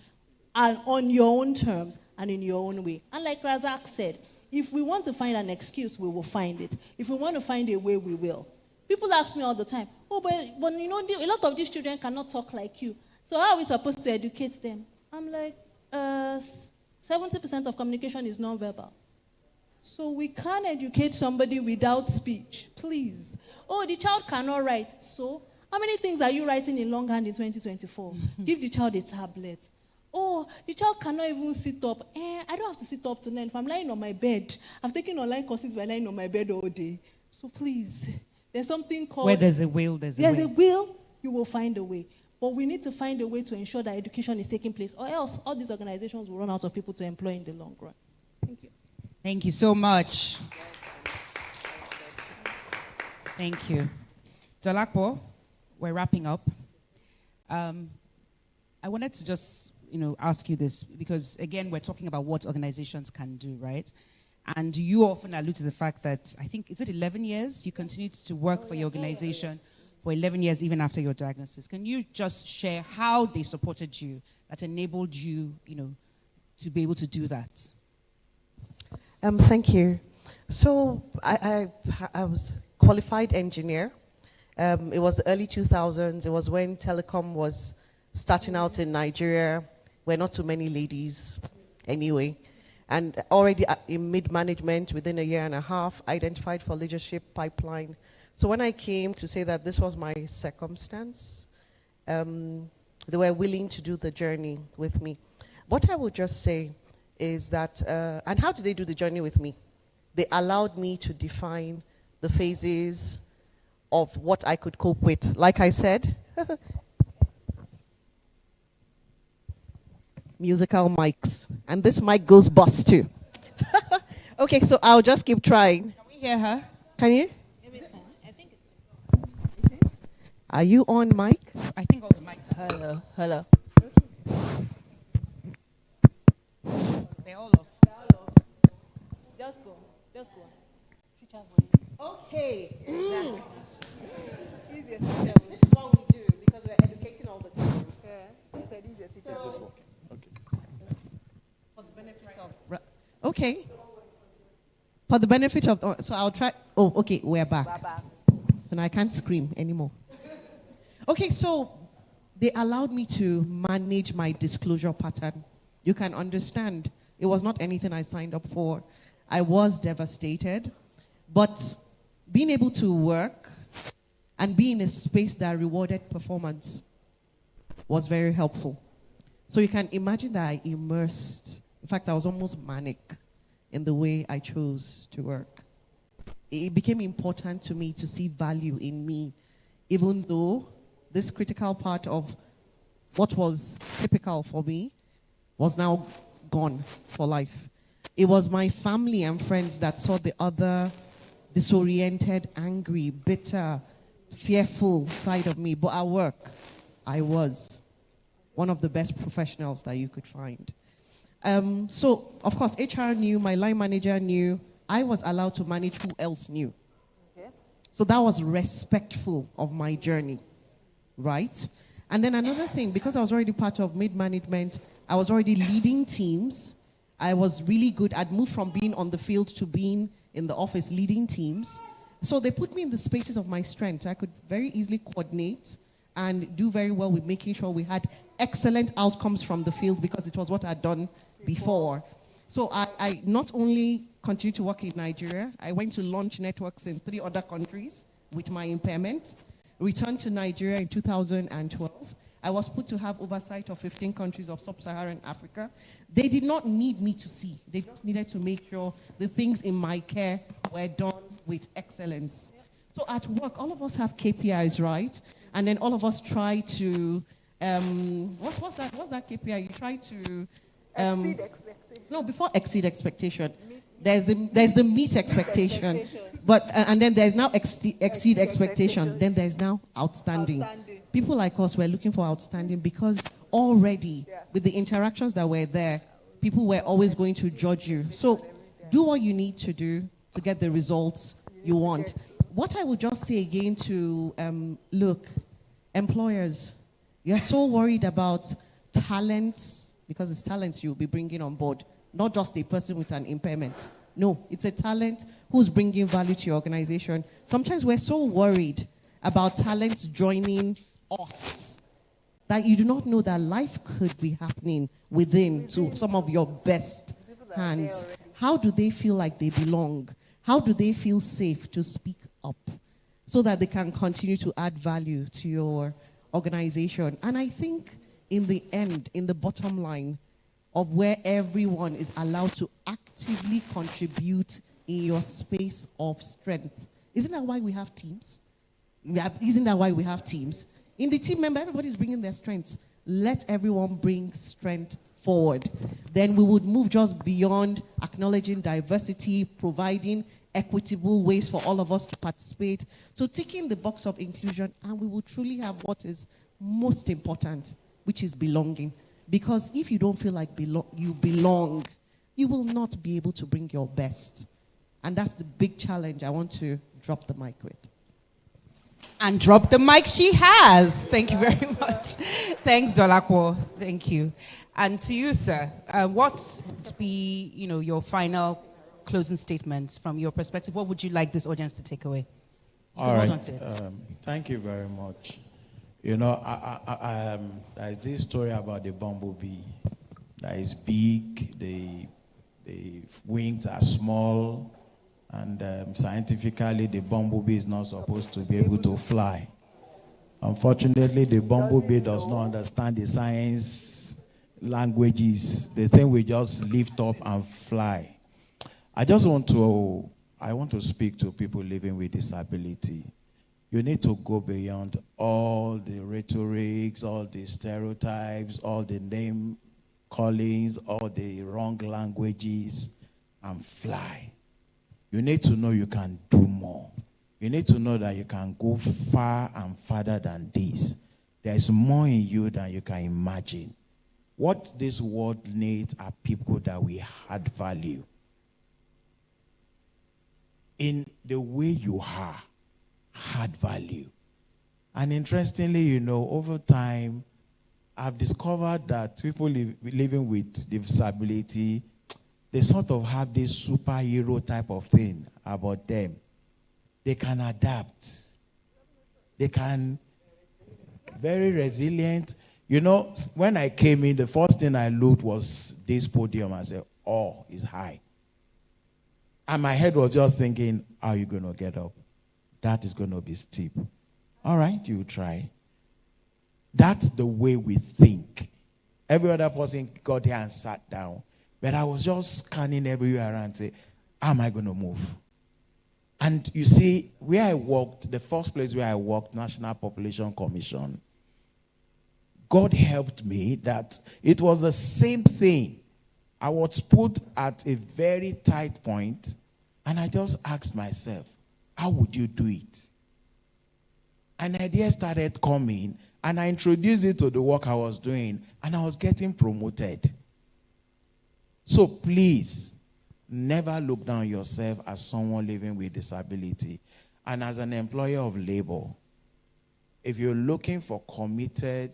and on your own terms and in your own way. And like Razak said, if we want to find an excuse, we will find it. If we want to find a way, we will. People ask me all the time, oh, but you know, a lot of these children cannot talk like you. So how are we supposed to educate them? I'm like, 70% of communication is nonverbal. So we can't educate somebody without speech, please. Oh, the child cannot write. So how many things are you writing in longhand in 2024? Give the child a tablet. Oh, the child cannot even sit up. I don't have to sit up to learn. If I'm lying on my bed, I've taken online courses by lying on my bed all day. So please, there's something called... Where there's a will, there's a way. There's a will, you will find a way. But we need to find a way to ensure that education is taking place, or else all these organizations will run out of people to employ in the long run. Thank you. Thank you so much. Thank you. Dolapo, we're wrapping up. I wanted to just, ask you this, because again, we're talking about what organizations can do, right? And you often allude to the fact that, I think, is it 11 years? You continued to work for your organization for 11 years, even after your diagnosis. Can you just share how they supported you, that enabled you, to be able to do that? Thank you. So I was a qualified engineer. It was the early 2000s. It was when telecom was starting out in Nigeria. Were not too many ladies anyway. And already in mid-management, within a year and a half, identified for leadership pipeline. So when I came to say that this was my circumstance, they were willing to do the journey with me. What I would just say is that, and how did they do the journey with me? They allowed me to define the phases of what I could cope with. Like I said, musical mics. And this mic goes bust too. Okay, so I'll just keep trying. Can we hear her? Can you? Are you on mic? I think all the mics are. Hello, hello. They're all off. Just go. Teacher voice. Okay. Easier This is what we do because we're educating all the time. Yeah, I said easier teacher. So, This is okay. For the benefit of... Okay. For the benefit of... So I'll try... Oh, okay, we're back. So now I can't scream anymore. Okay, so they allowed me to manage my disclosure pattern. You can understand, it was not anything I signed up for. I was devastated, but being able to work and be in a space that rewarded performance was very helpful. So you can imagine that I immersed. In fact, I was almost manic in the way I chose to work. It became important to me to see value in me, even though this critical part of what was typical for me was now gone for life. It was my family and friends that saw the other disoriented, angry, bitter, fearful side of me. But at work, I was one of the best professionals that you could find. So, of course, HR knew, my line manager knew, I was allowed to manage who else knew. Okay. So that was respectful of my journey, right? And then another thing, because I was already part of mid-management, I was already leading teams. I was really good. I'd moved from being on the field to being in the office leading teams. So they put me in the spaces of my strength. I could very easily coordinate and do very well with making sure we had excellent outcomes from the field because it was what I'd done before. So I not only continued to work in Nigeria, I went to launch networks in 3 other countries with my impairment, returned to Nigeria in 2012. I was put to have oversight of 15 countries of sub-Saharan Africa. They did not need me to see. They just needed to make sure the things in my care were done with excellence. So at work, all of us have KPIs, right? And then all of us try to, what's that KPI? You try to... exceed expectation. No, before exceed expectation. There's the meet expectation. But, and then there's now exceed expectation. Then there's now outstanding. People like us were looking for outstanding because already with the interactions that were there, people were always going to judge you. So do what you need to do to get the results you want. What I would just say again to, look, employers, you're so worried about talents, because it's talents you'll be bringing on board, not just a person with an impairment. No, it's a talent who's bringing value to your organization. Sometimes we're so worried about talents joining us that you do not know that life could be happening within to some of your best hands. How do they feel like they belong? How do they feel safe to speak up so that they can continue to add value to your organization? And I think in the end, in the bottom line of where everyone is allowed to actively contribute in your space of strength. Isn't that why we have teams? Isn't that why we have teams? In the team member, everybody's bringing their strengths. Let everyone bring strength forward. Then we would move just beyond acknowledging diversity, providing equitable ways for all of us to participate, to ticking the box of inclusion, and we will truly have what is most important, which is belonging. Because if you don't feel like you belong, you will not be able to bring your best. And that's the big challenge I want to drop the mic with. And drop the mic she has. Thank you very much. Thanks, Dolakwo. Thank you. And to you, sir, what would be, your final closing statements from your perspective? What would you like this audience to take away? All right. Thank you very much. There's this story about the bumblebee that is big, the wings are small, and scientifically the bumblebee is not supposed to be able to fly. Unfortunately, the bumblebee does not understand the science languages. The thing will just lift up and fly. I want to speak to people living with disability. You need to go beyond all the rhetorics, all the stereotypes, all the name callings, all the wrong languages, and fly. You need to know you can do more. You need to know that you can go far and farther than this. There's more in you than you can imagine. What this world needs are people that we add value in the way you are. Add value. And interestingly, over time, I've discovered that people living with disability, they sort of have this superhero type of thing about them. They can adapt. They can, very resilient. When I came in, the first thing I looked was this podium. I said, oh, it's high. And my head was just thinking, how are you going to get up? That is going to be steep. All right, you try. That's the way we think. Every other person got here and sat down. But I was just scanning everywhere around and say, how am I going to move? And you see, where I worked, the first place where I worked, National Population Commission, God helped me that it was the same thing. I was put at a very tight point, and I just asked myself, how would you do it? An idea started coming, and I introduced it to the work I was doing, and I was getting promoted. So please, never look down yourself as someone living with disability. And as an employer of labor, if you're looking for committed,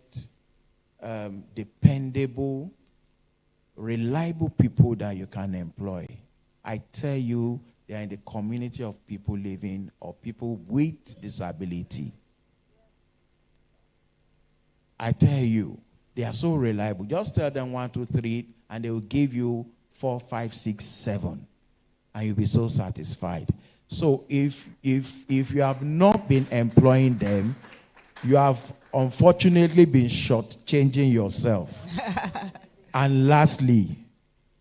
dependable, reliable people that you can employ, I tell you, they are in the community of people living or people with disability. I tell you, they are so reliable. Just tell them 1, 2, 3, and they will give you 4, 5, 6, 7, and you'll be so satisfied. So if you have not been employing them, you have unfortunately been shortchanging yourself. And lastly,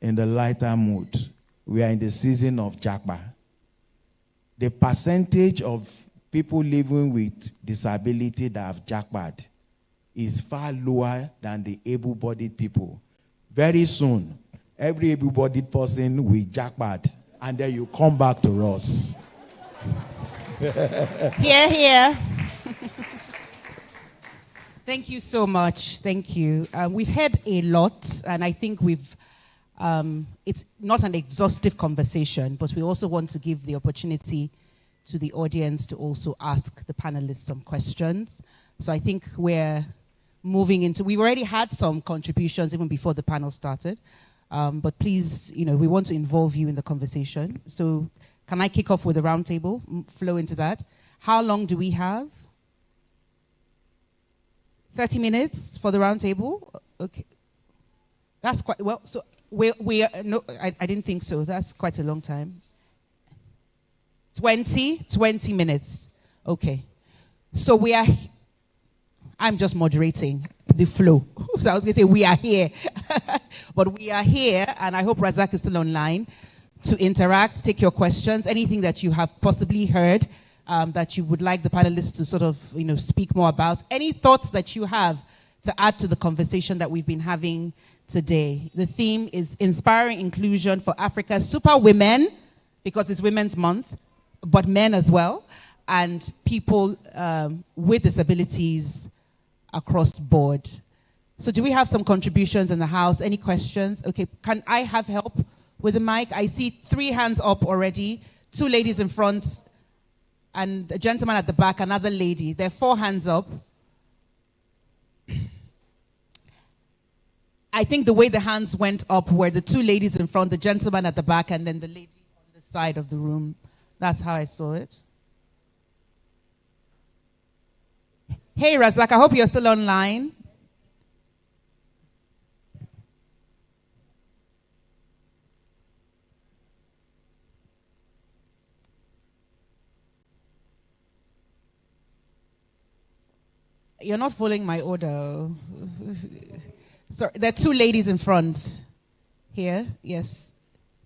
in the lighter mood, we are in the season of Jakba. The percentage of people living with disability that have Jakbad is far lower than the able-bodied people. Very soon, every able-bodied person will Jakbad, and then you come back to us. Here, here. Thank you so much. Thank you. We've heard a lot, and I think it's not an exhaustive conversation, but we also want to give the opportunity to the audience to also ask the panelists some questions. So I think we're moving into, we already had some contributions even before the panel started, but please, we want to involve you in the conversation. So can I kick off with a roundtable, flow into that? How long do we have? 30 minutes for the roundtable? Okay. That's quite, well, so we are, no, I didn't think so. That's quite a long time. 20 minutes. Okay. So I'm just moderating the flow. So I was going to say we are here. But we are here, and I hope Razak is still online, to interact, take your questions, anything that you have possibly heard that you would like the panelists to sort of, speak more about. Any thoughts that you have to add to the conversation that we've been having today. The theme is inspiring inclusion for Africa's superwomen, because it's Women's Month, but men as well, and people with disabilities across board. So do we have some contributions in the house? Any questions? Okay, can I have help with the mic? I see 3 hands up already, 2 ladies in front, and a gentleman at the back, another lady. There are 4 hands up. I think the way the hands went up were the 2 ladies in front, the gentleman at the back, and then the lady on the side of the room. That's how I saw it. Hey, Razak, I hope you're still online. You're not following my order. Sorry, there are 2 ladies in front here. Yes.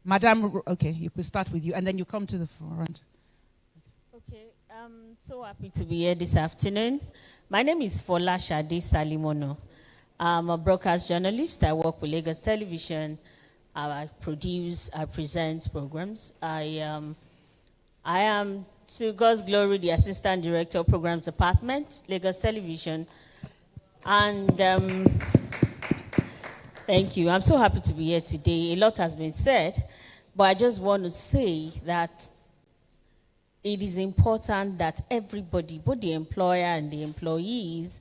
Madam, okay, you could start with you, and then you come to the front. Okay, I'm so happy to be here this afternoon. My name is Fola Shade Salimono. I'm a broadcast journalist. I work with Lagos Television. I produce, I present programs. I am, to God's glory, the Assistant Director of Programs Department, Lagos Television. And thank you. I'm so happy to be here today. A lot has been said, but I just want to say that it is important that everybody, both the employer and the employees,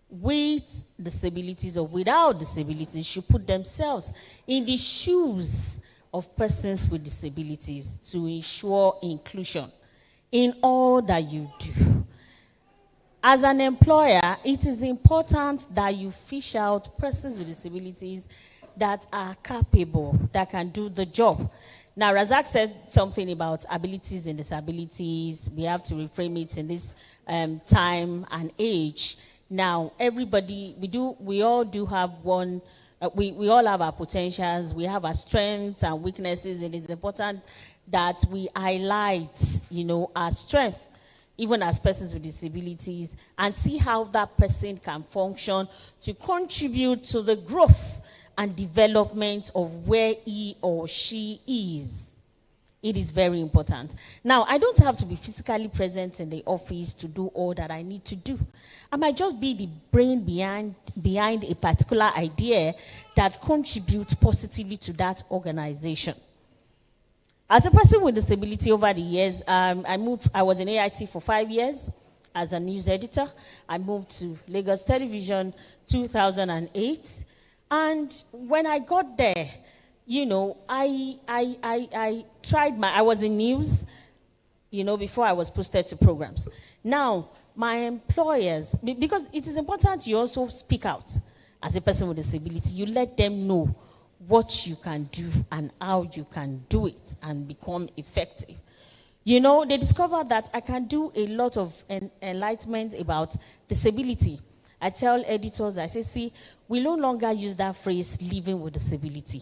with disabilities or without disabilities, should put themselves in the shoes of persons with disabilities to ensure inclusion in all that you do. As an employer, it is important that you fish out persons with disabilities that are capable, that can do the job. Now, Razak said something about abilities and disabilities. We have to reframe it in this time and age. Now, everybody, we all do have one, we all have our potentials, we have our strengths and weaknesses, and it's important that we highlight, our strength, even as persons with disabilities, and see how that person can function to contribute to the growth and development of where he or she is. It is very important. Now, I don't have to be physically present in the office to do all that I need to do. I might just be the brain behind a particular idea that contributes positively to that organization. As a person with disability over the years, I was in AIT for 5 years as a news editor. I moved to Lagos Television 2008. And when I got there, I tried I was in news, before I was posted to programs. Now, my employers, because it is important you also speak out as a person with disability, you let them know what you can do and how you can do it and become effective. They discovered that I can do a lot of enlightenment about disability. I tell editors, I say, see, we no longer use that phrase, living with disability.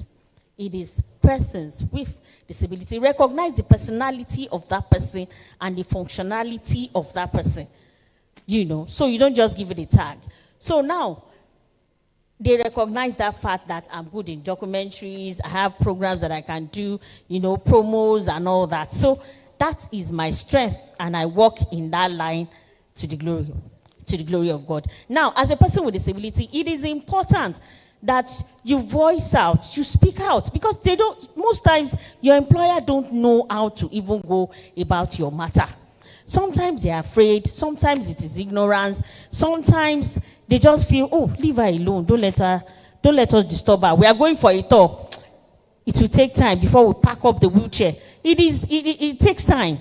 It is persons with disability. Recognize the personality of that person and the functionality of that person. So you don't just give it a tag. So now, they recognize that fact that I'm good in documentaries, I have programs that I can do, promos and all that. So that is my strength, and I walk in that line to the glory of God. Now, as a person with disability, it is important that you voice out, you speak out, because most times your employer don't know how to even go about your matter. Sometimes they're afraid, sometimes it is ignorance, sometimes they just feel, oh, leave her alone, don't let us disturb her. We are going for a tour. It will take time before we pack up the wheelchair. It takes time.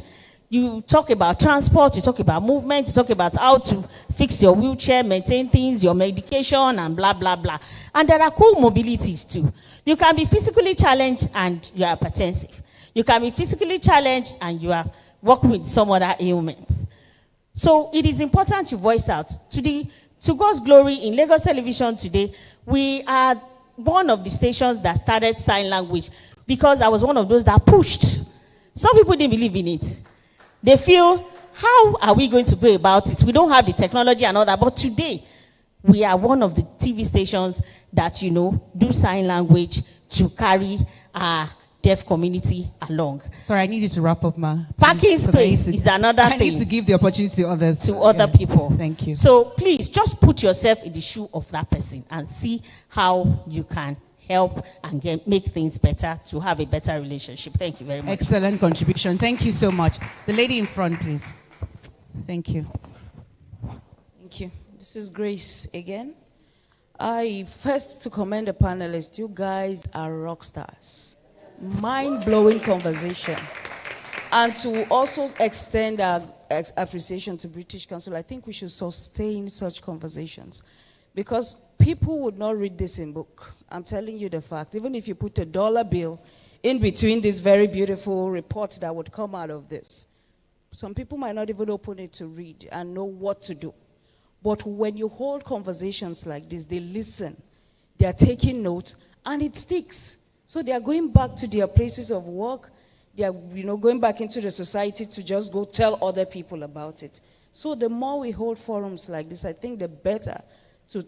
You talk about transport, you talk about movement, you talk about how to fix your wheelchair, maintain things, your medication, and blah, blah, blah. And there are co-mobilities too. You can be physically challenged and you are hypertensive. You can be physically challenged and you are working with some other ailments. So it is important to voice out. To God's glory, in Lagos Television today, we are one of the stations that started sign language, because I was one of those that pushed. Some people didn't believe in it. They feel, how are we going to go about it? We don't have the technology and all that. But today, we are one of the TV stations that, do sign language to carry our deaf community along. Sorry, I need you to wrap up, ma. Parking space is another thing. I need to give the opportunity to others. To other people. Thank you. So please, just put yourself in the shoe of that person and see how you can help and make things better, to have a better relationship. Thank you very much. Excellent contribution. Thank you so much. The lady in front, please. Thank you. Thank you. This is Grace again. First to commend the panelists. You guys are rock stars. Mind-blowing conversation. And to also extend our appreciation to British Council, I think we should sustain such conversations, because people would not read this in book. I'm telling you the fact. Even if you put a dollar bill in between this very beautiful report that would come out of this, some people might not even open it to read and know what to do. But when you hold conversations like this, they listen, they are taking notes, and it sticks. So they are going back to their places of work. They are, going back into the society to just go tell other people about it. So the more we hold forums like this, I think the better to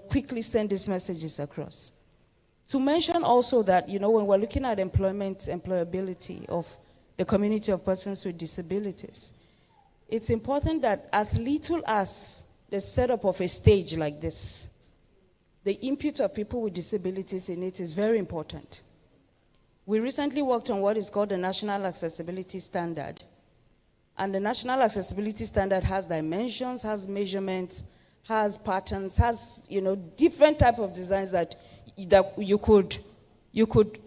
quickly send these messages across. To mention also that, when we're looking at employability of the community of persons with disabilities, it's important that as little as the setup of a stage like this, the input of people with disabilities in it is very important. We recently worked on what is called the National Accessibility Standard. And the National Accessibility Standard has dimensions, has measurements, has patterns, has different type of designs that you could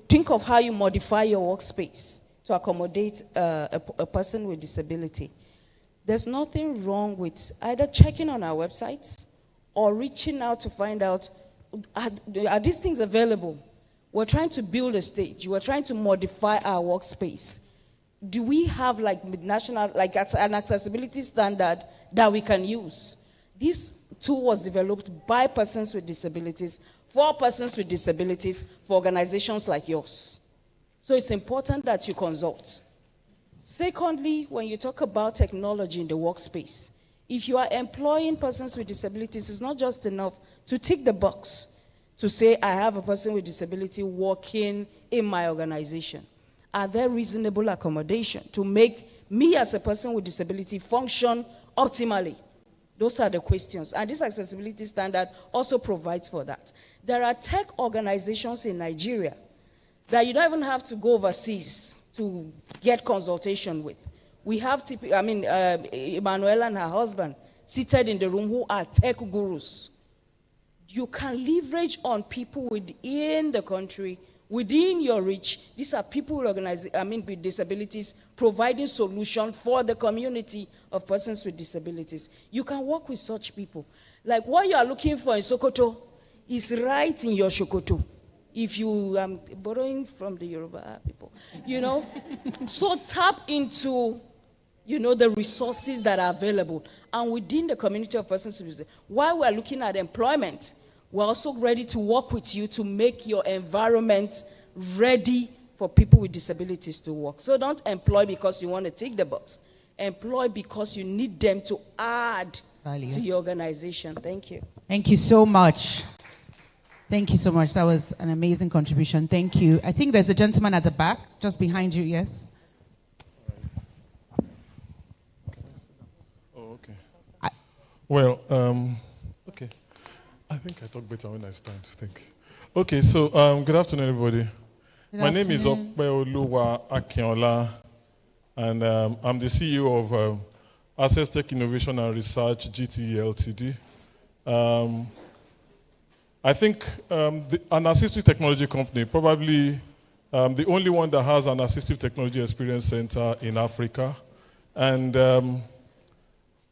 think of how you modify your workspace to accommodate a person with disability. There's nothing wrong with either checking on our websites or reaching out to find out, are these things available? We're trying to build a stage. We're trying to modify our workspace. Do we have an accessibility standard that we can use? This tool was developed by persons with disabilities, for persons with disabilities, for organizations like yours. So it's important that you consult. Secondly, when you talk about technology in the workspace, if you are employing persons with disabilities, it's not just enough to tick the box to say, I have a person with disability working in my organization. Are there reasonable accommodation to make me as a person with disability function optimally? Those are the questions. And this accessibility standard also provides for that. There are tech organizations in Nigeria that you don't even have to go overseas to get consultation with. We have, Emanuela and her husband seated in the room who are tech gurus. You can leverage on people within the country, within your reach. These are people with disabilities, providing solutions for the community of persons with disabilities. You can work with such people. Like what you are looking for in Sokoto is right in your Sokoto. If you, borrowing from the Yoruba people, So tap into, the resources that are available. And within the community of persons with disabilities, while we're looking at employment, we're also ready to work with you to make your environment ready for people with disabilities to work. So don't employ because you want to tick the box. Employ because you need them to add value to your organization. Thank you. Thank you so much. Thank you so much. That was an amazing contribution. Thank you. I think there's a gentleman at the back, just behind you, yes? Oh, okay. Well, okay. I think I talk better when I stand, I think. Okay, so good afternoon, everybody. My name is Okpeoluwa Akinola, and I'm the CEO of Access Tech Innovation and Research, GTE Ltd. I think an assistive technology company, probably the only one that has an assistive technology experience center in Africa. And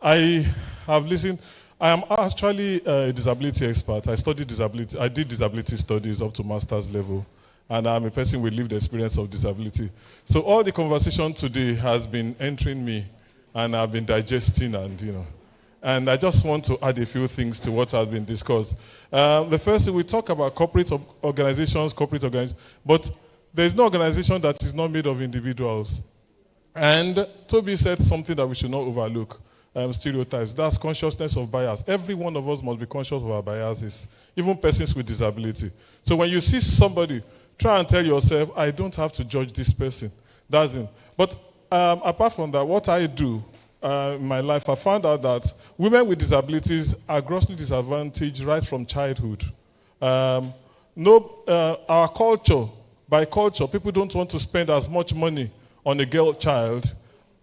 I have listened. I am actually a disability expert. I studied disability. I did disability studies up to master's level. And I'm a person with lived experience of disability. So all the conversation today has been entering me, and I've been digesting, and and I just want to add a few things to what has been discussed. The first thing, we talk about corporate organizations, but there's no organization that is not made of individuals. And Toby said something that we should not overlook, stereotypes. That's consciousness of bias. Every one of us must be conscious of our biases, even persons with disability. So when you see somebody, try and tell yourself, I don't have to judge this person. That's it. But apart from that, what I do in my life, I found out that women with disabilities are grossly disadvantaged right from childhood. Our culture, by culture, people don't want to spend as much money on a girl child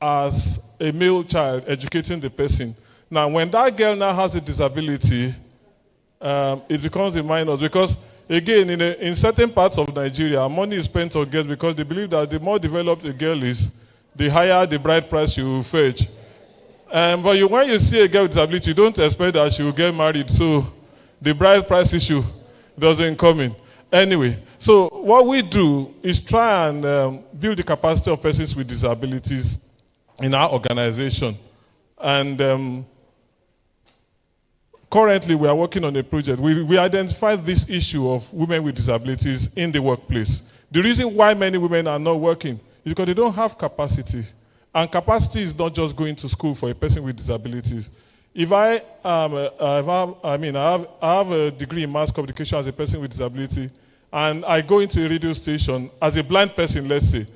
as a male child educating the person. Now, when that girl now has a disability, it becomes a minus, because again, in certain parts of Nigeria, money is spent on girls because they believe that the more developed a girl is, the higher the bride price she will fetch. But when you see a girl with disability, you don't expect that she will get married, so the bride price issue doesn't come in. Anyway, so what we do is try and build the capacity of persons with disabilities in our organization. And currently, we are working on a project. We identified this issue of women with disabilities in the workplace. The reason why many women are not working is because they don't have capacity. And capacity is not just going to school for a person with disabilities. If I have a degree in mass communication as a person with disability, and I go into a radio station as a blind person, let's say,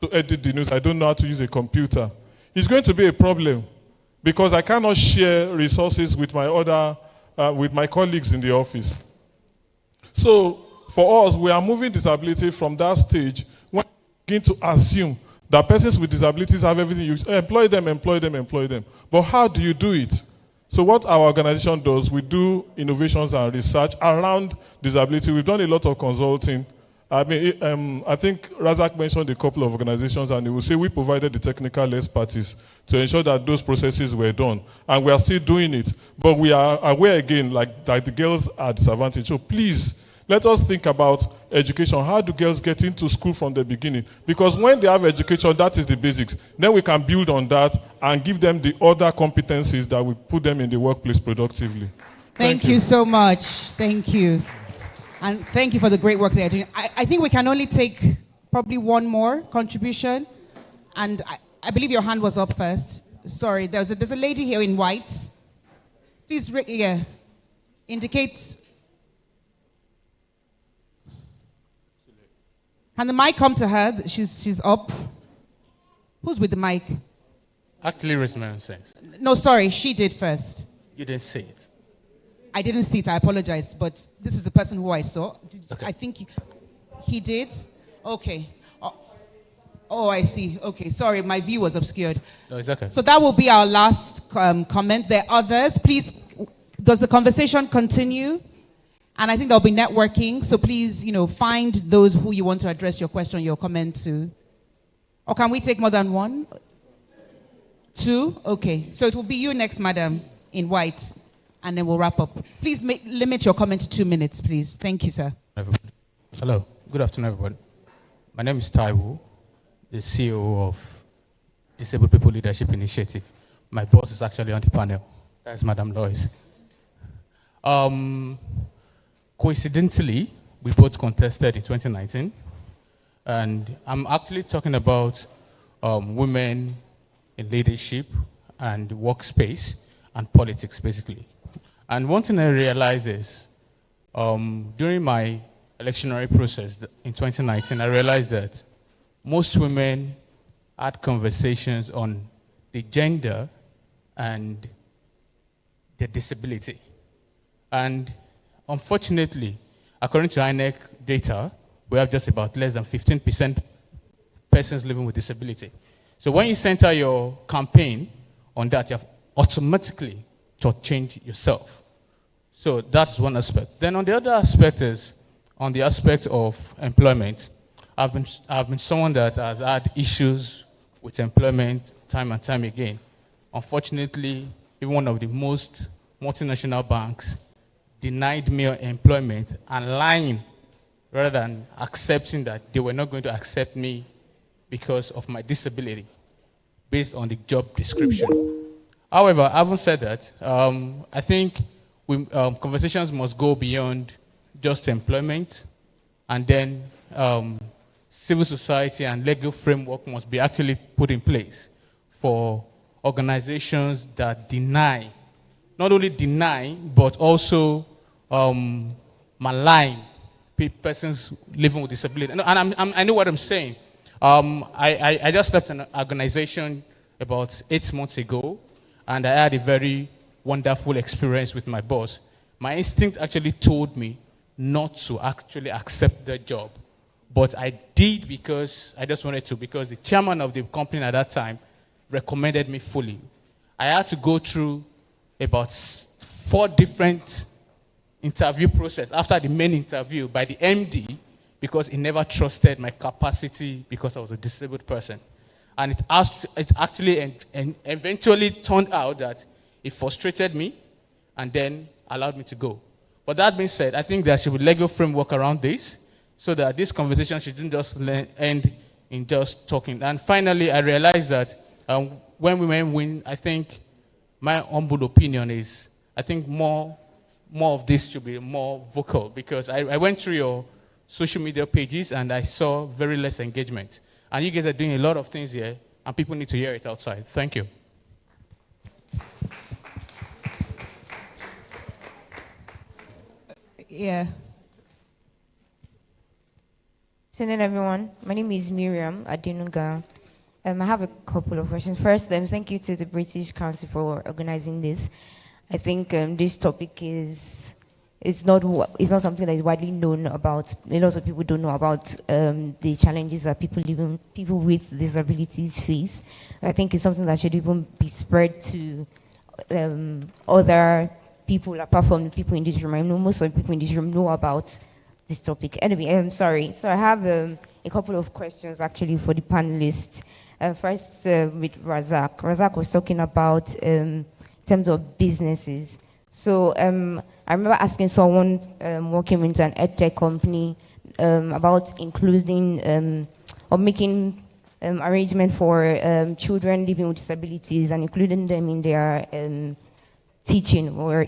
to edit the news, I don't know how to use a computer. It's going to be a problem, because I cannot share resources with my colleagues in the office. So for us, we are moving disability from that stage when we begin to assume that persons with disabilities have everything. You employ them. But how do you do it? So what our organization does, we do innovations and research around disability. We've done a lot of consulting. I think Razak mentioned a couple of organizations, and he will say we provided the technical expertise to ensure that those processes were done. And we are still doing it. But we are aware again, that the girls are disadvantaged. So please, let us think about education. How do girls get into school from the beginning? Because when they have education, that is the basics. Then we can build on that and give them the other competencies that will put them in the workplace productively. Thank you so much. Thank you. And thank you for the great work they're doing. I think we can only take probably one more contribution. And I believe your hand was up first. Sorry, there's a lady here in white. Please, indicate. Can the mic come to her? She's up. Who's with the mic? Actually, raised my own sense. No, sorry, she did first. You didn't say it. I didn't see it, I apologize, but this is the person who I saw. Okay. I think he did? Okay. Oh, I see. Okay, sorry, my view was obscured. No, it's okay. So that will be our last comment. There are others. Please, does the conversation continue? And I think there'll be networking, so please, find those who you want to address your question, your comment to. Or can we take more than one? Two? Okay. So it will be you next, madam, in white, and then we'll wrap up. Please limit your comment to 2 minutes, please. Thank you, sir. Everybody. Hello. Good afternoon, everybody. My name is Taiwo, the CEO of Disabled People Leadership Initiative. My boss is actually on the panel. That's Madam Lois. Coincidentally, we both contested in 2019, and I'm actually talking about women in leadership and workspace and politics, basically. And one thing I realize is During my electionary process in 2019, I realized that most women had conversations on the gender and the disability. And unfortunately, according to INEC data, we have just about less than 15% persons living with disability. So when you center your campaign on that, you have automatically shortchanged yourself. So that's one aspect. Then on the other aspect is, on the aspect of employment, I've been someone that has had issues with employment time and time again. Unfortunately, even one of the most multinational banks denied me employment and lying rather than accepting that they were not going to accept me because of my disability based on the job description. However, having said that, I think conversations must go beyond just employment, and then civil society and legal framework must be actually put in place for organizations that deny, not only deny, but also malign persons living with disability. And I know what I'm saying. I just left an organization about 8 months ago, and I had a very wonderful experience with my boss. My instinct actually told me not to actually accept the job, but I did because I just wanted to, because the chairman of the company at that time recommended me fully. I had to go through about 4 different interview process after the main interview by the MD, because he never trusted my capacity because I was a disabled person. And it actually and eventually turned out that it frustrated me and then allowed me to go. But that being said, I think there should be legal framework around this so that this conversation shouldn't just end in just talking. And finally, I realized that when women win, I think my humble opinion is, I think more of this should be more vocal, because I went through your social media pages and I saw very less engagement. And you guys are doing a lot of things here, and people need to hear it outside. Thank you. Yeah. So then, everyone, my name is Miriam Adinunga. I have a couple of questions. First, thank you to the British Council for organizing this. I think this topic is not something that is widely known about. A lot of people don't know about the challenges that people with disabilities face. I think it's something that should even be spread to other people apart from the people in this room. I know most of the people in this room know about this topic. Anyway, I'm sorry. So I have a couple of questions actually for the panelists. First, with Razak. Razak was talking about in terms of businesses. So I remember asking someone working with an edtech company about including or making arrangement for children living with disabilities and including them in their teaching or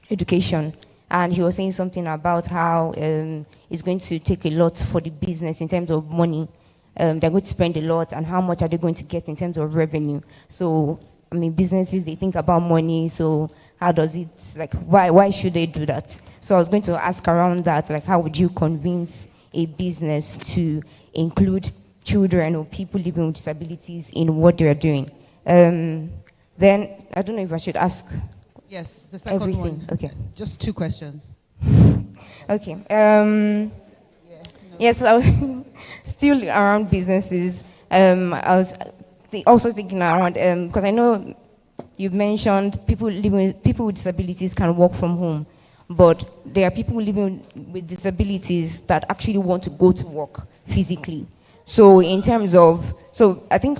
education. And he was saying something about how it's going to take a lot for the business in terms of money. They're going to spend a lot, and how much are they going to get in terms of revenue? So, I mean, businesses, they think about money, so how does it, like, why should they do that? So I was going to ask around that, like, how would you convince a business to include children or people living with disabilities in what they're doing? Then, I don't know if I should ask. Yes, the second everything. one. Okay. Just 2 questions. Okay. Yes, I was still around businesses. I was also thinking around, because I know you mentioned people with disabilities can work from home, but there are people living with disabilities that actually want to go to work physically. So in terms of, I think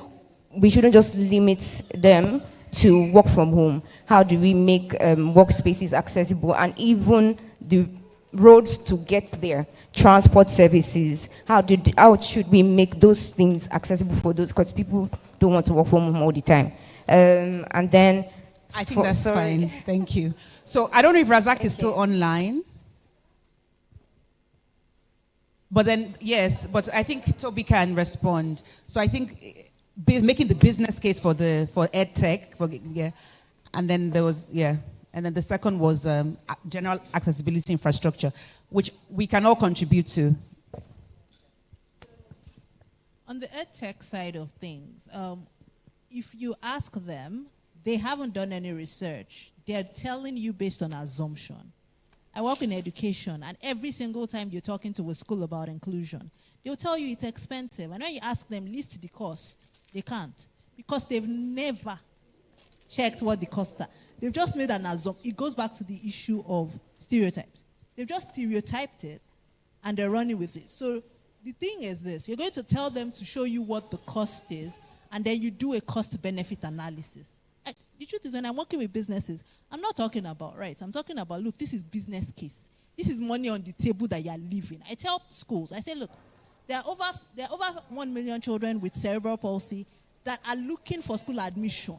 we shouldn't just limit them to work from home. How do we make workspaces accessible, and even the roads to get there, transport services, how should we make those things accessible for those, because people don't want to work from home all the time. And then I think that's fine. Thank you. So I don't know if Razak is still online. But then, yes, but I think Toby can respond. So I think making the business case for EdTech, and then there was, And then the second was general accessibility infrastructure, which we can all contribute to. On the EdTech side of things, if you ask them, they haven't done any research. They're telling you based on assumption. I work in education, and every single time you're talking to a school about inclusion, they'll tell you it's expensive. And when you ask them, list the cost, they can't. Because they've never checked what the costs are. They've just made an assumption. It goes back to the issue of stereotypes. They've just stereotyped it, and they're running with it. So the thing is this. You're going to tell them to show you what the cost is, and then you do a cost-benefit analysis. The truth is, when I'm working with businesses, I'm not talking about rights. I'm talking about, look, this is business case. This is money on the table that you're leaving. I tell schools, I say, look, there are over 1 million children with cerebral palsy that are looking for school admission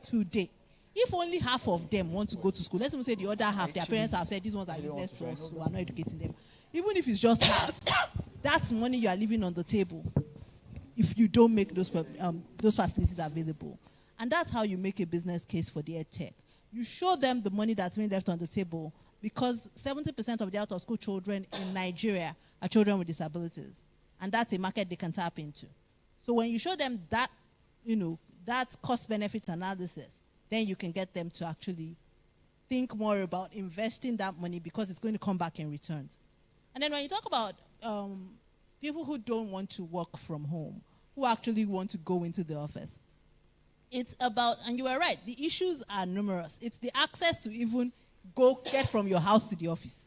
today. If only half of them want to go to school, let's even say the other half, their parents have said these ones are business trust, so we're not educating them. Even if it's just half, that's money you are leaving on the table if you don't make those facilities available. And that's how you make a business case for the EdTech. You show them the money that's been left on the table, because 70% of the out-of-school children in Nigeria are children with disabilities. And that's a market they can tap into. So when you show them that, that cost-benefit analysis, then you can get them to actually think more about investing that money, because it's going to come back in returns. And then when you talk about people who don't want to work from home, who actually want to go into the office, it's about, and you are right, the issues are numerous. It's the access to even go get from your house to the office.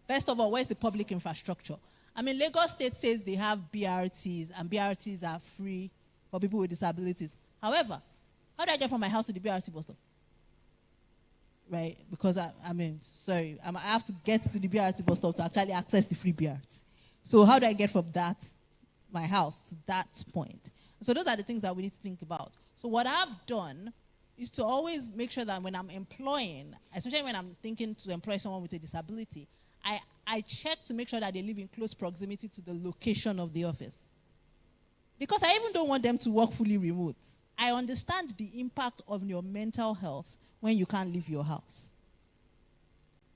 First of all, where's the public infrastructure? I mean, Lagos State says they have BRTs, and BRTs are free for people with disabilities. However, how do I get from my house to the BRT bus stop? Right? Because, I have to get to the BRT bus stop to actually access the free BRT. So how do I get from my house, to that point? So those are the things that we need to think about. So what I've done is to always make sure that when I'm employing, especially when I'm thinking to employ someone with a disability, I check to make sure that they live in close proximity to the location of the office. Because I even don't want them to work fully remote. I understand the impact on your mental health when you can't leave your house.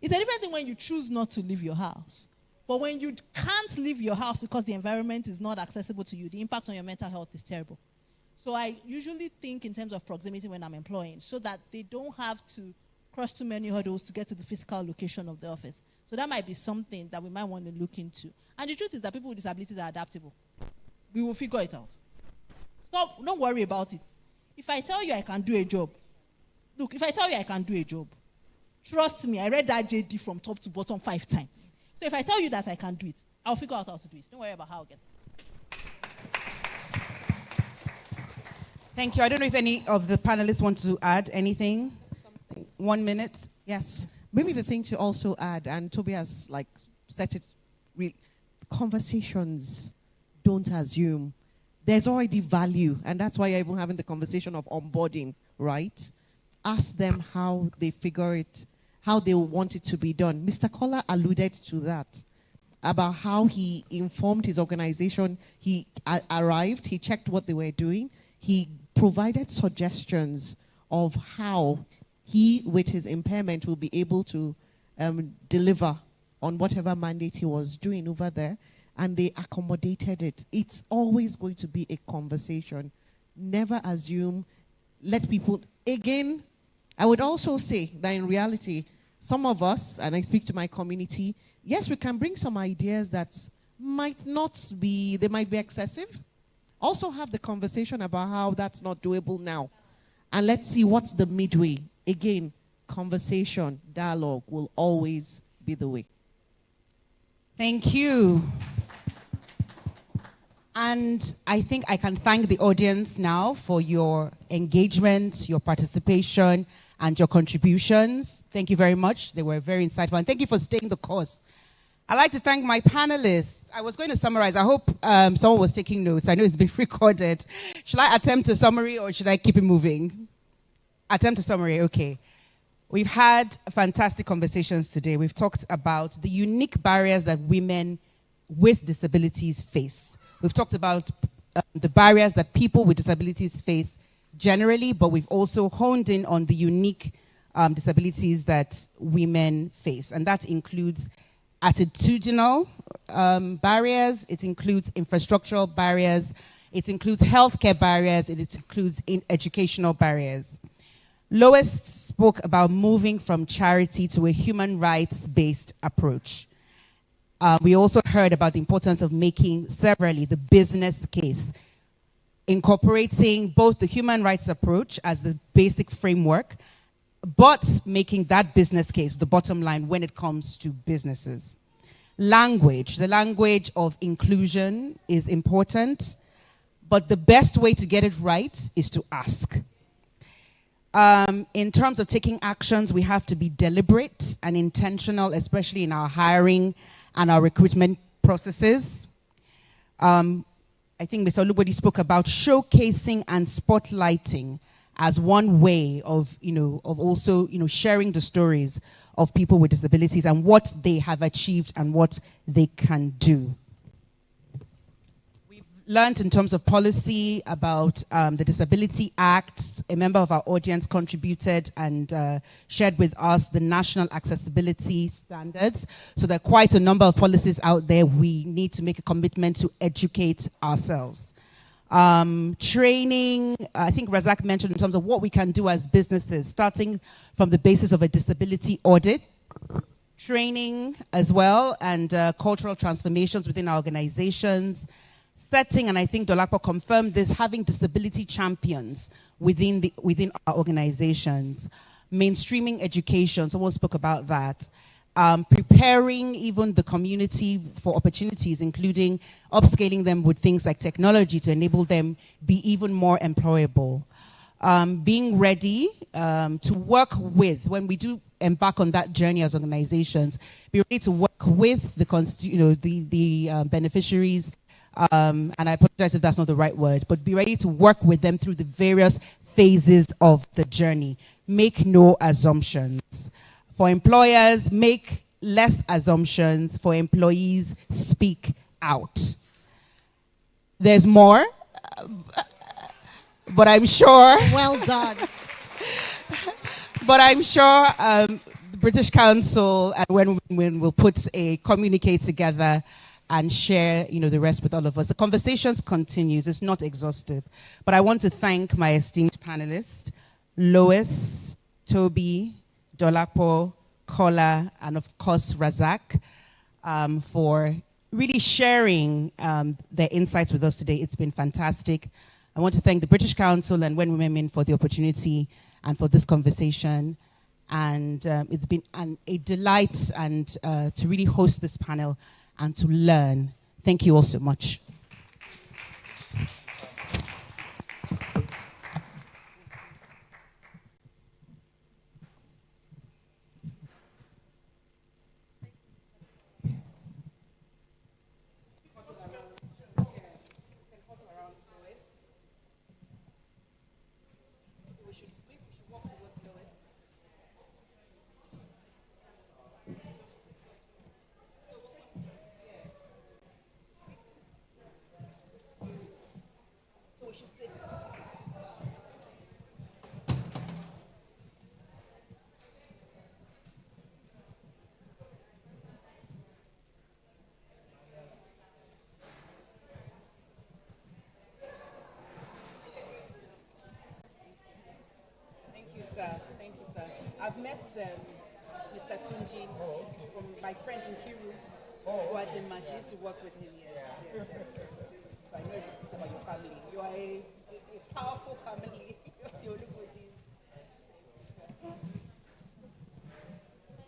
It's a different thing when you choose not to leave your house. But when you can't leave your house because the environment is not accessible to you, the impact on your mental health is terrible. So I usually think in terms of proximity when I'm employing, so that they don't have to cross too many hurdles to get to the physical location of the office. So that might be something that we might want to look into. And the truth is that people with disabilities are adaptable. We will figure it out. Don't worry about it. If I tell you I can do a job, look, if I tell you I can do a job, trust me, I read that JD from top to bottom 5 times. So if I tell you that I can do it, I'll figure out how to do it. Don't worry about how I'll get it. Thank you. I don't know if any of the panelists want to add anything. 1 minute. Yes. Maybe the thing to also add, and Tobias set it, conversations don't assume. There's already value, and that's why you're even having the conversation of onboarding, right? Ask them how they figure it, how they want it to be done. Mr. Kola alluded to that, about how he informed his organization. He arrived, he checked what they were doing, he provided suggestions of how he, with his impairment, will be able to deliver on whatever mandate he was doing over there, and they accommodated it. It's always going to be a conversation. Never assume, let people, again, I would also say that in reality, some of us, and I speak to my community, yes, we can bring some ideas that might not be, they might be excessive. Also have the conversation about how that's not doable now. And let's see what's the midway. Again, conversation, dialogue will always be the way. Thank you. And I think I can thank the audience now for your engagement, your participation, and your contributions. Thank you very much. They were very insightful. And thank you for staying the course. I'd like to thank my panelists. I was going to summarize. I hope someone was taking notes. I know it's been recorded. Should I attempt a summary or should I keep it moving? Attempt a summary, okay. We've had fantastic conversations today. We've talked about the unique barriers that women with disabilities face. We've talked about the barriers that people with disabilities face generally, but we've also honed in on the unique disabilities that women face. And that includes attitudinal barriers, it includes infrastructural barriers, it includes healthcare barriers, it includes educational barriers. Lois spoke about moving from charity to a human rights-based approach. We also heard about the importance of making severally the business case, incorporating both the human rights approach as the basic framework, but making that business case the bottom line when it comes to businesses. Language, the language of inclusion is important, but the best way to get it right is to ask. In terms of taking actions, we have to be deliberate and intentional, especially in our hiring and our recruitment processes. I think Mr. Olubodi spoke about showcasing and spotlighting as one way of also sharing the stories of people with disabilities and what they have achieved and what they can do. We've learned in terms of policy about the Disability Act. A member of our audience contributed and shared with us the national accessibility standards. So there are quite a number of policies out there. We need to make a commitment to educate ourselves. Training, I think Razak mentioned in terms of what we can do as businesses, starting from the basis of a disability audit, training as well, and cultural transformations within our organizations, setting, and I think Dolapo confirmed this, having disability champions within our organizations, mainstreaming education, someone spoke about that, preparing even the community for opportunities, including upscaling them with things like technology to enable them be even more employable. Being ready to work with, when we do embark on that journey as organizations, be ready to work with the beneficiaries, and I apologize if that's not the right word, but be ready to work with them through the various phases of the journey. Make no assumptions. For employers, make less assumptions. For employees, speak out. There's more, but I'm sure... Well done. But I'm sure the British Council and WhenWomenWin will put a communique together and share the rest with all of us. The conversations continues. It's not exhaustive. But I want to thank my esteemed panelists, Lois, Toby, Dolapo, Kola, and of course Razak, for really sharing their insights with us today. It's been fantastic. I want to thank the British Council and WhenWomenWin for the opportunity and for this conversation. And it's been a delight and to really host this panel and to learn. Thank you all so much. Thank you, sir. I've met Mr. Tunji from my friend in Kiru, who had in She used to work with him. Yes. So I know about your family. You are a powerful family.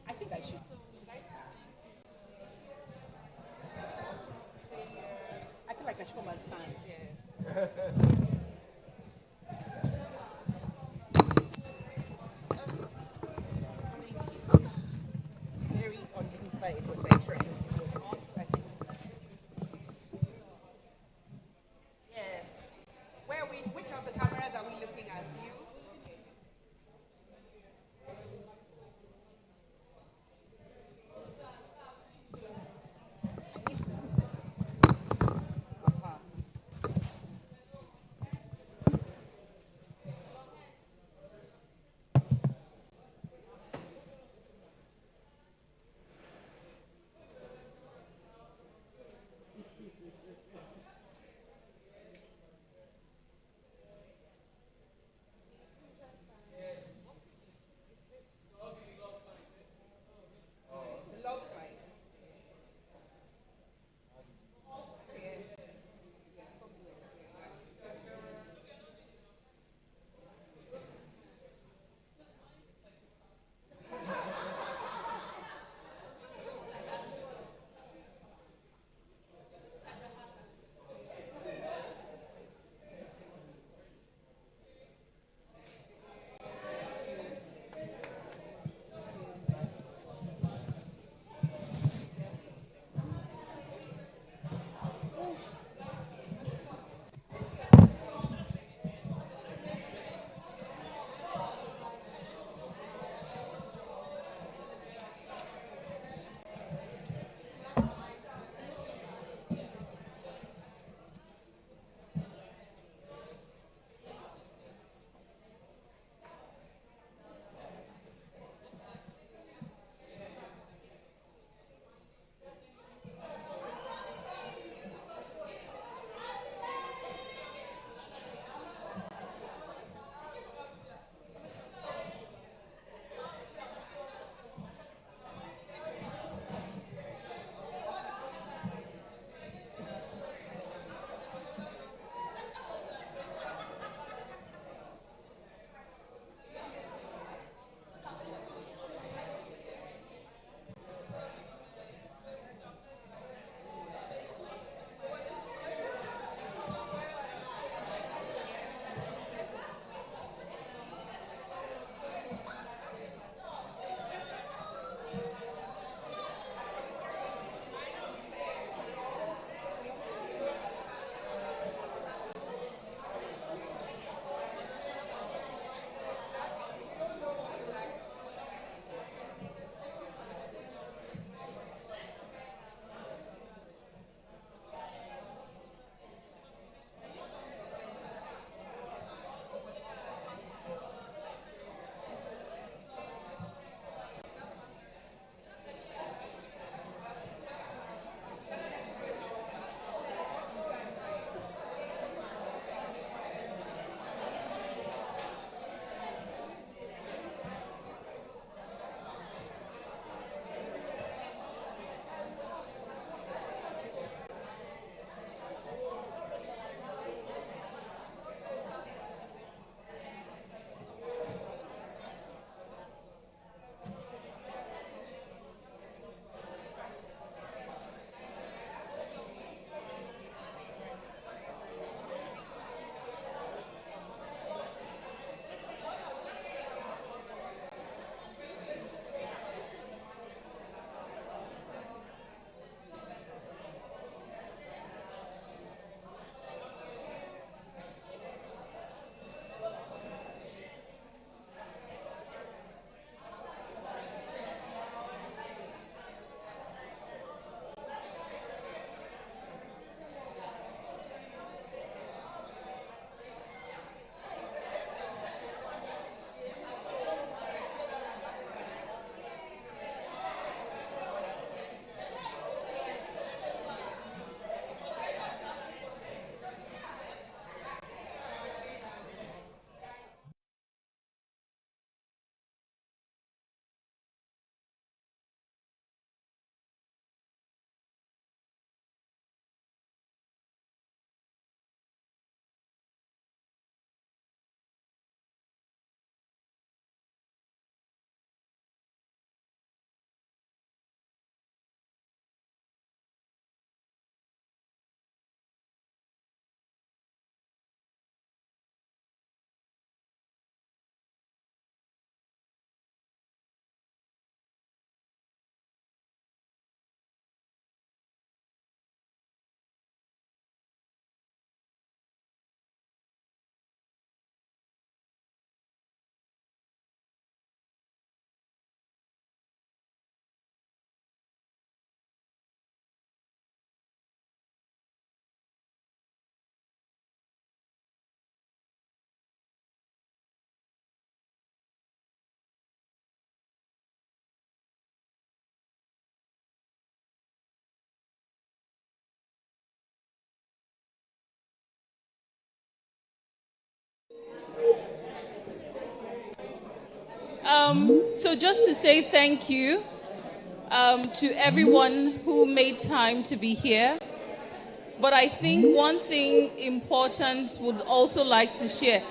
I think I should. I feel like I should come and stand. Yeah. Which of the cameras are we looking at? You? So just to say thank you to everyone who made time to be here. But I think one thing important would also like to share.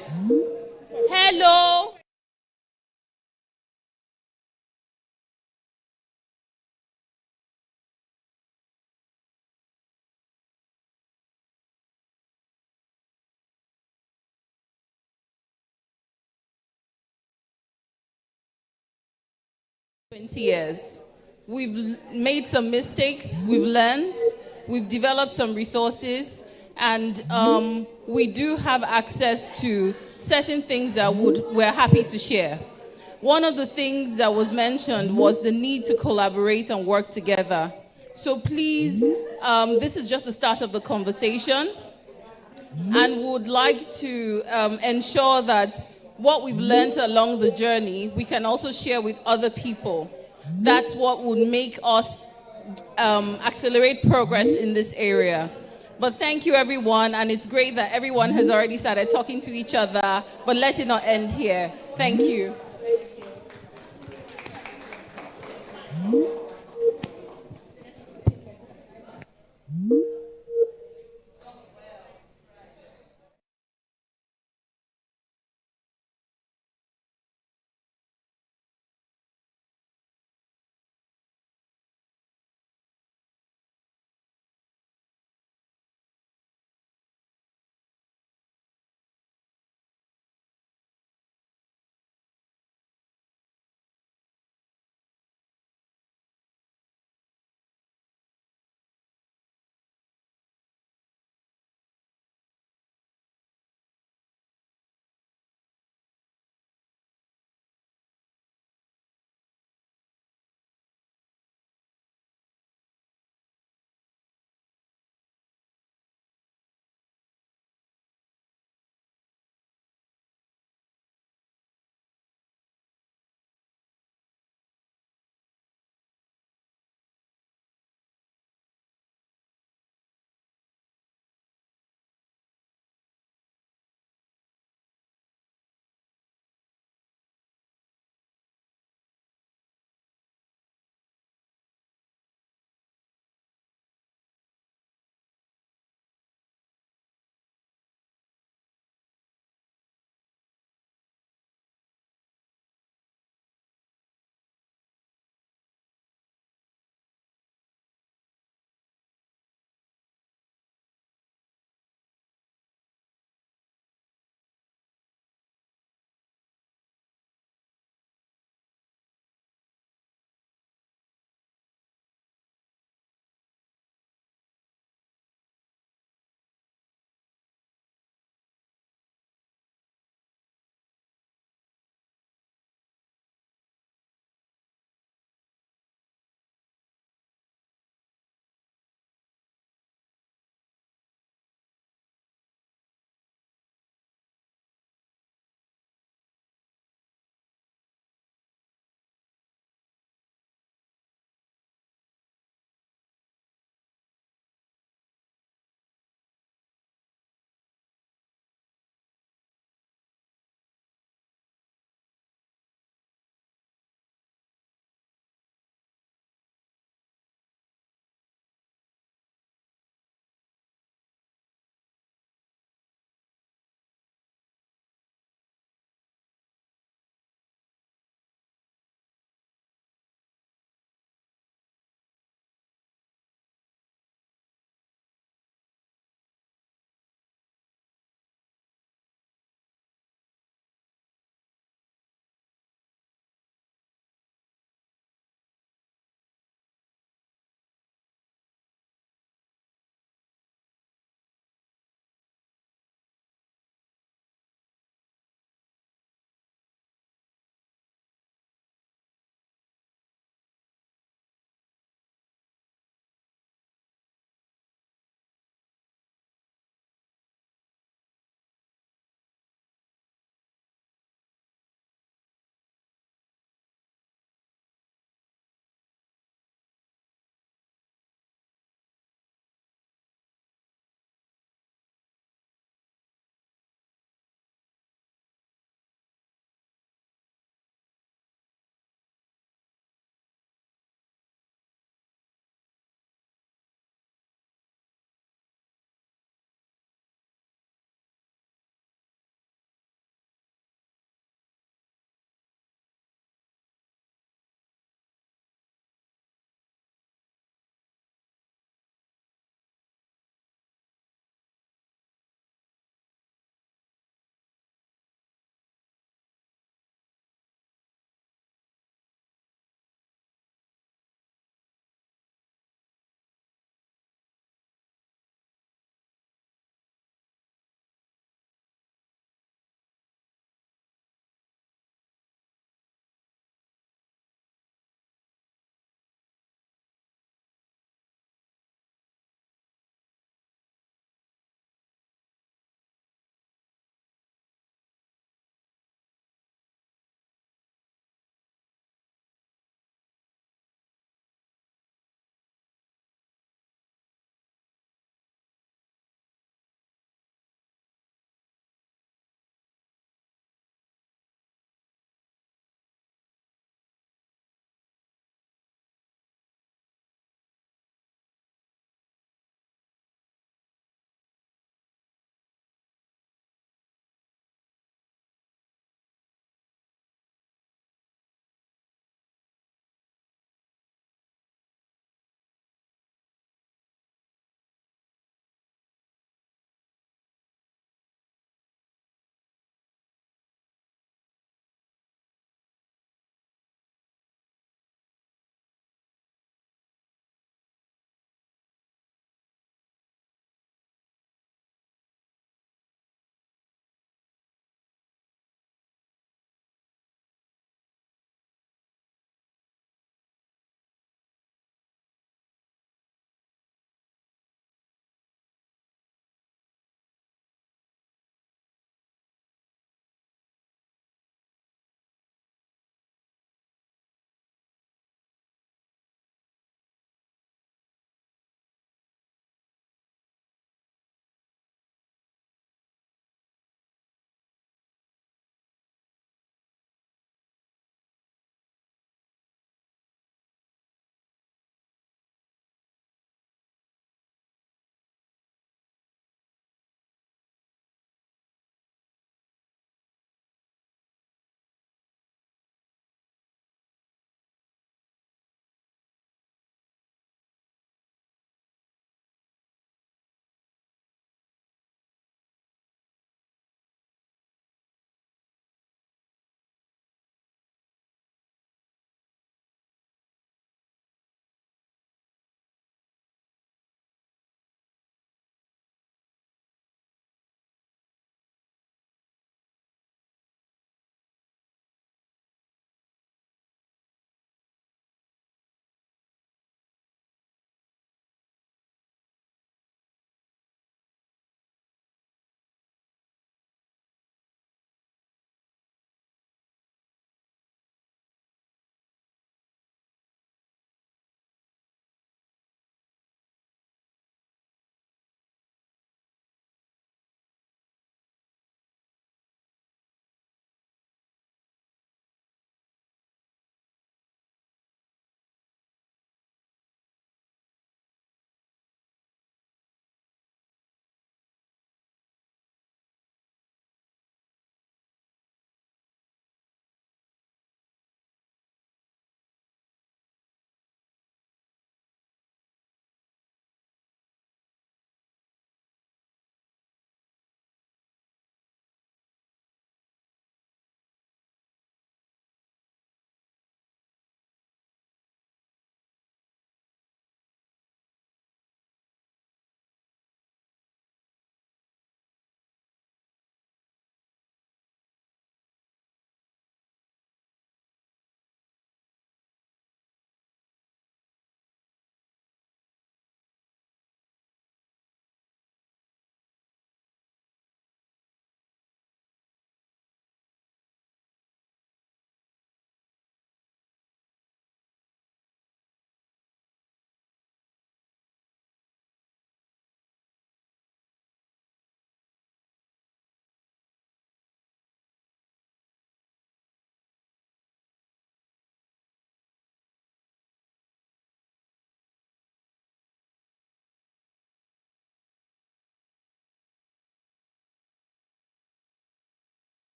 Hello. Years. We've made some mistakes, we've learned, we've developed some resources, and we do have access to certain things that we're happy to share. One of the things that was mentioned was the need to collaborate and work together. So please, this is just the start of the conversation, and would like to ensure that what we've learned along the journey, we can also share with other people. That's what would make us accelerate progress in this area. But thank you, everyone, and it's great that everyone has already started talking to each other, but let it not end here. Thank you.